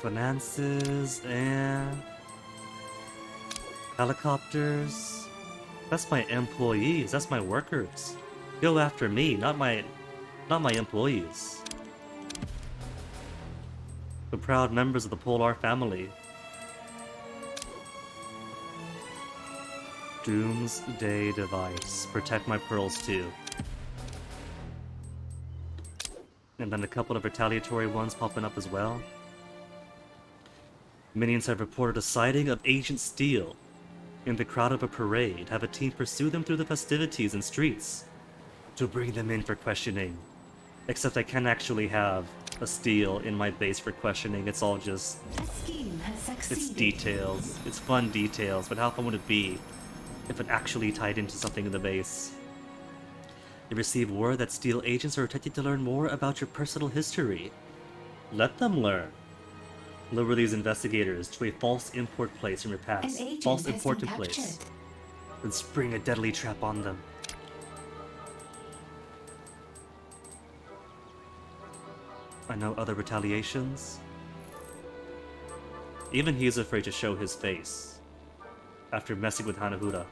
Finances and helicopters. That's my employees, that's my workers. Go after me, not my employees. The proud members of the Polar family. Doomsday device. Protect my pearls too. And then a couple of retaliatory ones popping up as well. Minions have reported a sighting of Agent Steel in the crowd of a parade. Have a team pursue them through the festivities and streets to bring them in for questioning. Except I can't actually have a Steel in my base for questioning. It's all just... A scheme has succeeded. It's details. It's fun details, but how fun would it be if it actually tied into something in the base? They receive word that Steel agents are attempting to learn more about your personal history. Let them learn. Lure these investigators to a false import place from your past. False important place. Then spring a deadly trap on them. I know other retaliations. Even he is afraid to show his face after messing with Hanahuda.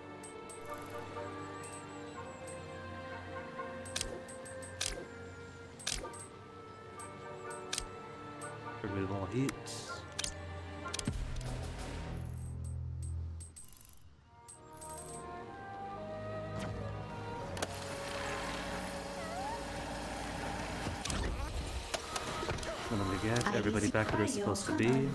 Remove all heat. And then we get everybody back where they're supposed to be.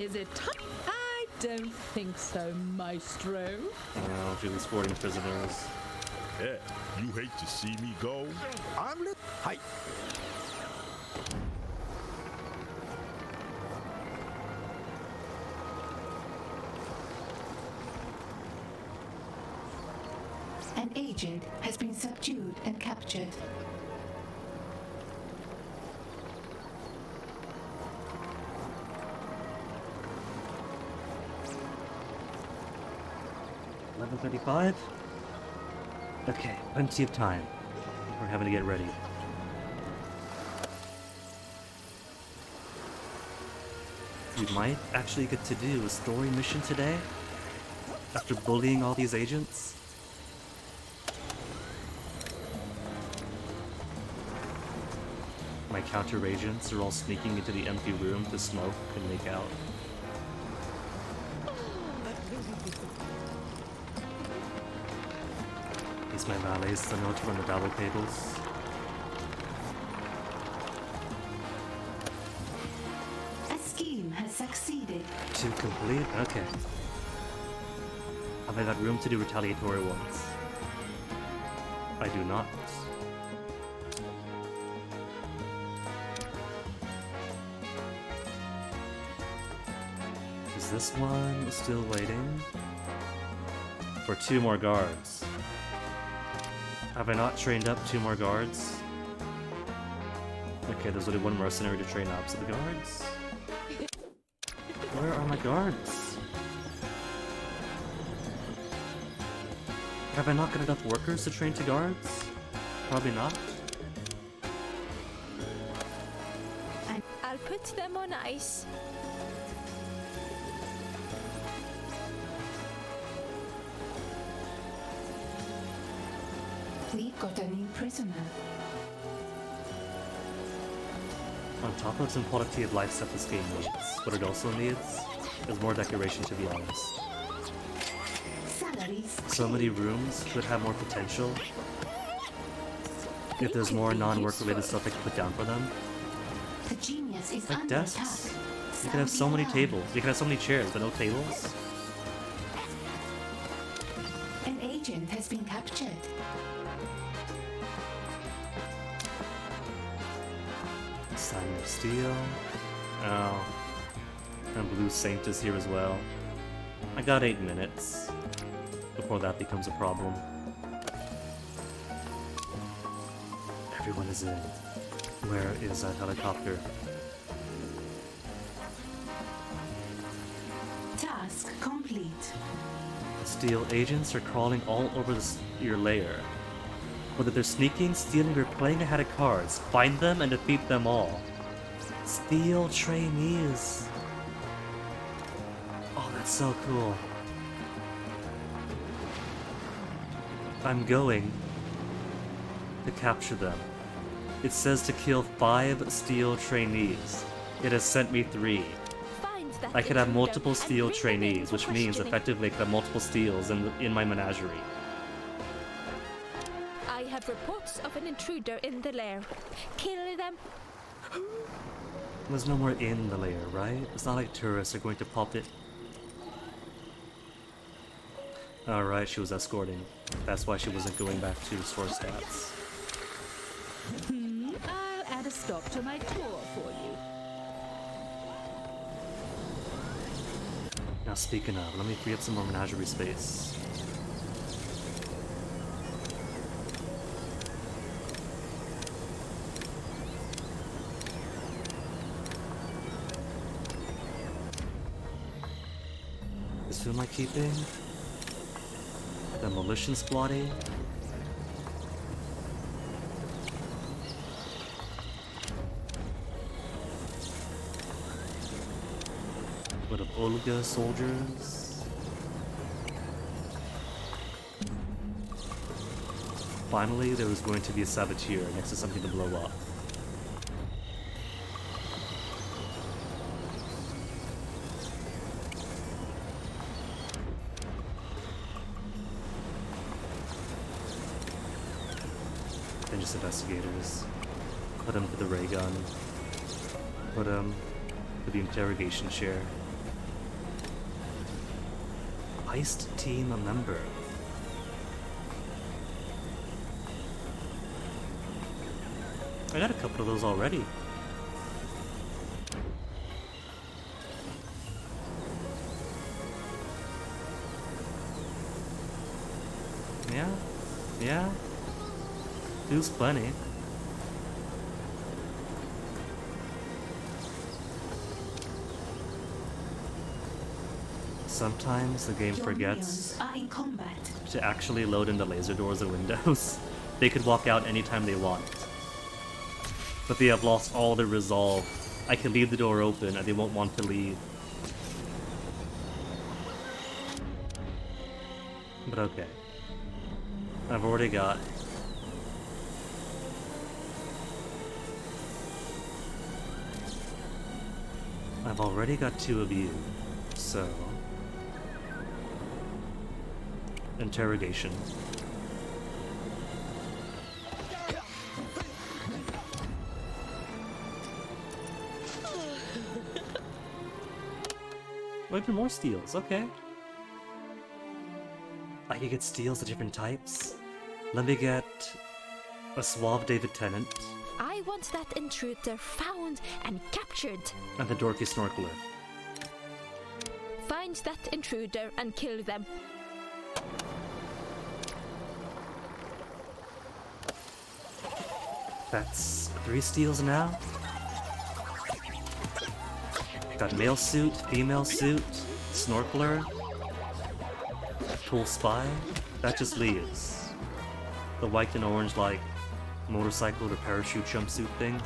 Is it time? I don't think so, Maestro. Oh, Julie's sporting prisoners. Yeah, you hate to see me go? I'm lit. Hi. An agent has been subdued and captured. $11:35? Okay, plenty of time. We're having to get ready. We might actually get to do a story mission today after bullying all these agents. My counter agents are all sneaking into the empty room to smoke and make out. These my valets to know to run the double tables. A scheme has succeeded. To complete? Okay. Have I got room to do retaliatory ones? I do not. Is this one still waiting? For 2 more guards. Have I not trained up 2 more guards? Okay, there's only 1 mercenary to train up, so the guards? Where are my guards? Have I not got enough workers to train to guards? Probably not. I'll put them on ice. We got a new prisoner. On top of some quality of life stuff this game needs, what it also needs is more decoration, to be honest. Salaries. So many rooms could have more potential if there's more non-work related stuff I can put down for them. The genius is Like under desks. attack. You can have so many tables. You can have so many chairs, but no tables? An agent has been captured. Sign of Steel. Oh. And Blue Saint is here as well. I got 8 minutes before that becomes a problem. Everyone is in. Where is that helicopter? Task complete. Steel agents are crawling all over your lair. Whether they're sneaking, stealing, or playing ahead of cards, find them and defeat them all. Steel trainees. Oh, that's so cool. I'm going to capture them. It says to kill 5 steel trainees. It has sent me 3. I could have multiple steel trainees, which means effectively I could have multiple steels in my menagerie. I have reports of an intruder in the lair. Kill them. There's no more in the lair, right? It's not like tourists are going to pop it. Alright, she was escorting. That's why she wasn't going back to restore stats. I'll add a stop to my tour for you. Now speaking of, let me free up some more menagerie space. Is who am I keeping? Demolition Squatty? What of Olga soldiers? Finally, there was going to be a saboteur next to something to blow up. Then just investigators. Put him to the ray gun. Put him to the interrogation chair. Heist team member. I got a couple of those already. Yeah. Two's plenty. Sometimes the game forgets to actually load in the laser doors and windows. They could walk out anytime they want. But they have lost all their resolve. I can leave the door open and they won't want to leave. But okay. I've already got... I've already got 2 of you, so... Interrogation. Oh, even more steals, okay. I can get steals of different types. Let me get a suave David Tennant. I want that intruder found and captured. And the dorky snorkeler. Find that intruder and kill them. That's 3 steals now. Got male suit, female suit, snorkeler, tool spy. That just leaves the white and orange like motorcycle or parachute jumpsuit thing.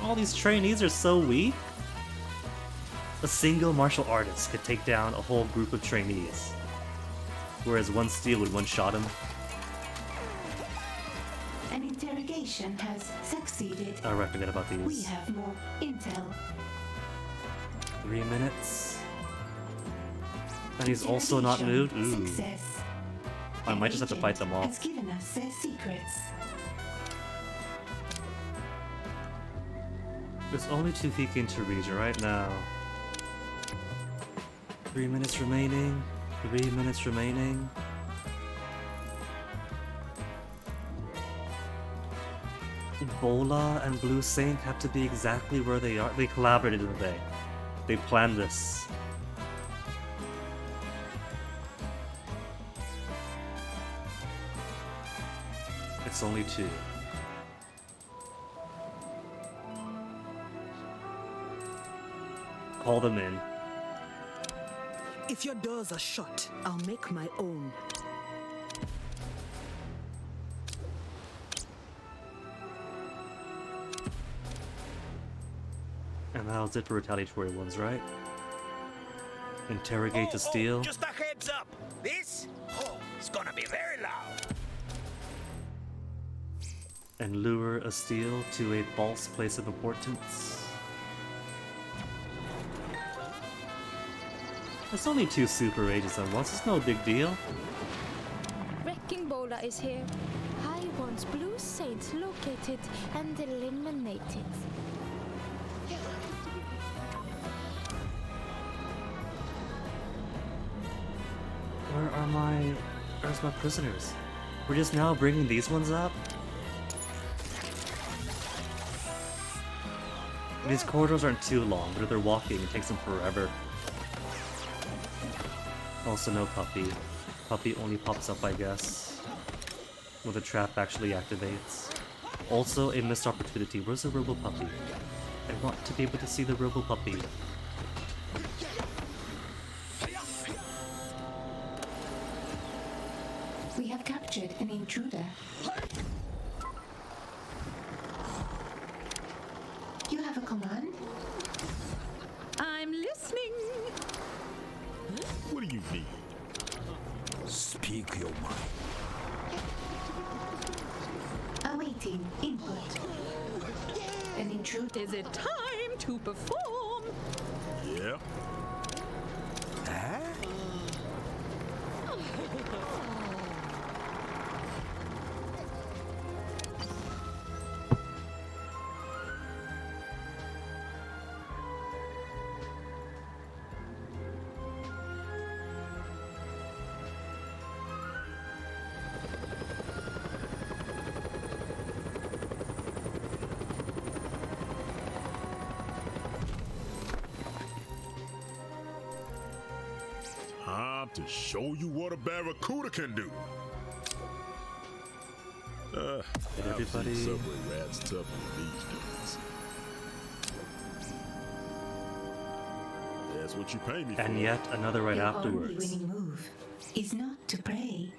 All these trainees are so weak. A single martial artist could take down a whole group of trainees, whereas one steal would one-shot him. An interrogation has succeeded. Oh, right, forget about these. We have more intel. 3 minutes. And he's also not moved? Ooh. Success. I might just have to fight them all. Has given us their secrets. There's only 2 feet into region right now. 3 minutes remaining. 3 minutes remaining. Bola and Blue Saint have to be exactly where they are. They collaborated today. They planned this. It's only 2. Call them in. If your doors are shut, I'll make my own. And that was it for retaliatory ones, right? Interrogate the steel. Just a heads up. This it's gonna be very loud. And lure a steel to a false place of importance. It's only 2 super agents at once, it's no big deal. Wrecking Bola is here. I want Blue Saints located and eliminated. Where's my prisoners? We're just now bringing these ones up? These corridors aren't too long, but if they're walking, it takes them forever. Also no Puppy. Puppy only pops up, I guess, when the trap actually activates. Also a missed opportunity. Where's the Robo Puppy? I want to be able to see the Robo Puppy. We have captured an intruder. You have a command? I'm listening. What do you need? Speak your mind. Awaiting input. An intruder. Is it time to perform? Yeah. To show you what a barracuda can do. I've seen subway rats tougher than these dudes. That's what you pay me for. And yet another right Your afterwards. only winning move is not to pray.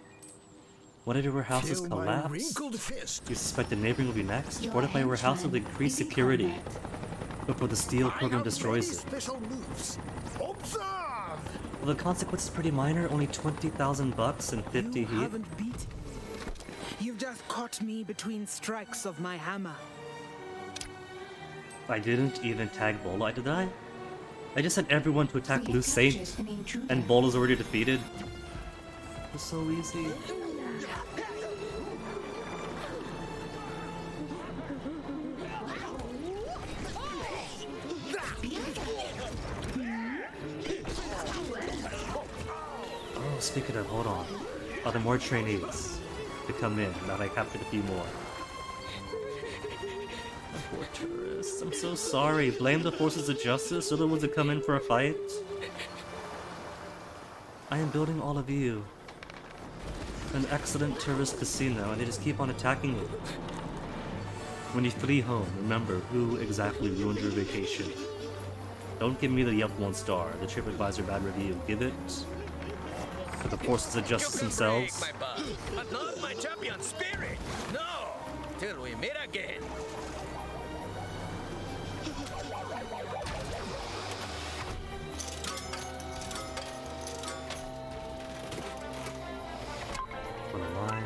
What if your houses Feel my collapse? wrinkled fist. You suspect the neighboring will be next? Your What if my warehouse will henchman increase is in security combat. before the steel I program have destroys many it? special moves. Observe! Well, the consequence is pretty minor, only 20,000 bucks and 50 You heat. haven't beat. You've just caught me between strikes of my hammer. I didn't even tag Bola, did I? I just sent everyone to attack We Blue have Saint, captured an intruder. and Bola's already defeated. It's so easy. Oh, speaking of, hold on. Are there more trainees to come in now that I captured a few more? Poor tourists, I'm so sorry. Blame the forces of justice, they're the ones that come in for a fight. I am building all of you an excellent tourist casino, and they just keep on attacking you. When you flee home, remember who exactly ruined your vacation. Don't give me the Yelp 1 star, the TripAdvisor bad review. Give it to the forces of justice themselves. Break my butt, but not my champion spirit. No, till we meet again. For the line.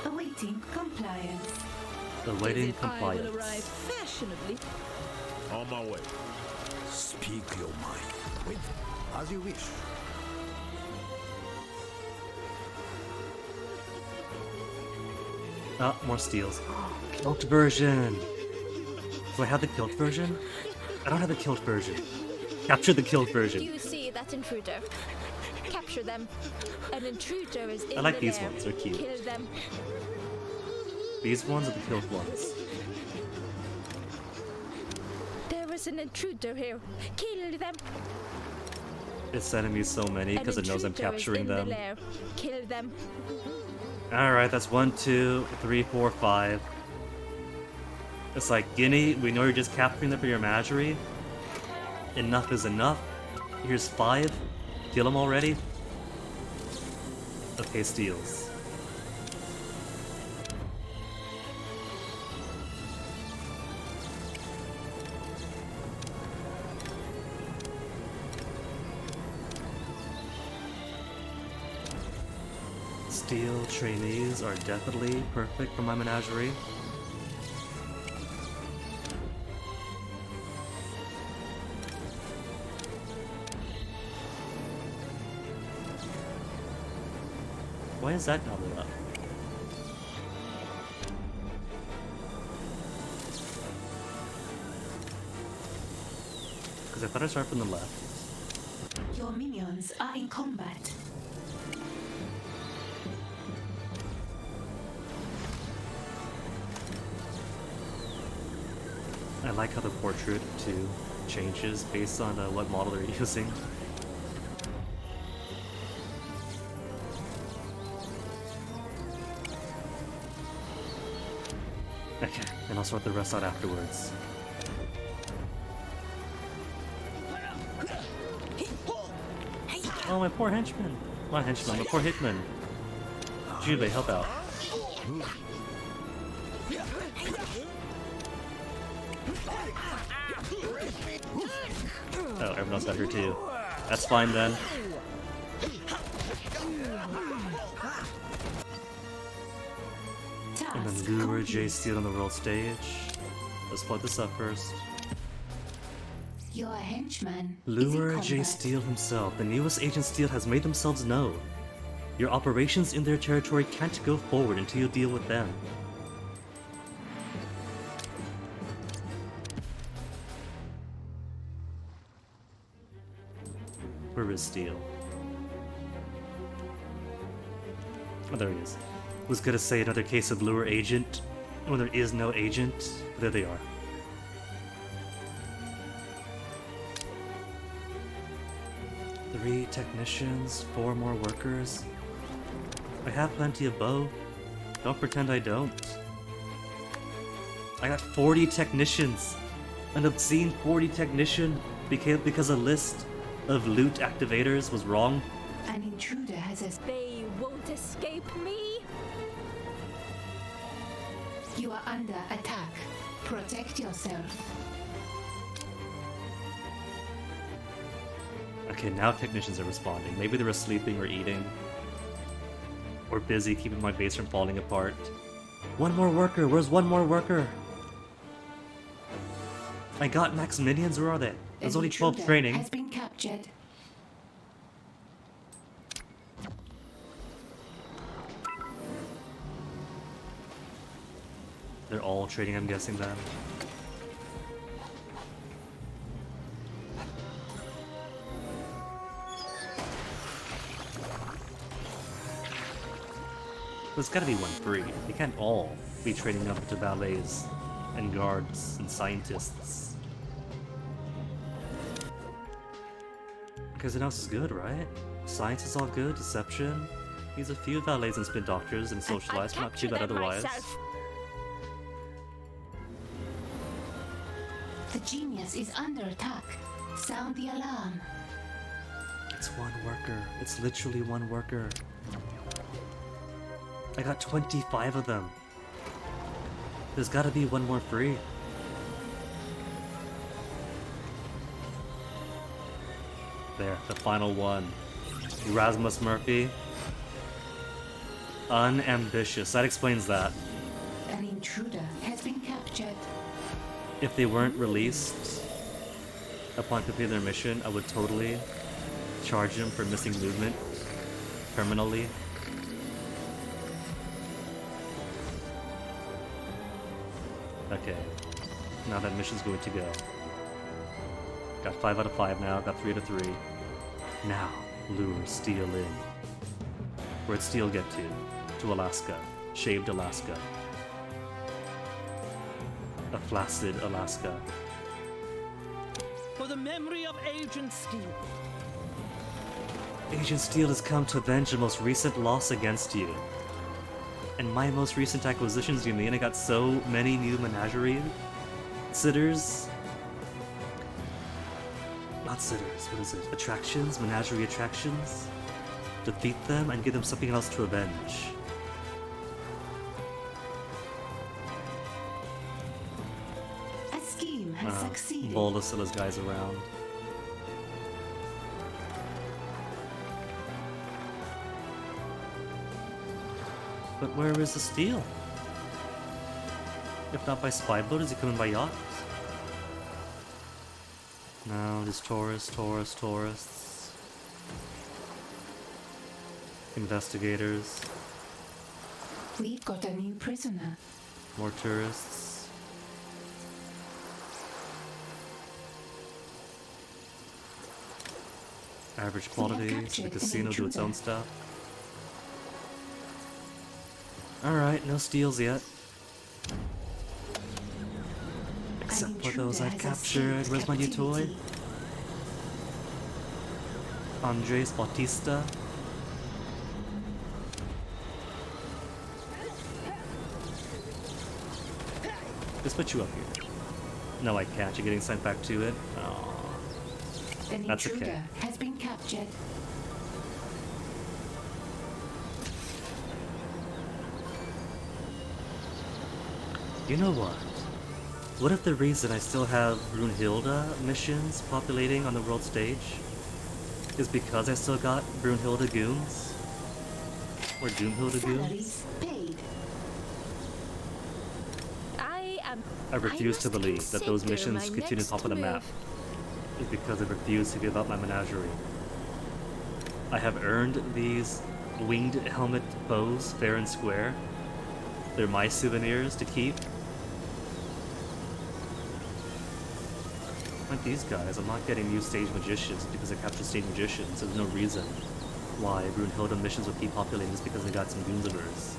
Awaiting compliance. Awaiting Is it I will compliance. arrive fashionably. On my way. Speak your mind. Wait, as you wish. Oh, more steals. Kilt version! Do I have the kilt version? I don't have the kilt version. Capture the kilt version. You see that intruder? Capture them. An intruder is in I like the these lair. ones, they're cute. Kill them. These ones are the kilt ones. There is an intruder here. Kill them. It's sending me so many because it knows I'm capturing them. The lair. Kill them. Alright, that's 1, 2, 3, 4, 5. It's like, Guinea, we know you're just capturing them for your menagerie. Enough is enough. Here's 5. Kill them already. Okay, steals. Steel trainees are definitely perfect for my menagerie. Why is that not lit up? Because I thought I started from the left. Your minions are in combat. I like how the portrait too changes based on what model they're using. Okay, and I'll sort the rest out afterwards. Oh, my poor henchman! My henchman, my poor hitman! Jubei, help out. Oh, everyone else got her too. That's fine then. And then lure J Steel on the world stage. Let's plug this up first. Your henchman Lure is J in combat. Steel himself, the newest Agent Steel, has made themselves known. Your operations in their territory can't go forward until you deal with them. Where is Steel? Oh, there he is. Was gonna say another case of lure agent when there is no agent. There they are. Three technicians, 4 more workers. I have plenty of bow. Don't pretend I don't. I got 40 technicians. An obscene 40 technician because a list of loot activators was wrong. An intruder has They won't escape me. You are under attack. Protect yourself. Okay, now technicians are responding. Maybe they were sleeping or eating. Or busy keeping my base from falling apart. One more worker! Where's one more worker? I got max minions, where are they? There's An only 12 intruder training. has been captured. They're all trading, I'm guessing then. There's gotta be one free. They can't all be trading up to valets and guards and scientists. Because else is good, right? Science is all good, deception. He's a few valets and spin doctors and socialized, but not too bad otherwise. The genius is under attack. Sound the alarm. It's one worker. It's literally one worker. I got 25 of them. There's gotta be one more free. There, the final one. Erasmus Murphy. Unambitious. That explains that. An intruder has been captured. If they weren't released upon completing their mission, I would totally charge them for missing movement permanently. Okay. Now that mission's going to go. Got 5 out of 5 now, got 3 out of 3. Now, lure Steel in. Where'd Steel get to? To Alaska. Shaved Alaska. A flaccid Alaska. For the memory of Agent Steel. Agent Steel has come to avenge the most recent loss against you. And my most recent acquisitions, you mean? I got so many new menagerie sitters? Not sitters, what is it? Attractions? Menagerie attractions? Defeat them and give them something else to avenge. A scheme has succeeded. Volasilla's guys around. But where is the Steel? If not by spy boat, is he coming by yacht? No, just tourists. Investigators. We've got a new prisoner. More tourists. Average quality, so the casino do its own stuff. Alright, no steals yet. Except for those I've captured. Where's my new toy? Andres Bautista. Let's put you up here. No, I can't. You're getting sent back to it. Aww. An That's intruder okay. has been captured. You know what? What if the reason I still have Brunhilde missions populating on the world stage is because I still got Brunhilde goons? Or Doomhilde goons? Salaries paid. I refuse to must believe that those consider missions my continue to pop on the next map. Is because I refuse to give up my menagerie. I have earned these winged helmet bows fair and square. They're my souvenirs to keep. Like these guys, I'm not getting new stage magicians because I captured stage magicians. There's no reason why Brunhilde missions would keep populating just because I got some goons of hers.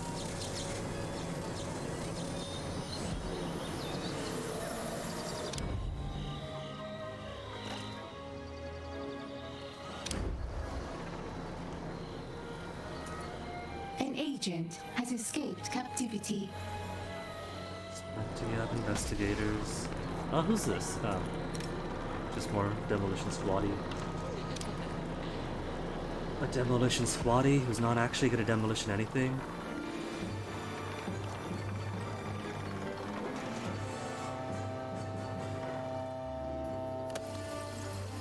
An agent has escaped captivity. Plenty of investigators. Oh, who's this? Oh, just more demolition squatty. A demolition squatty who's not actually gonna demolition anything.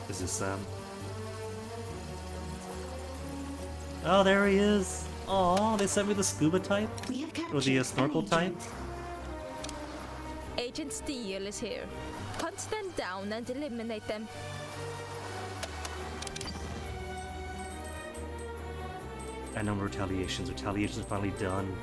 Is this Sam? Oh, there he is! Oh, they sent me the scuba type? We have captured Or the an snorkel type? agent. Agent Steel is here. Hunt them down and eliminate them. And no more retaliations. Retaliations are finally done.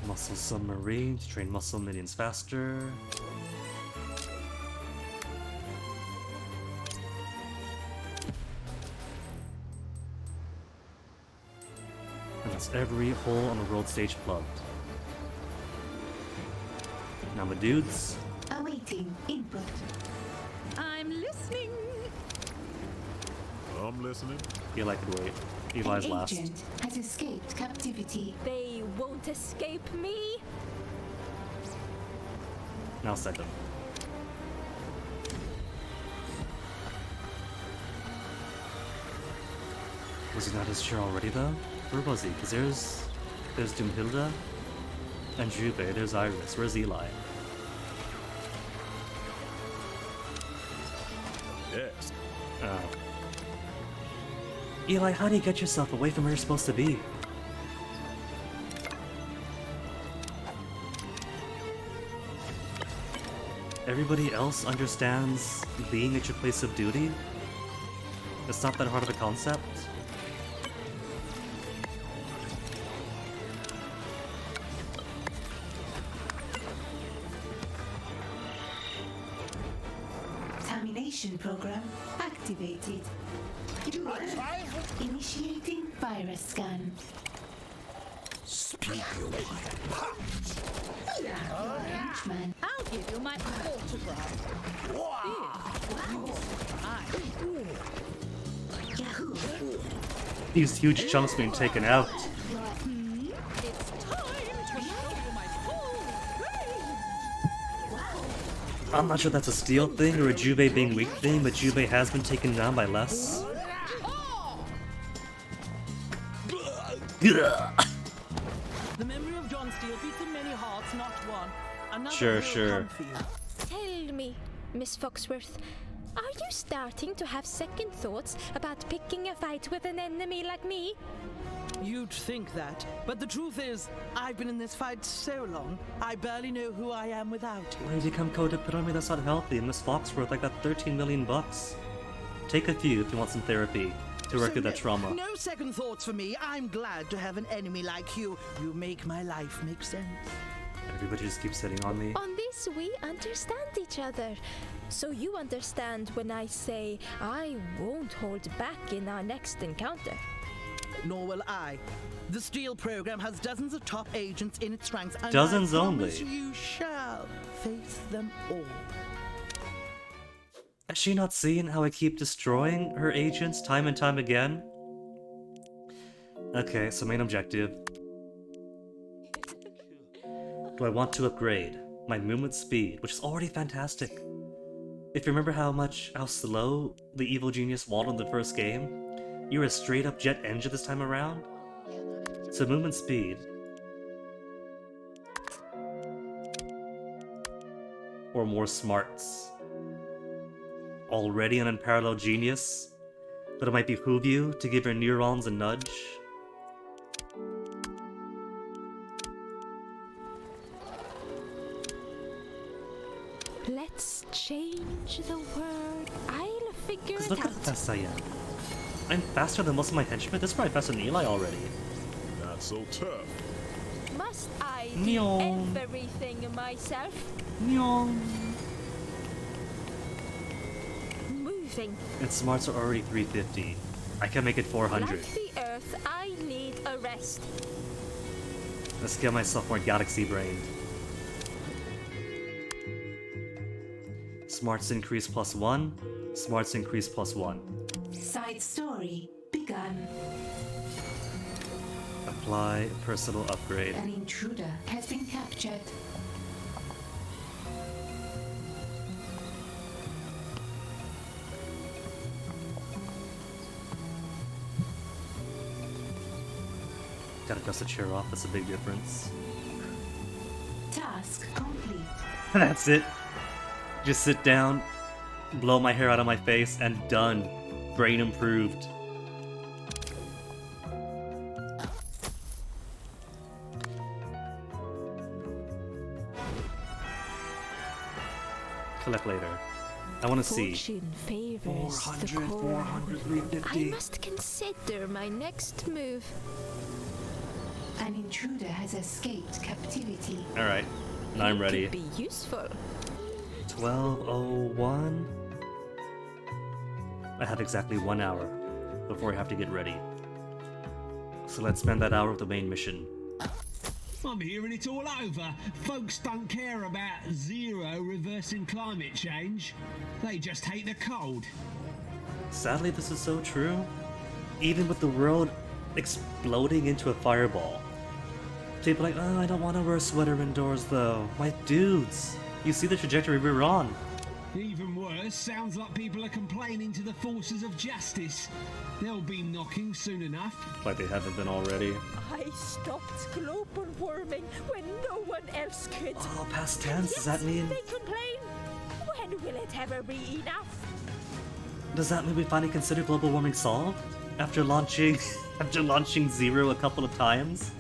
Muscle submarines, train muscle minions faster. And that's every hole on the world stage plugged. Now my dudes, Awaiting input. I'm listening. I'm listening. Eli could wait. Eli's An last. agent has escaped captivity. They won't escape me. Now second. Was he not his chair already though? Where was he? Because there's Doomhilde and Juve, there's Iris. Where's Eli? Yes. Oh. Eli, how do you get yourself away from where you're supposed to be? everybody else understands being at your place of duty? It's not that hard of a concept. Termination program activated. Initiating virus scan. Speak your mind. Henchman. I'll give you my autograph. Yahoo! These huge chunks being taken out. It's time to show you my full range. I'm not sure that's a steal thing or a Jubei being weak thing, but Jubei has been taken down by less. The memory of John Steele beats in many hearts, not one. Another Sure, will sure. come for you. Tell me, Miss Foxworth, are you starting to have second thoughts about picking a fight with an enemy like me? You'd think that, but the truth is, I've been in this fight so long, I barely know who I am without you. Why did you come codependent? That's not healthy. And Miss Foxworth, I got 13 million bucks. Take a few if you want some therapy to work through that trauma. No second thoughts for me. I'm glad to have an enemy like you. You make my life make sense. Everybody just keeps hitting on me. On this, we understand each other. So you understand when I say I won't hold back in our next encounter. Nor will I. The Steel program has dozens of top agents in its ranks, and Dozens I promise only? you shall face them all. Has she not seen how I keep destroying her agents time and time again? Okay, so main objective. Do I want to upgrade my movement speed, which is already fantastic? If you remember how slow the evil genius waddled in the first game, you're a straight up jet engine this time around. So movement speed. Or more smarts. Already an unparalleled genius, but it might behoove you to give your neurons a nudge. Let's change the world. I'll figure it Look how out. fast I am. I'm faster than most of my henchmen. This is probably faster than Eli already. Not so tough. Must I do Nyong. everything myself? Nyong. Moving. And smarts are already 350. I can make it 400. Like the Earth, I need a rest. Let's get myself more galaxy brained. Smarts increase +1. Smarts increase +1. Side story begun. Apply personal upgrade. An intruder has been captured. Gotta dust the chair off, that's a big difference. Task complete. That's it. Just sit down, blow my hair out of my face, and done. Brain improved. Collect later. I want to see. Fortune favors 400, the cold. 400, 350. I must consider my next move. An intruder has escaped captivity. Alright, now I'm ready. Could be useful. 12:01. I have exactly 1 hour before I have to get ready. So let's spend that hour with the main mission. I'm hearing it all over. Folks don't care about zero reversing climate change. They just hate the cold. Sadly, this is so true. Even with the world exploding into a fireball. People are like, oh, I don't want to wear a sweater indoors though. My dudes, you see the trajectory we're on. Even worse, sounds like people are complaining to the forces of justice. They'll be knocking soon enough. Like they haven't been already. I stopped global warming when no one else could. Oh, past tense, does that mean... They complain. When will it ever be enough? Does that mean we finally consider global warming solved? After launching... after launching Zero a couple of times?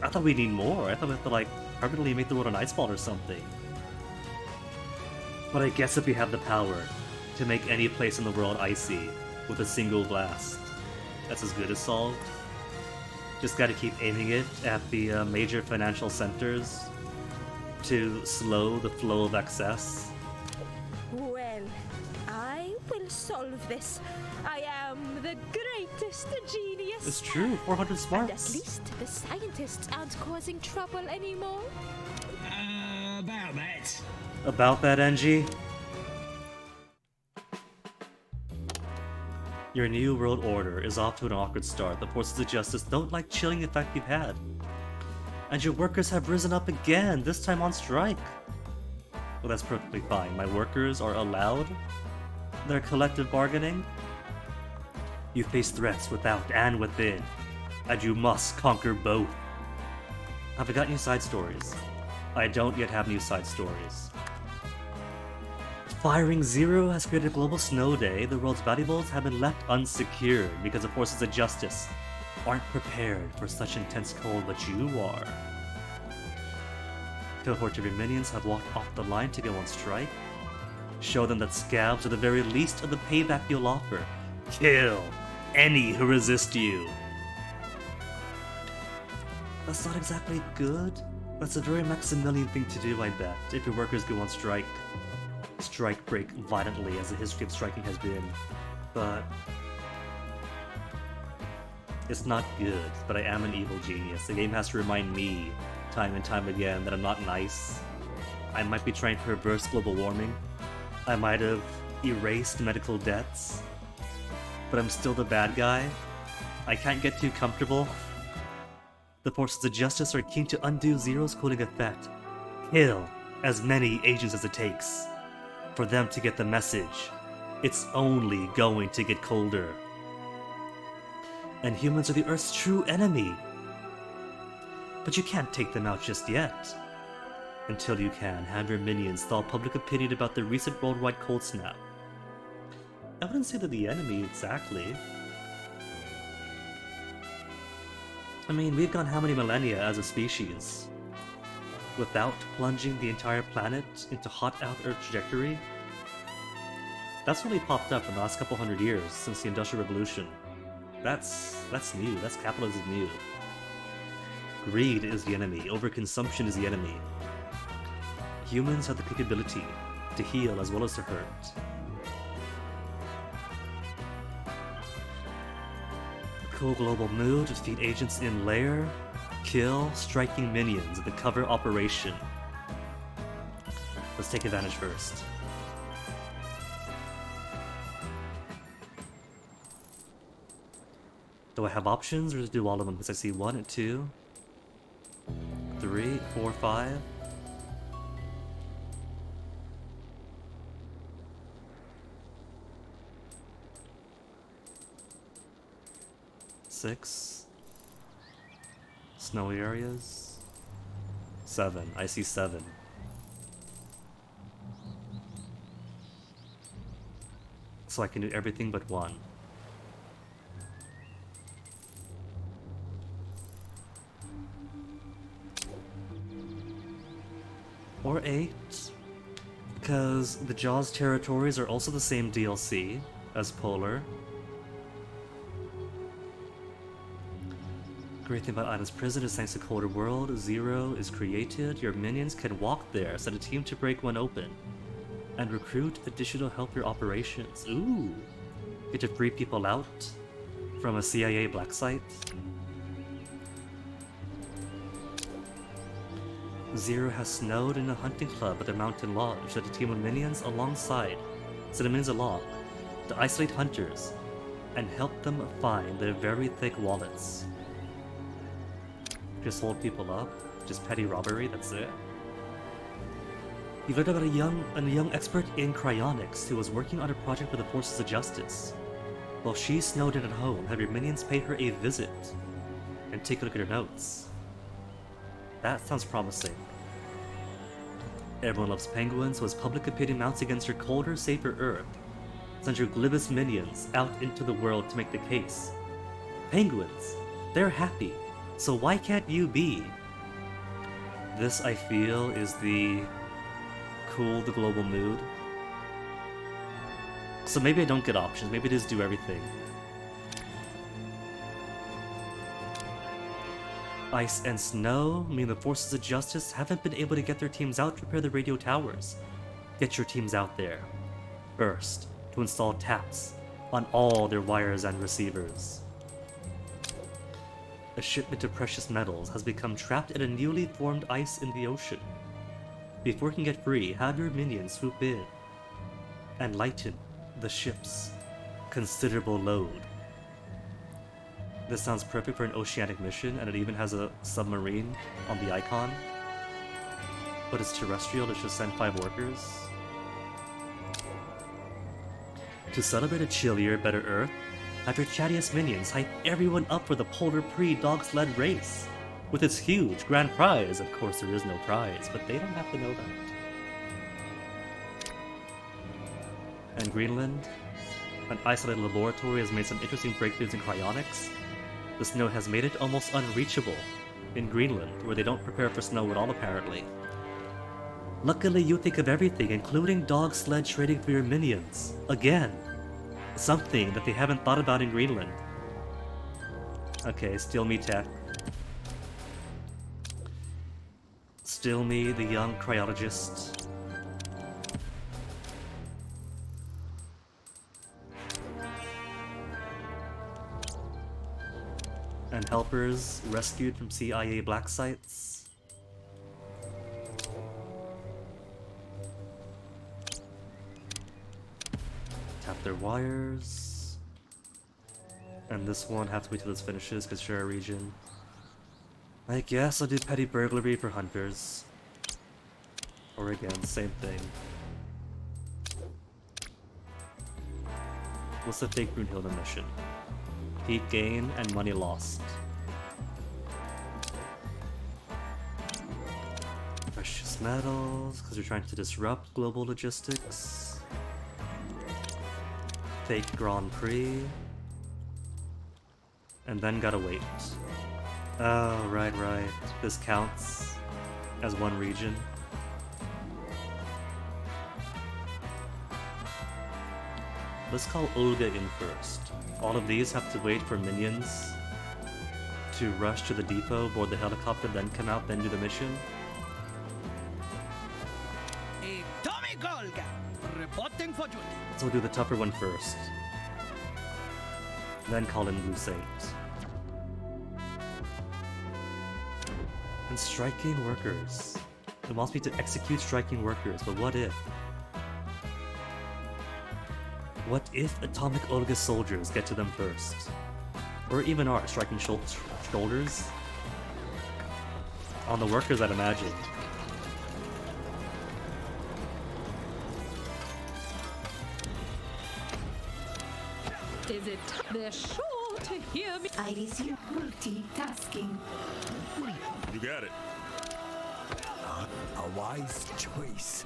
I thought we need more. I thought we have to, like, permanently make the world an ice ball or something. But I guess if we have the power to make any place in the world icy with a single blast, that's as good as solved. Just gotta keep aiming it at the major financial centers to slow the flow of excess. Well, I will solve this. I am the greatest genius. It's true, 400 And smarts. at least the scientists aren't causing trouble anymore. About that. About that, NG? Your new world order is off to an awkward start. The forces of justice don't like chilling effect you've had. And your workers have risen up again, this time on strike. Well, that's perfectly fine. My workers are allowed their collective bargaining. You face threats without and within, and you must conquer both. Have I got new side stories? I don't yet have new side stories. Firing Zero has created a global snow day. The world's valuables have been left unsecured because the forces of justice aren't prepared for such intense cold, but you are. Cohort of your minions have walked off the line to go on strike. Show them that scabs are the very least of the payback you'll offer. Kill any who resist you. That's not exactly good. That's a very Maximilian thing to do, I bet, if your workers go on strike. Strike break violently as the history of striking has been. But it's not good, but I am an evil genius. The game has to remind me time and time again that I'm not nice. I might be trying to reverse global warming. I might have erased medical deaths. But I'm still the bad guy. I can't get too comfortable. The forces of justice are keen to undo Zero's cooling effect. Kill as many agents as it takes for them to get the message. It's only going to get colder. And humans are the Earth's true enemy. But you can't take them out just yet. Until you can, have your minions thaw public opinion about the recent worldwide cold snap. I wouldn't say they're the enemy exactly. I mean, we've gone how many millennia as a species without plunging the entire planet into hot out Earth trajectory? That's only popped up in the last couple hundred years since the Industrial Revolution. That's new. That's capitalism new. Greed is the enemy. Overconsumption is the enemy. Humans have the capability to heal as well as to hurt. Cool global mood, defeat agents in lair, kill striking minions in the cover operation. Let's take advantage first. Do I have options or just do all of them? Because I see 1 and 2, 3, 4, 5. Six. Snowy areas. 7. I see 7. So I can do everything but 1. Or 8. Because the Jaws territories are also the same DLC as Polar. Great thing about Island's prison is thanks to Colder World, Zero is created, your minions can walk there, send a team to break one open, and recruit additional help your operations. Ooh! Get to free people out from a CIA black site. Zero has snowed in a hunting club at the Mountain Lodge that a team of minions alongside, send the minions along, to isolate hunters and help them find their very thick wallets. Just hold people up, just petty robbery, that's it. You learned about a young expert in cryonics who was working on a project with the forces of justice. While she snowed in at home, have your minions pay her a visit and take a look at her notes. That sounds promising. Everyone loves penguins, so as public opinion mounts against your colder, safer Earth, send your glibest minions out into the world to make the case. Penguins, they're happy. So why can't you be? This, I feel, is the cool the global mood So maybe I don't get options, maybe I just do everything. Ice and snow mean the forces of justice haven't been able to get their teams out to repair the radio towers. Get your teams out there. First, to install taps on all their wires and receivers. A shipment of precious metals has become trapped in a newly formed ice in the ocean. Before it can get free, have your minions swoop in and lighten the ship's considerable load. This sounds perfect for an oceanic mission, and it even has a submarine on the icon. But it's terrestrial, it should send 5 workers. To celebrate a chillier, better Earth, have your chattiest minions hype everyone up for the Polar Pre-Dog Sled Race. With its huge grand prize. Of course there is no prize, but they don't have to know that. And Greenland, an isolated laboratory, has made some interesting breakthroughs in cryonics. The snow has made it almost unreachable in Greenland, where they don't prepare for snow at all apparently. Luckily you think of everything, including dog sled trading for your minions. Again, something that they haven't thought about in Greenland. Okay, steal me tech. Steal me the young cryologist. And helpers rescued from CIA black sites. Tap their wires. And this one, have to wait till this finishes because share a region. I guess I'll do petty burglary for hunters. Or again, same thing. What's the fake Brunhilde mission? Heat gain and money lost. Precious metals, because you're trying to disrupt global logistics. Fake Grand Prix. And then gotta wait. Oh, right. This counts as one region. Let's call Olga in first. All of these have to wait for minions to rush to the depot, board the helicopter, then come out, then do the mission. Atomic Olga, reporting for duty. So we'll do the tougher one first. Then call in Blue Saint. And striking workers. It wants me to execute striking workers, but what if? What if Atomic Olga soldiers get to them first? Or even are striking shoulders? On the workers, I'd imagine. Is it? They're sure to hear me. I resume multitasking. You got it. A wise choice.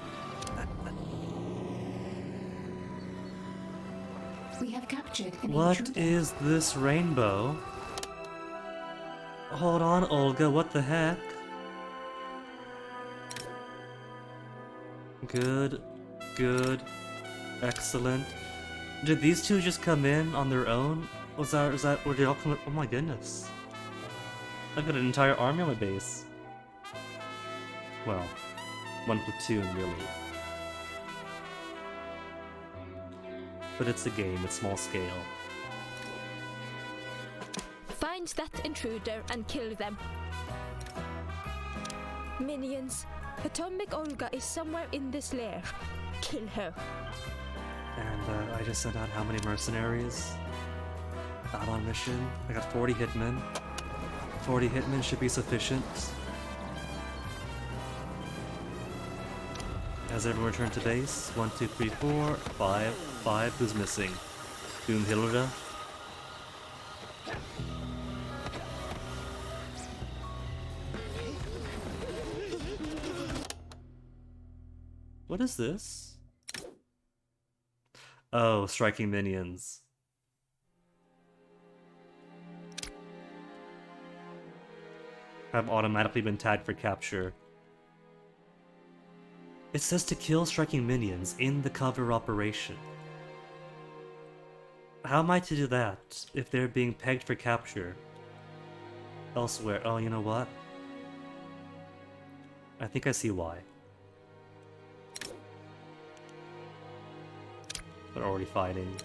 We have captured an What intruder. is this rainbow? Hold on, Olga, what the heck? Good. Excellent. Did these two just come in on their own? Or did they all come in? Oh my goodness. I've got an entire army on my base. Well, one platoon, really. But it's a game, it's small scale. Find that intruder and kill them. Minions, Atomic Olga is somewhere in this lair. Kill her. And I just sent out how many mercenaries? Out on mission. I got 40 hitmen. 40 hitmen should be sufficient. Has everyone returned to base? 1, 2, 3, 4, 5. 5. Who's missing? Brunhilde. What is this? Oh, striking minions. Have automatically been tagged for capture. It says to kill striking minions in the cover operation. How am I to do that if they're being pegged for capture elsewhere? Oh, you know what? I think I see why. They're already fighting.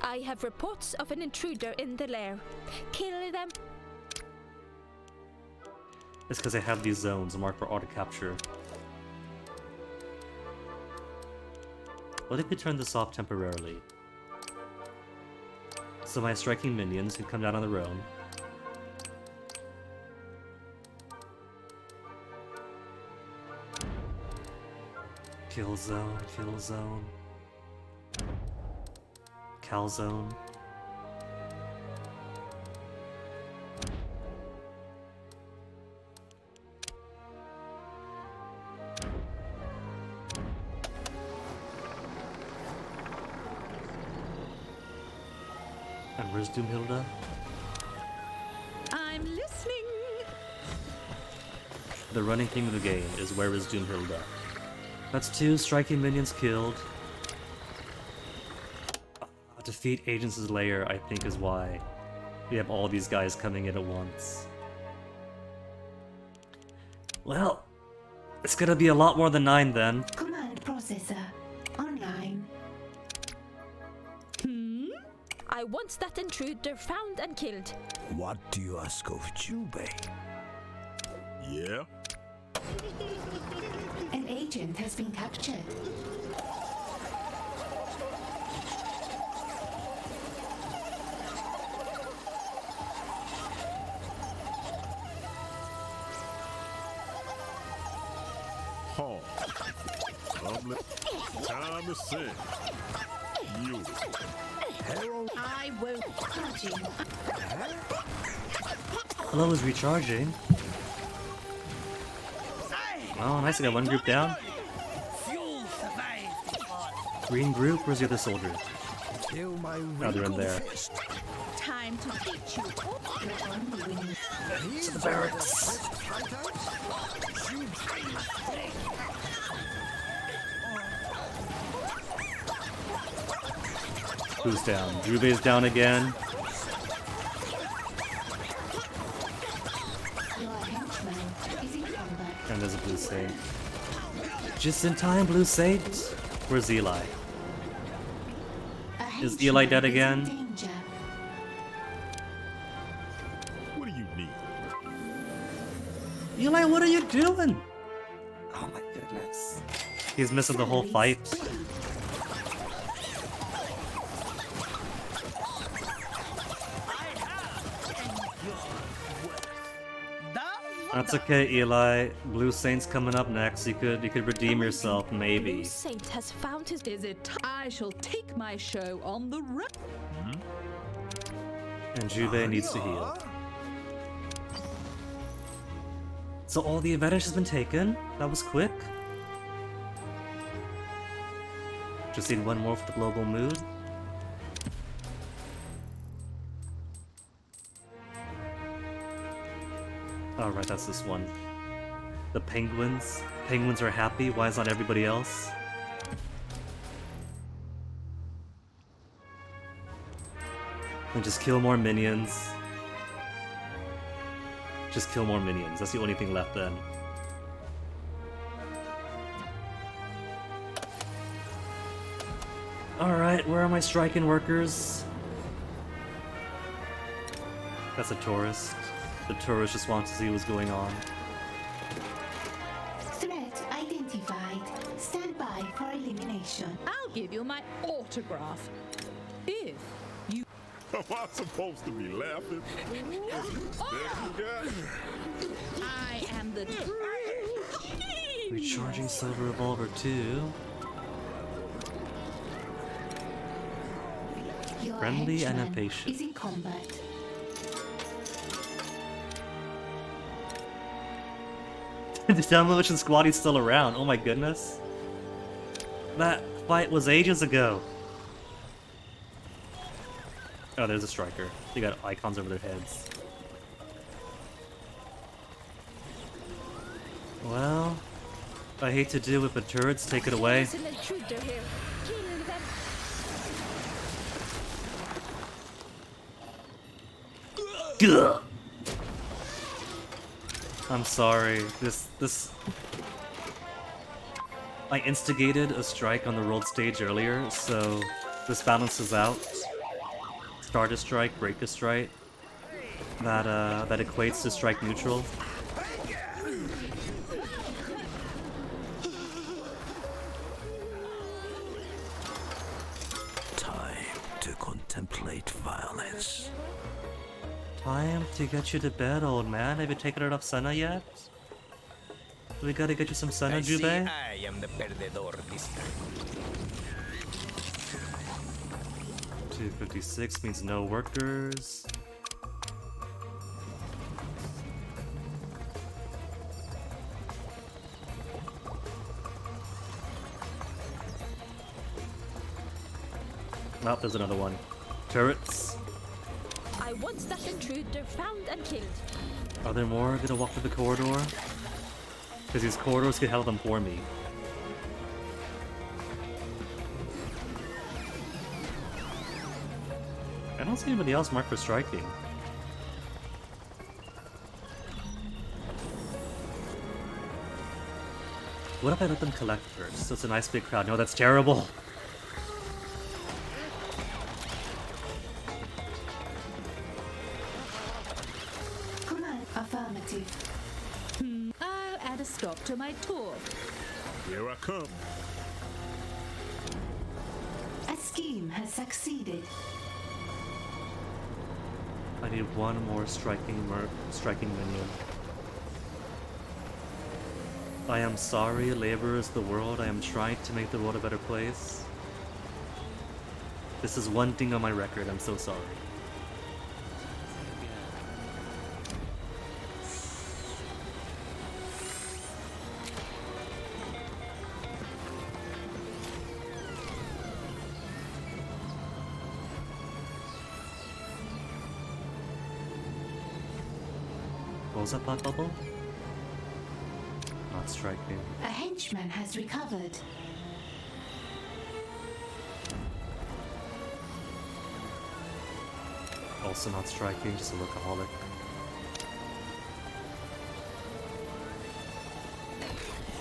I have reports of an intruder in the lair. Kill them. It's because I have these zones marked for auto capture. What if we turn this off temporarily? So my striking minions can come down on their own. Kill zone, kill zone. Cal zone. And where's Doomhilda? I'm listening. The running theme of the game is where is Doomhilda? That's 2 striking minions killed. Defeat Agents' lair, I think, is why we have all these guys coming in at once. Well, it's gonna be a lot more than 9 then. Command processor online. I want that intruder found and killed. What do you ask of Jubei? Yeah? An agent has been captured. Huh. Time to sing. You. I won't. Hello is recharging. Oh, nice, I got one group down. Green group, where's the other soldier? Oh, they're in there. Time to teach you. To the barracks. Who's down? Juve's down again. And there's a blue saint. Just in time, blue saint. Where's Eli? Is Eli dead again? What do you need? Eli, what are you doing? Oh my goodness. He's missing the whole fight. That's okay, Eli. Blue Saint's coming up next. You could redeem yourself, maybe. Blue Saint has found his. Is it? I shall take my show on the road. And Juve needs to heal. So all the advantage has been taken. That was quick. Just need one more for the global mood. Alright, that's this one. The penguins. Penguins are happy. Why is not everybody else? And just kill more minions. Just kill more minions. That's the only thing left then. Alright, where are my striking workers? That's a tourist. The tourist just wants to see what's going on. Threat identified. Stand by for elimination. I'll give you my autograph. If you. Am I supposed to be laughing? I am the true. Recharging Silver Revolver 2. Your Friendly and henchman impatient. is in combat. The Demolition Squad is still around. Oh my goodness. That fight was ages ago. Oh, there's a striker. They got icons over their heads. I hate to do it, but turrets, take it away. There's an intruder here. Kill them. Gah! I'm sorry. This. I instigated a strike on the world stage earlier, so this balances out. Start a strike, break a strike. That equates to strike neutral. Time to contemplate violence. Time to get you to bed, old man. Have you taken enough Senna yet? We gotta get you some Senna, Jubei? I am the perdedor this time. 256 means no workers. Oh, there's another one. Turrets. I want that intruder found and killed. Are there more gonna walk through the corridor? Because these corridors can handle them for me. I don't see anybody else marked for striking. What if I let them collect first? So it's a nice big crowd. No, that's terrible. Command affirmative. I'll add a stop to my tour. Here I come. A scheme has succeeded. I need one more striking minion. I am sorry, laborers of the world. I am trying to make the world a better place. This is one thing on my record. I'm so sorry. What was that thought bubble? Not striking. A henchman has recovered. Also not striking, just a workaholic.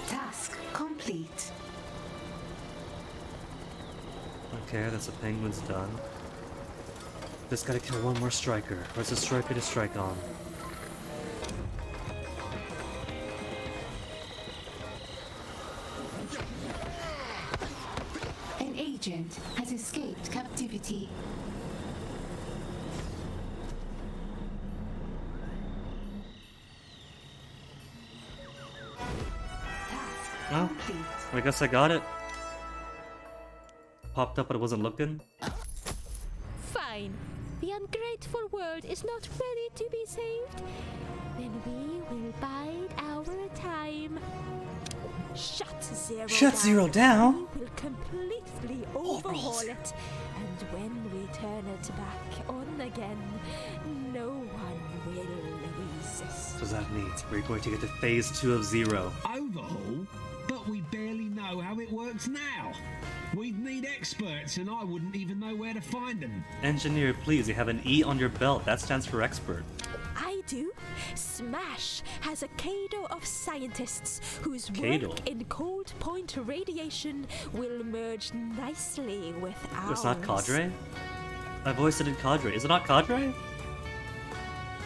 Task complete. Okay, that's a penguin's done. Just gotta kill one more striker. Where's the striker to strike on? An agent has escaped captivity. Well, I guess I got it. Popped up but it wasn't looking. Fine. The ungrateful world is not ready to be saved. Then we will bide our time. Shut Zero down. We will completely overhaul it. And when we turn it back on again, no one will resist. What does that mean? We're going to get to phase 2 of Zero. Overhaul? But we barely know how it works now. We'd need experts, and I wouldn't even know where to find them. Engineer, please, you have an E on your belt. That stands for expert. I do. Smash has a cadre of scientists whose Cadre? work in cold point radiation will merge nicely with ours. It's not cadre? I voiced it in cadre. Is it not cadre?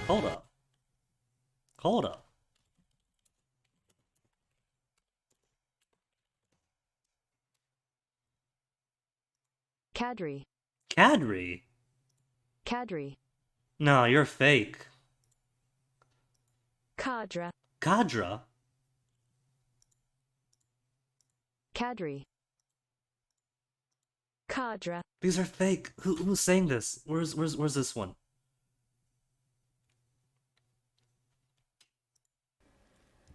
Hold up. Hold up. Cadre. Cadre? Cadre. No, you're fake. Cadre. Cadra? Cadre. Cadre. These are fake. Who's saying this? Where's this one?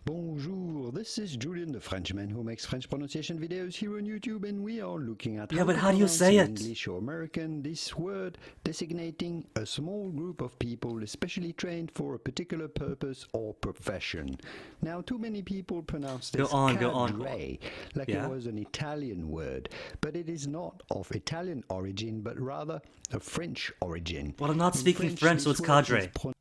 Bonjour, Bonjour, this is Julian, the Frenchman who makes French pronunciation videos here on YouTube, and we are looking at Yeah, but to how do you pronounce say in it? English or American this word designating a small group of people especially trained for a particular purpose or profession. Now, too many people pronounce this Go on. cadre like Yeah? it was an Italian word, but it is not of Italian origin, but rather of French origin. Well, I'm not In speaking French, so this it's word cadre. is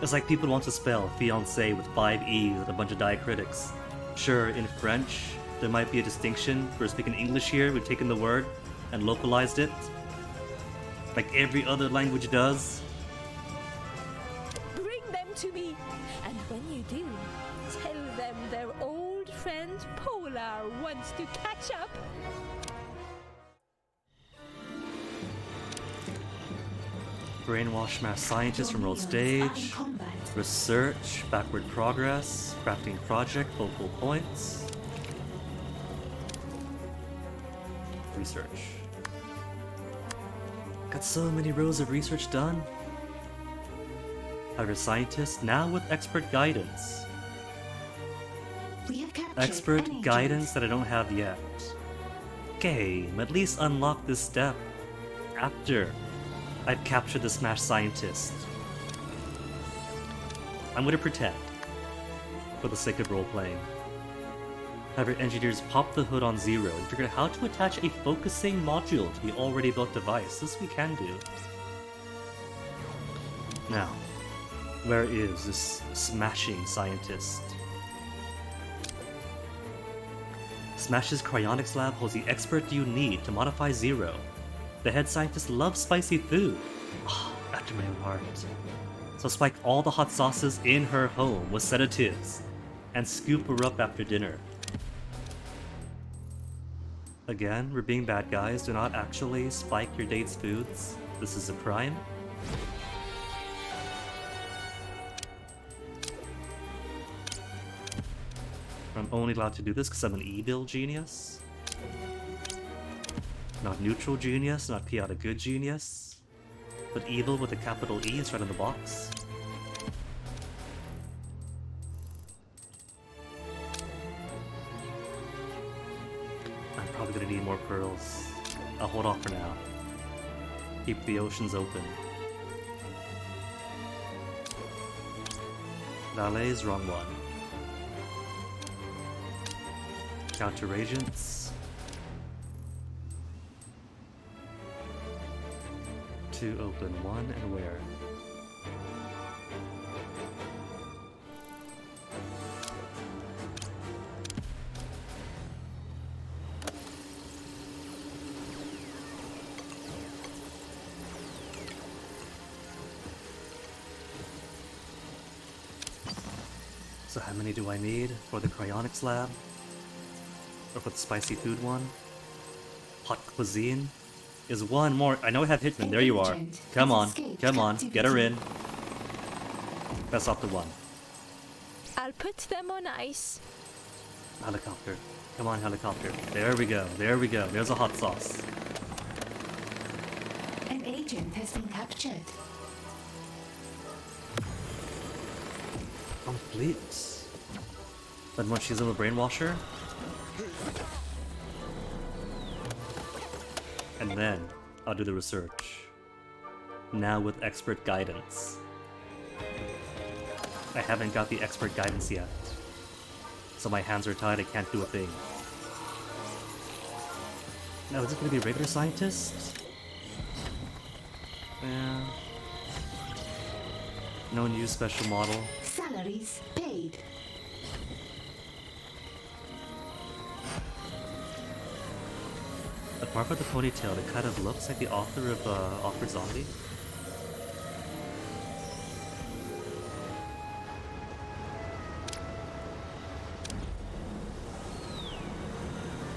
It's like people want to spell fiancé with 5 E's and a bunch of diacritics. Sure, in French, there might be a distinction. We're speaking English here, we've taken the word and localized it. Like every other language does. Bring them to me, and when you do, tell them their old friend Polar wants to catch up. Brainwash mass scientists from world stage. Research, backward progress, crafting project, focal points. Research. Got so many rows of research done. However, scientist now with expert guidance. We have captured Expert an guidance agent. that I don't have yet. Game, at least unlock this step after I've captured the Smash Scientist. I'm gonna pretend, for the sake of role-playing. However, engineers pop the hood on Zero and figure out how to attach a focusing module to the already built device. This we can do. Now, where is this smashing scientist? Smash's cryonics lab holds the expert you need to modify Zero. The head scientist loves spicy food. Oh, after my own heart. So spike all the hot sauces in her home with sedatives and scoop her up after dinner. Again, we're being bad guys. Do not actually spike your date's foods. This is a crime. I'm only allowed to do this because I'm an evil genius. Not neutral genius, not chaotic good genius. But evil with a capital E is right on the box. I'm probably gonna need more pearls. I'll hold off for now. Keep the oceans open. Valet's wrong one. Counter agents. To open one and where? So how many do I need for the cryonics lab? Or for the spicy food one? Hot cuisine? Is one more. I know I have Hitman. There you are. Come on. Come on. Get her in. That's off the one. I'll put them on ice. Helicopter. Come on, helicopter. There we go. There we go. There's a hot sauce. An agent has been captured. Complete. Then once she's in the brainwasher. And then I'll do the research. Now with expert guidance. I haven't got the expert guidance yet. So my hands are tied, I can't do a thing. Now, is it gonna be a regular scientist? Yeah. No new special model. Salaries paid. Apart from the ponytail, it kind of looks like the author of Awkward Zombie.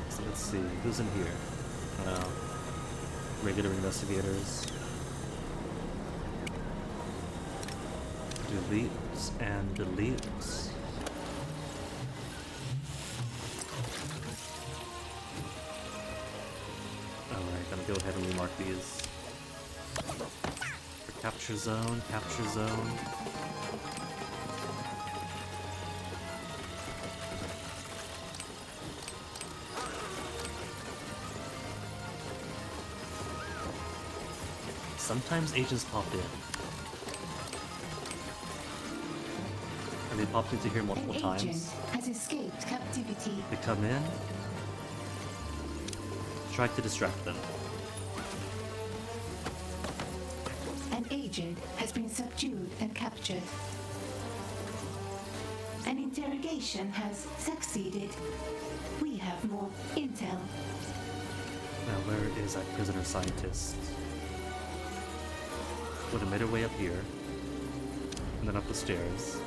So let's see, who's in here? Regular investigators. Delete and delete. Alright, gonna go ahead and remark these. For Capture zone, capture zone. Sometimes agents pop in. And they popped into here multiple An agent times. has escaped captivity. They come in. Try to distract them. An agent has been subdued and captured. An interrogation has succeeded. We have more intel. Now where is that prisoner scientist? Would have made her way up here. And then up the stairs.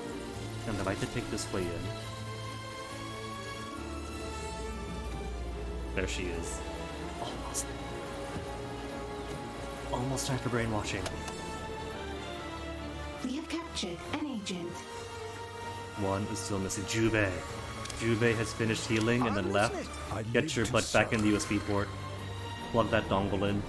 And then I could take this way in. There she is. Almost. Almost time for brainwashing. We have captured an agent. One is still missing. Jubei. Jubei has finished healing and then left. Get your butt back in the USB port. Plug that dongle in.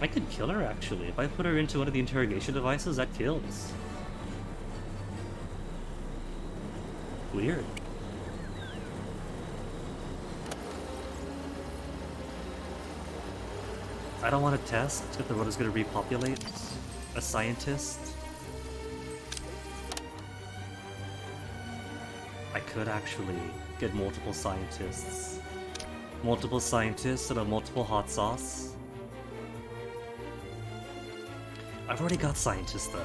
I could kill her actually. If I put her into one of the interrogation devices, that kills. Weird. I don't want to test if the world is going to repopulate a scientist. I could actually get multiple scientists. Multiple scientists and a multiple hot sauce. I've already got scientists though.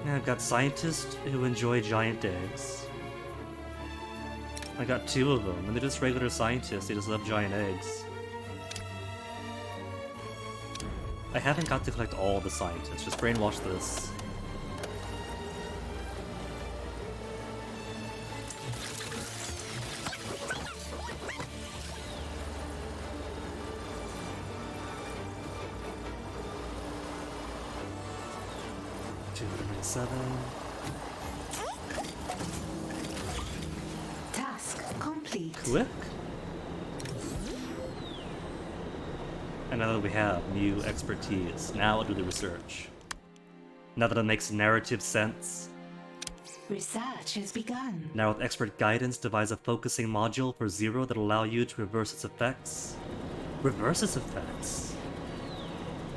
Yeah, I've got scientists who enjoy giant eggs. I got 2 of them, and they're just regular scientists, they just love giant eggs. I haven't got to collect all the scientists, just brainwash this. Task complete. Quick. And now that we have new expertise, now I'll do the research. Now that it makes narrative sense. Research has begun. Now with expert guidance, devise a focusing module for Zero that'll allow you to reverse its effects. Reverse its effects?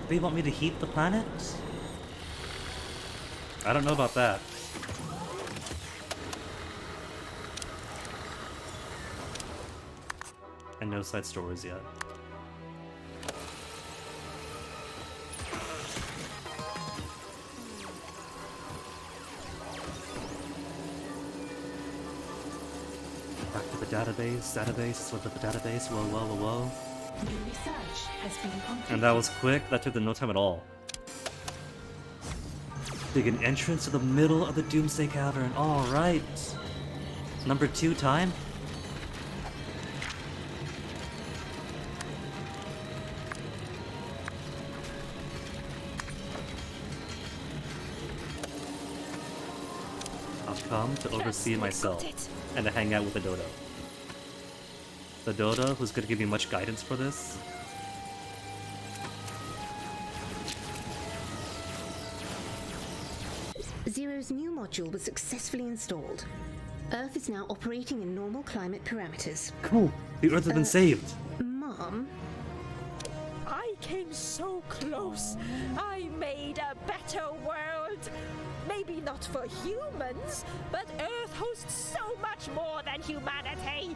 They want me to heat the planet? I don't know about that. And no side stories yet. Back to the database, look at the database, whoa. New research has been completed. And that was quick, that took them no time at all. Dig an entrance to the middle of the Doomsday Cavern, alright. Number 2 time? I'll come to oversee myself and to hang out with the Dodo. The Dodo, who's going to give me much guidance for this. Zero's new module was successfully installed. Earth is now operating in normal climate parameters. Cool. The Earth has been saved. Mom? I came so close. I made a better world. Maybe not for humans, but Earth hosts so much more than humanity.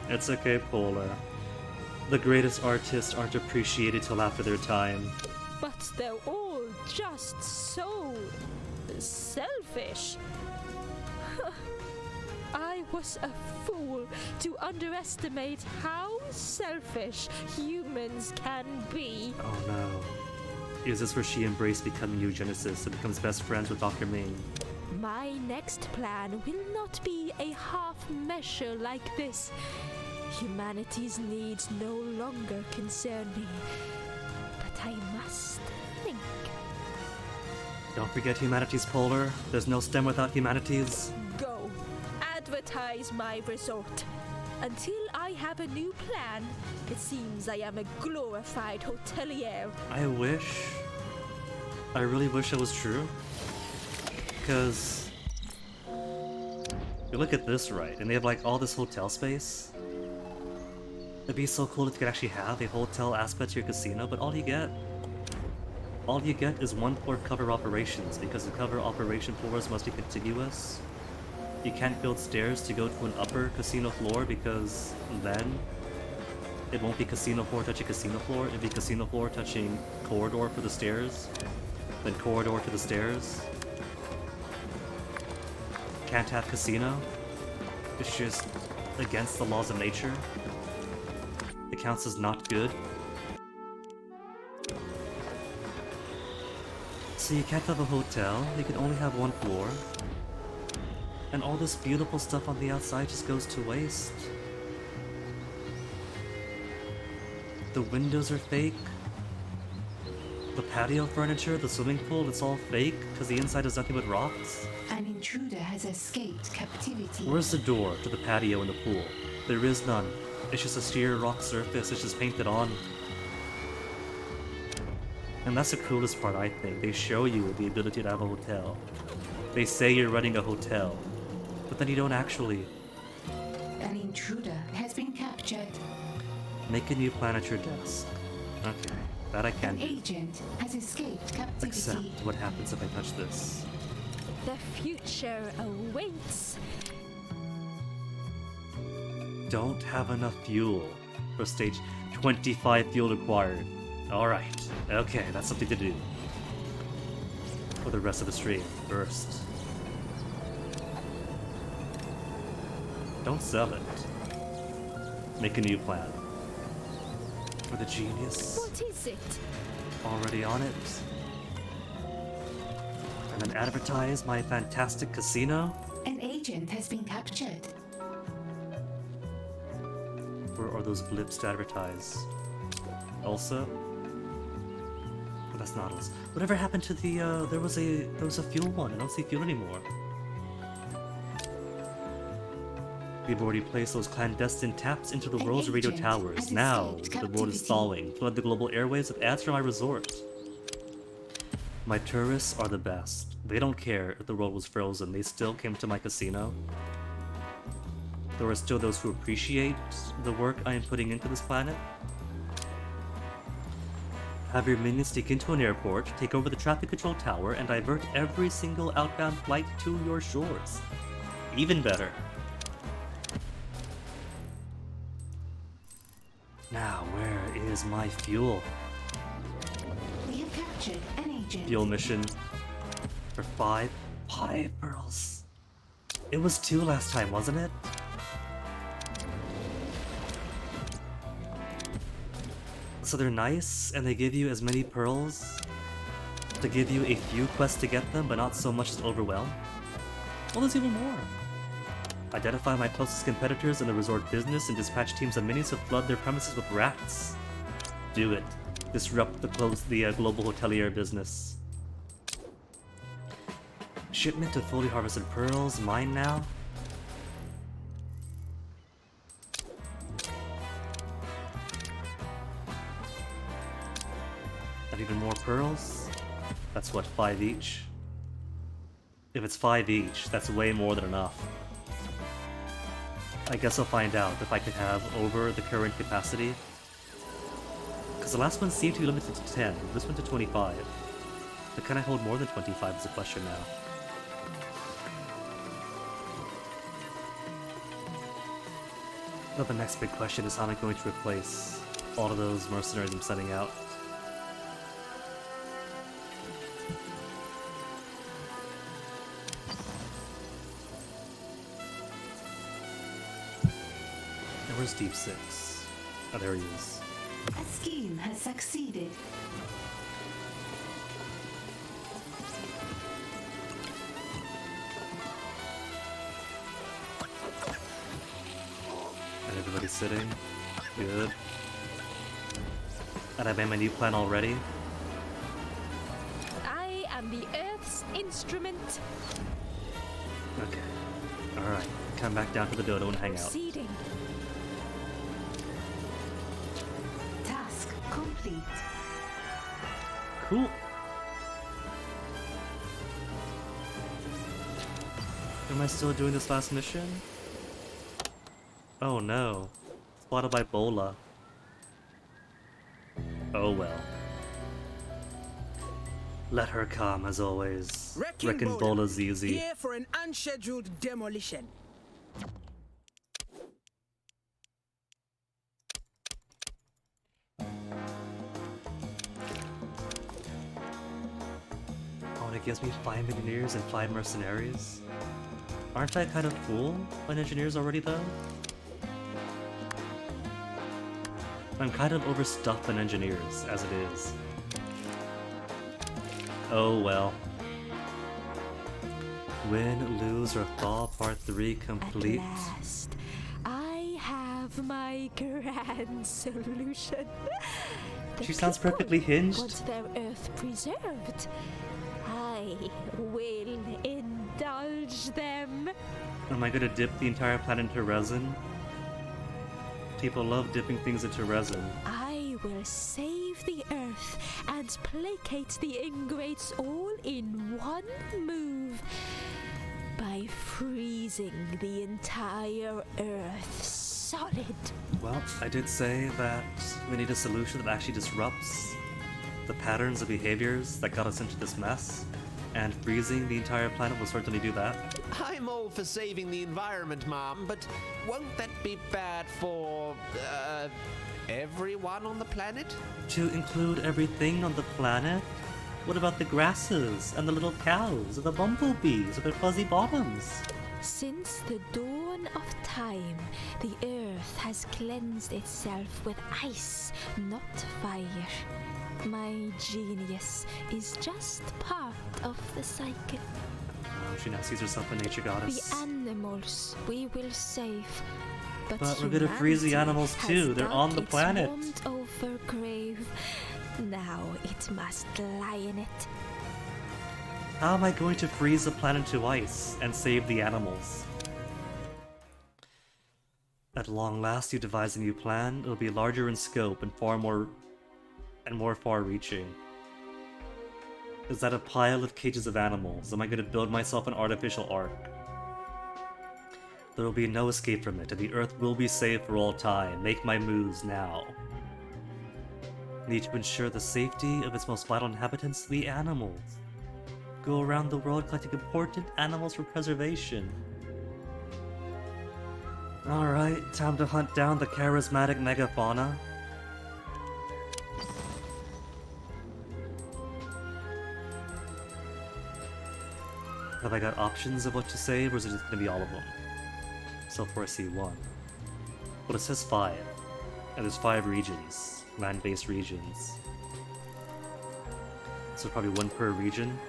It's okay, Polar. The greatest artists aren't appreciated till after their time. But they're all just so selfish. I was a fool to underestimate how selfish humans can be. Oh no. Is this where she embraced becoming eugenicist and becomes best friends with Dr. Ming? My next plan will not be a half measure like this. Humanity's needs no longer concern me. But I must think. Don't forget humanities, Polar. There's no STEM without humanities. Go. advertise my resort. Until I have a new plan, it seems I am a glorified hotelier. I really wish it was true. Because you look at this, right, and they have like all this hotel space. It'd be so cool if you could actually have a hotel aspect to your casino, but all you get is one floor cover operations, because the cover operation floors must be contiguous. You can't build stairs to go to an upper casino floor, because then it won't be casino floor touching casino floor, it'd be casino floor touching corridor for the stairs, then corridor to the stairs. Can't have casino. It's just against the laws of nature. It counts as not good. So you can't have a hotel, you can only have one floor. And all this beautiful stuff on the outside just goes to waste. The windows are fake. The patio furniture, the swimming pool, it's all fake because the inside is nothing but rocks. An intruder has escaped captivity. Where's the door to the patio and the pool? There is none. It's just a sheer rock surface, it's just painted on. And that's the coolest part, I think. They show you the ability to have a hotel. They say you're running a hotel, but then you don't actually. An intruder has been captured. Make a new plan at your desk. Okay, that I can An do. agent has escaped captivity. Except what happens if I touch this? The future awaits. Don't have enough fuel for stage 25 fuel required. Alright, okay, that's something to do. For the rest of the stream, first. Don't sell it. Make a new plan. For the genius. What is it? Already on it. And then advertise my fantastic casino. An agent has been captured. Where are those blips to advertise? Also? Oh, that's not us. Whatever happened to the there was a fuel one. I don't see fuel anymore. We've already placed those clandestine taps into the world's radio towers. Now the world is thawing. Flood the global airwaves with ads from my resort. My tourists are the best. They don't care if the world was frozen. They still came to my casino. There are still those who appreciate the work I am putting into this planet. Have your minions sneak into an airport, take over the traffic control tower, and divert every single outbound flight to your shores. Even better. Now, where is my fuel? We have captured an agent. Fuel mission for 5 pearls. It was 2 last time, wasn't it? So they're nice, and they give you as many pearls to give you a few quests to get them, but not so much as to overwhelm. Well, there's even more. Identify my closest competitors in the resort business and dispatch teams of minions to flood their premises with rats. Do it. Disrupt the global hotelier business. Shipment of fully harvested pearls, mine now? And even more pearls? That's what, 5 each? If it's 5 each, that's way more than enough. I guess I'll find out if I could have over the current capacity. Because the last one seemed to be limited to 10, this one to 25. But can I hold more than 25 is the question now. Now the next big question is how am I going to replace all of those mercenaries I'm sending out? And where's Deep Six? Oh, there he is. A scheme has succeeded. And everybody's sitting. Good. And I made my new plan already. I am the Earth's instrument. Okay. Alright. come back down to the dodo and hang out. Proceeding. Task complete. Cool. Am I still doing this last mission? Oh no. Spotted by Bola. Oh well. Let her come, as always. Reckon Bola's easy. Here for an unscheduled demolition. Oh, and it gives me 5 engineers and 5 mercenaries? Aren't I kind of full on engineers already, though? I'm kind of overstuffed on engineers, as it is. Oh well. Win, lose, or thaw, part 3 complete. At last, I have my grand solution. The She sounds people perfectly hinged. want their Earth preserved. I will indulge them. Am I gonna dip the entire planet into resin? People love dipping things into resin. I will save the Earth and placate the ingrates all in one move by freezing the entire Earth solid. Well, I did say that we need a solution that actually disrupts the patterns of behaviors that got us into this mess, and freezing the entire planet will certainly do that. I'm all for saving the environment, Mom, but won't that be bad for, everyone on the planet? To include everything on the planet? What about the grasses, and the little cows, and the bumblebees, with their fuzzy bottoms? Since the dawn of time, the Earth has cleansed itself with ice, not fire. My genius is just part of the cycle. Oh, she now sees herself a nature goddess. The animals we will save. But we're gonna freeze the animals too. They're on the planet. Its over grave. Now it must lie in it. How am I going to freeze the planet to ice and save the animals? At long last, you devise a new plan. It'll be larger in scope and more far-reaching. Is that a pile of cages of animals? Am I going to build myself an artificial ark? There will be no escape from it, and the Earth will be saved for all time. Make my moves now. Need to ensure the safety of its most vital inhabitants, the animals. Go around the world collecting important animals for preservation. Alright, time to hunt down the charismatic megafauna. Have I got options of what to save, or is it just gonna be all of them? So far I see 1. But it says 5. And there's 5 regions. Land-based regions. So probably 1 per region.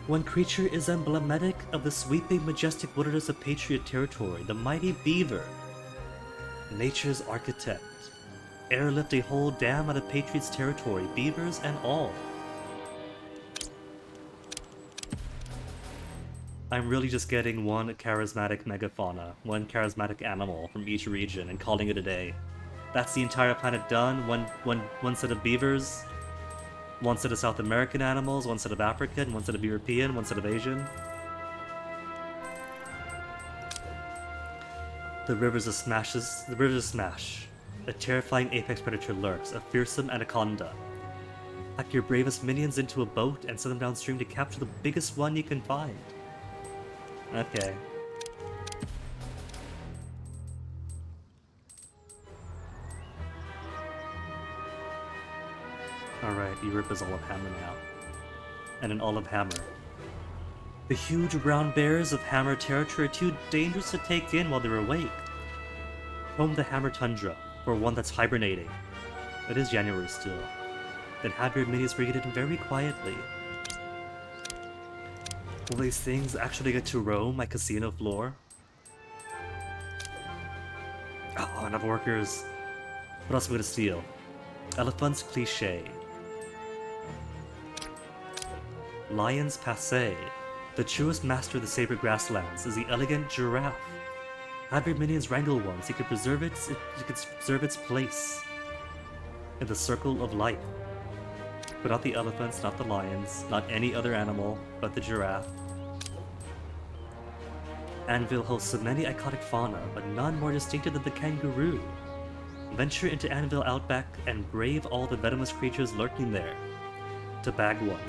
One creature is emblematic of the sweeping, majestic wilderness of Patriot territory, the mighty beaver. Nature's architect. Airlift a whole dam out of Patriot's territory, beavers and all. I'm really just getting 1 charismatic megafauna, 1 charismatic animal from each region and calling it a day. That's the entire planet done. One set of beavers, 1 set of South American animals, 1 set of African, 1 set of European, 1 set of Asian. The Rivers of Smash. A terrifying apex predator lurks, a fearsome anaconda. Pack your bravest minions into a boat and send them downstream to capture the biggest one you can find. Okay. Alright, Europe is olive hammer now. And an olive hammer. The huge brown bears of Hammer territory are too dangerous to take in while they're awake. Roam the Hammer tundra, for one that's hibernating. It is January still. Then have your minis bring it in very quietly. Will these things actually get to roam my casino floor? Oh, enough workers. What else am I gonna steal? Elephant's Cliché. Lion's Passé. The truest master of the Saber Grasslands is the elegant giraffe. Have your minions wrangle one so you could preserve its place in the circle of life. But not the elephants, not the lions, not any other animal but the giraffe. Anvil hosts so many iconic fauna, but none more distinctive than the kangaroo. Venture into Anvil Outback and brave all the venomous creatures lurking there to bag one.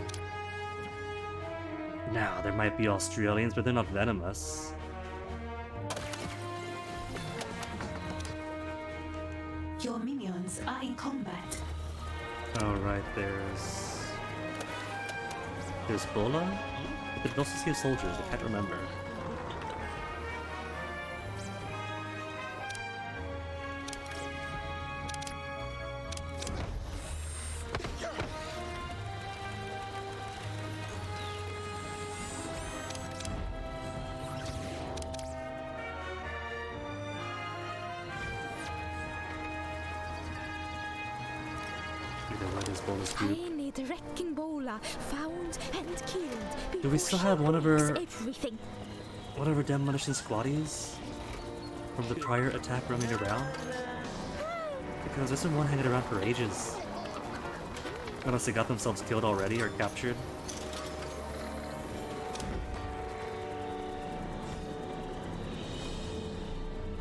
Now, there might be Australians, but they're not venomous. Your minions are in combat. Oh, right, there's Bola? But there's also Sea of Soldiers, I can't remember. I need Wrecking Bola found and killed. Do we still have one of her demolition squaddies from the prior attack roaming around? Because there's been one hanging around for ages. Unless they got themselves killed already or captured.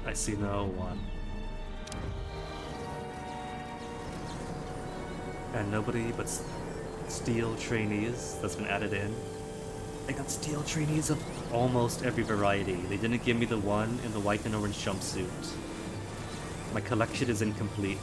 I see no one. And nobody but steel trainees that's been added in. I got steel trainees of almost every variety. They didn't give me the one in the white and orange jumpsuit. My collection is incomplete.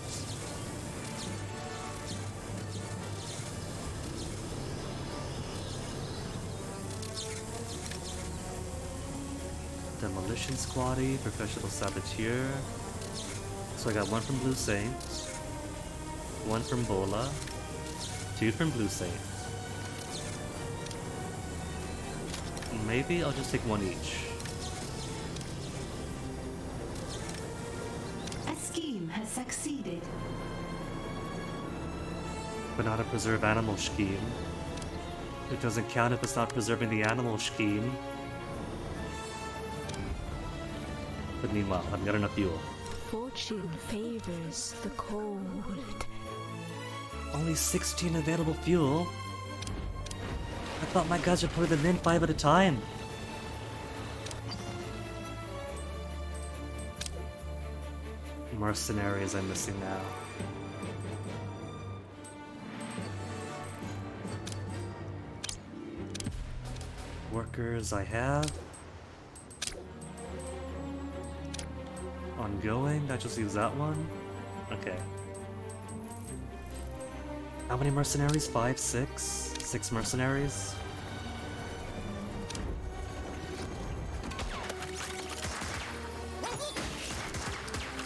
Demolition Squaddy, Professional Saboteur. So I got one from Blue Saint. One from Bola, two from Blue Saint. Maybe I'll just take one each. A scheme has succeeded. But not a preserve animal scheme. It doesn't count if it's not preserving the animal scheme. But meanwhile, I've got enough fuel. Fortune favors the cold. Only 16 available fuel? I thought my guys were putting them in 5 at a time. Mercenaries I'm missing now. Workers I have. Ongoing, I just use that one. Okay. How many mercenaries? 5, 6? 6 mercenaries?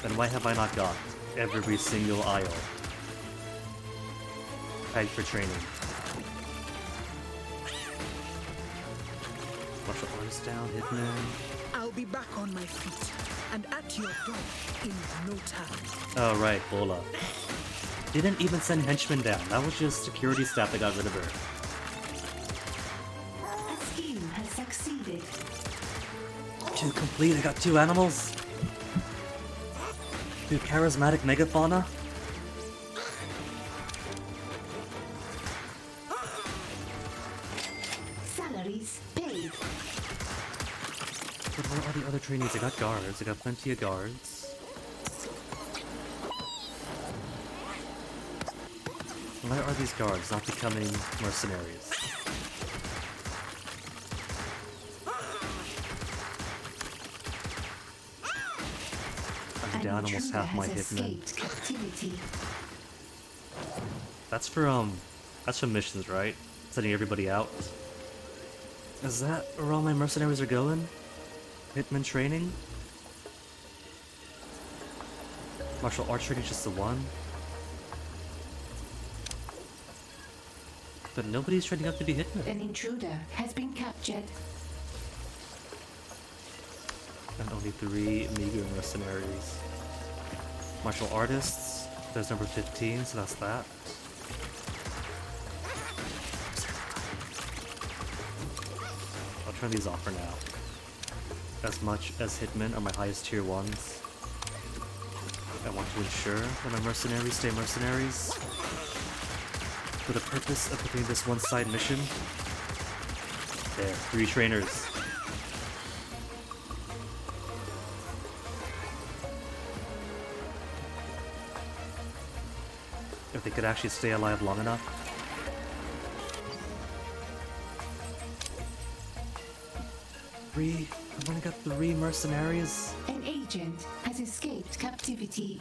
Then why have I not got every single aisle tagged for training? Martial arts down, Hitman. I'll be back on my feet and at your door in no time. Oh right, Bola. Didn't even send henchmen down. That was just security staff that got rid of her. A scheme has succeeded. 2 complete. I got 2 animals. 2 charismatic megafauna. Salaries paid. But where are the other trainees? I got guards. I got plenty of guards. Why are these guards not becoming mercenaries? I'm down almost half my hitmen. That's for missions, right? Sending everybody out. Is that where all my mercenaries are going? Hitman training? Martial arts training just the one? But nobody's training up to be Hitman. An intruder has been captured. And only 3 meager mercenaries. Martial artists, there's number 15, so that's that. I'll turn these off for now. as much as hitmen are my highest tier ones. I want to ensure that my mercenaries stay mercenaries for the purpose of completing this one side mission. There, 3 trainers. If they could actually stay alive long enough. I've only got 3 mercenaries. An agent has escaped captivity.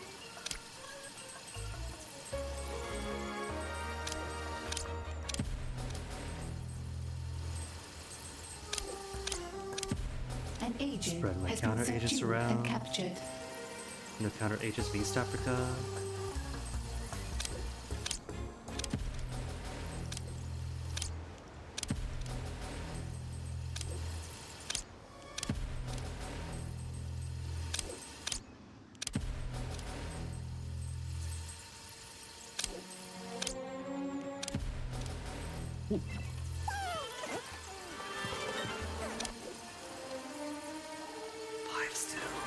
An agent Spread my has counter been agents subdued around. and captured. No counter agents in East Africa.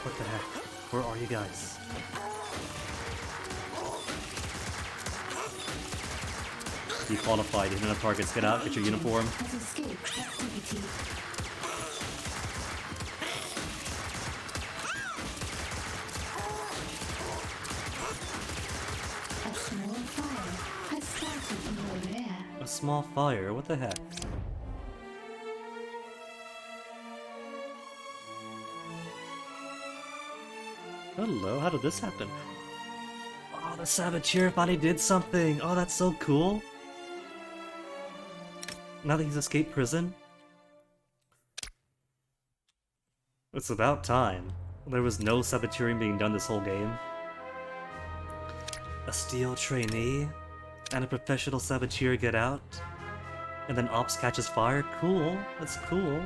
What the heck? Where are you guys? You qualified, hitting enough targets, get out, get your uniform. Has escaped captivity. A small fire has started in your lair. A small fire, what the heck? Hello, how did this happen? Oh, the Saboteur finally did something! Oh, that's so cool! Now that he's escaped prison? It's about time. There was no saboteuring being done this whole game. A steel trainee and a professional saboteur get out, and then Ops catches fire? Cool, that's cool.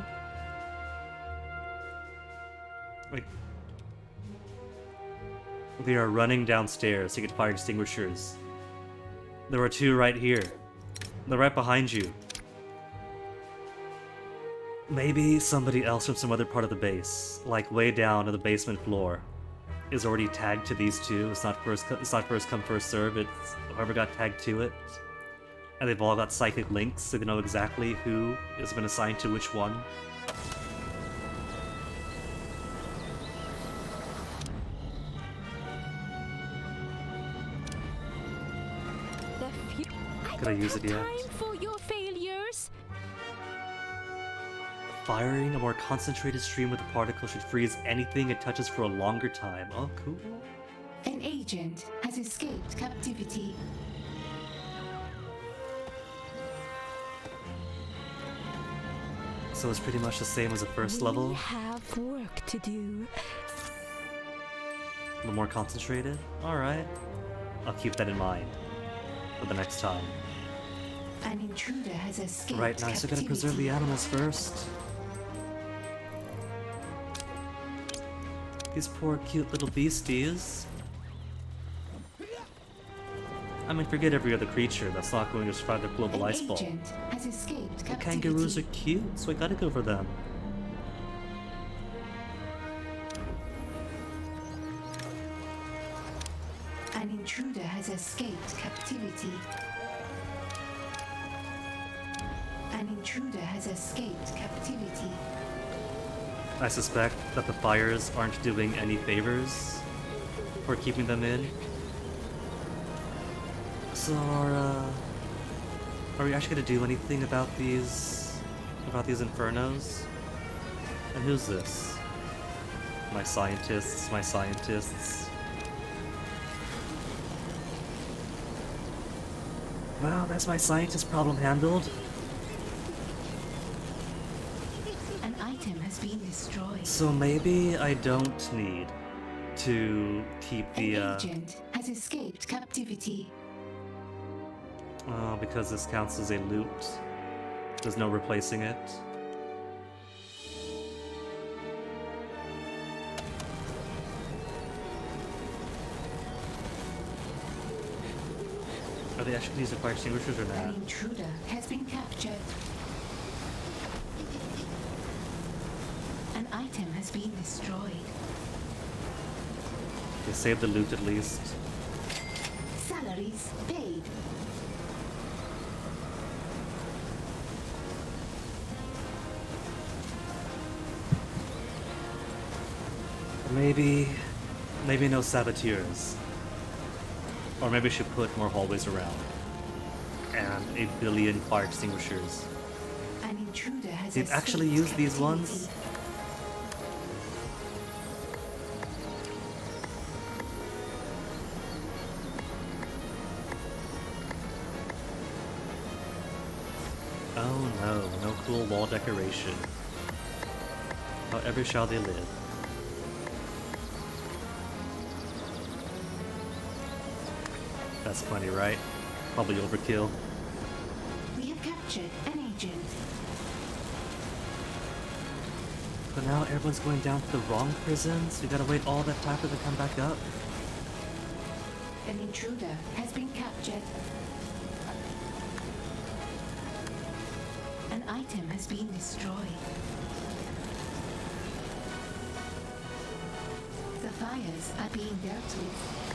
Like, they are running downstairs to get fire extinguishers. There are 2 right here. They're right behind you. Maybe somebody else from some other part of the base, like way down to the basement floor, is already tagged to these 2. It's not first come first serve. It's whoever got tagged to it, and they've all got psychic links, so they know exactly who has been assigned to which one. Could I use it yet? Time for your failures. Firing a more concentrated stream with the particle should freeze anything it touches for a longer time. Oh, cool. An agent has escaped captivity. So it's pretty much the same as the first level. We have work to do. A little more concentrated? Alright. I'll keep that in mind for the next time. An intruder has escaped Right, now I still gotta preserve the animals first. These poor cute little beasties. I mean, forget every other creature that's not going to survive the global ice ball. Has escaped The captivity. kangaroos are cute, so I gotta go for them. An intruder has escaped captivity. An intruder has escaped captivity. I suspect that the fires aren't doing any favors for keeping them in. So are we actually gonna do anything about these infernos? And who's this? My scientists, my scientists. Well, that's my scientist problem handled. An item has been destroyed. So maybe I don't need to keep the An agent has escaped captivity. oh, because this counts as a loot. There's no replacing it. Are they actually using fire extinguishers or An not? intruder has been captured. An item item has been destroyed. They saved the loot at least. Salaries paid. Maybe no saboteurs. Or maybe we should put more hallways around. And 1 billion fire extinguishers. An intruder has They've actually used these ones? Oh no, no cool wall decoration. However shall they live. That's funny, right? Probably overkill. We have captured an agent. But now everyone's going down to the wrong prisons. We gotta wait all that time for them to come back up. An intruder has been captured. An item has been destroyed. The fires are being dealt with.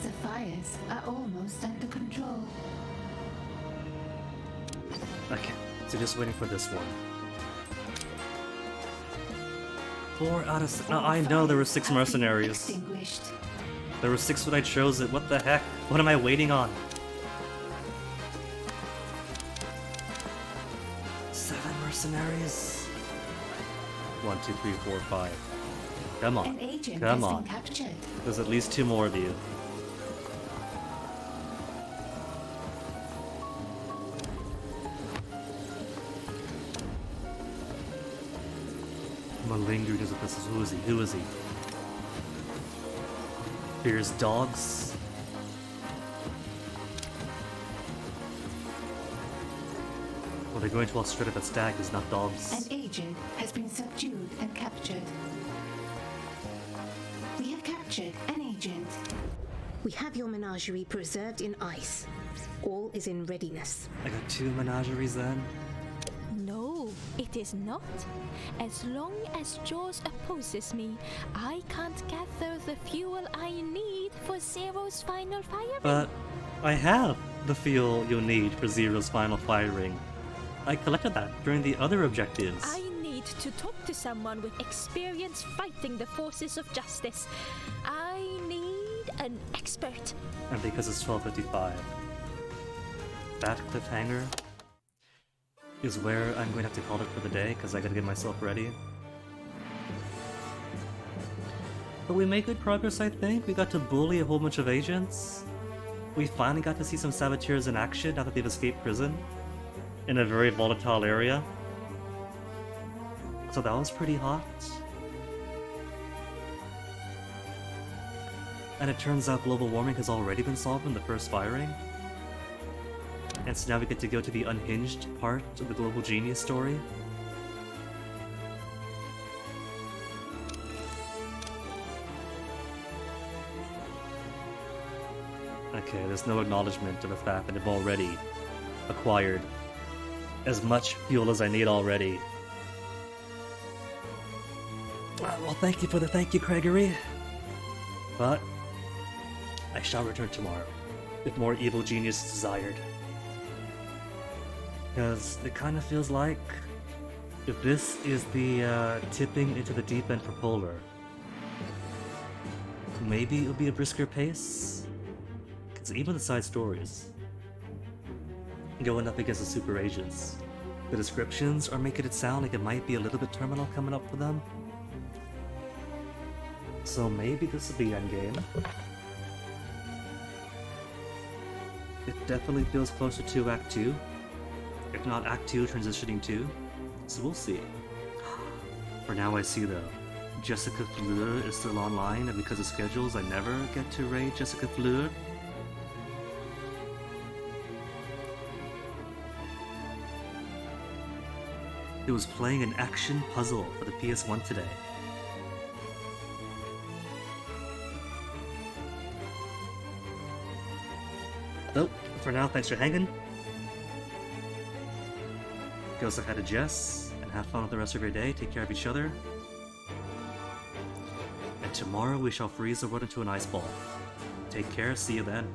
The fires are almost under control. Okay, so just waiting for this one. 4 out of 6. No, I know there were 6 mercenaries. Extinguished. There were 6 when I chose it. What the heck? What am I waiting on? 7 mercenaries. 1, 2, 3, 4, 5. Come on. An agent Come has on. been captured. There's at least 2 more of you. Malingering as if this is who is he? Who is he? Here's dogs. Well, they're going to all straight up at stags, not dogs. An agent has been subdued and captured. We have captured an agent. We have your menagerie preserved in ice. All is in readiness. I got 2 menageries then. No, it is not. As long as Jaws opposes me, I can't gather the fuel I need for Zero's final firing. But I have the fuel you'll need for Zero's final firing. I collected that during the other objectives. I need to talk to someone with experience fighting the forces of justice. I need an expert. And because it's 12:55, that cliffhanger is where I'm going to have to call it for the day, because I gotta get myself ready. But we made good progress, I think. We got to bully a whole bunch of agents. We finally got to see some saboteurs in action now that they've escaped prison in a very volatile area. So that was pretty hot. And it turns out global warming has already been solved in the first firing. And so now we get to go to the unhinged part of the Global Genius story. Okay, there's no acknowledgement of the fact that I've already acquired as much fuel as I need already. Well, thank you for the thank you, Gregory. But I shall return tomorrow, if more evil genius is desired. Because it kind of feels like if this is the tipping into the deep end for Polar, maybe it'll be a brisker pace. Because even the side stories, going up against the super agents, the descriptions are making it sound like it might be a little bit terminal coming up for them. So maybe this is the endgame. It definitely feels closer to Act 2. If not Act 2 transitioning 2. So we'll see. For now I see though, Jessica Fleur is still online, and because of schedules I never get to raid Jessica Fleur. It was playing an action puzzle for the PS1 today. Oh, For now, thanks for hanging. Go say hi to Jess, and have fun with the rest of your day. Take care of each other. And tomorrow we shall freeze the world into an ice ball. Take care, see you then.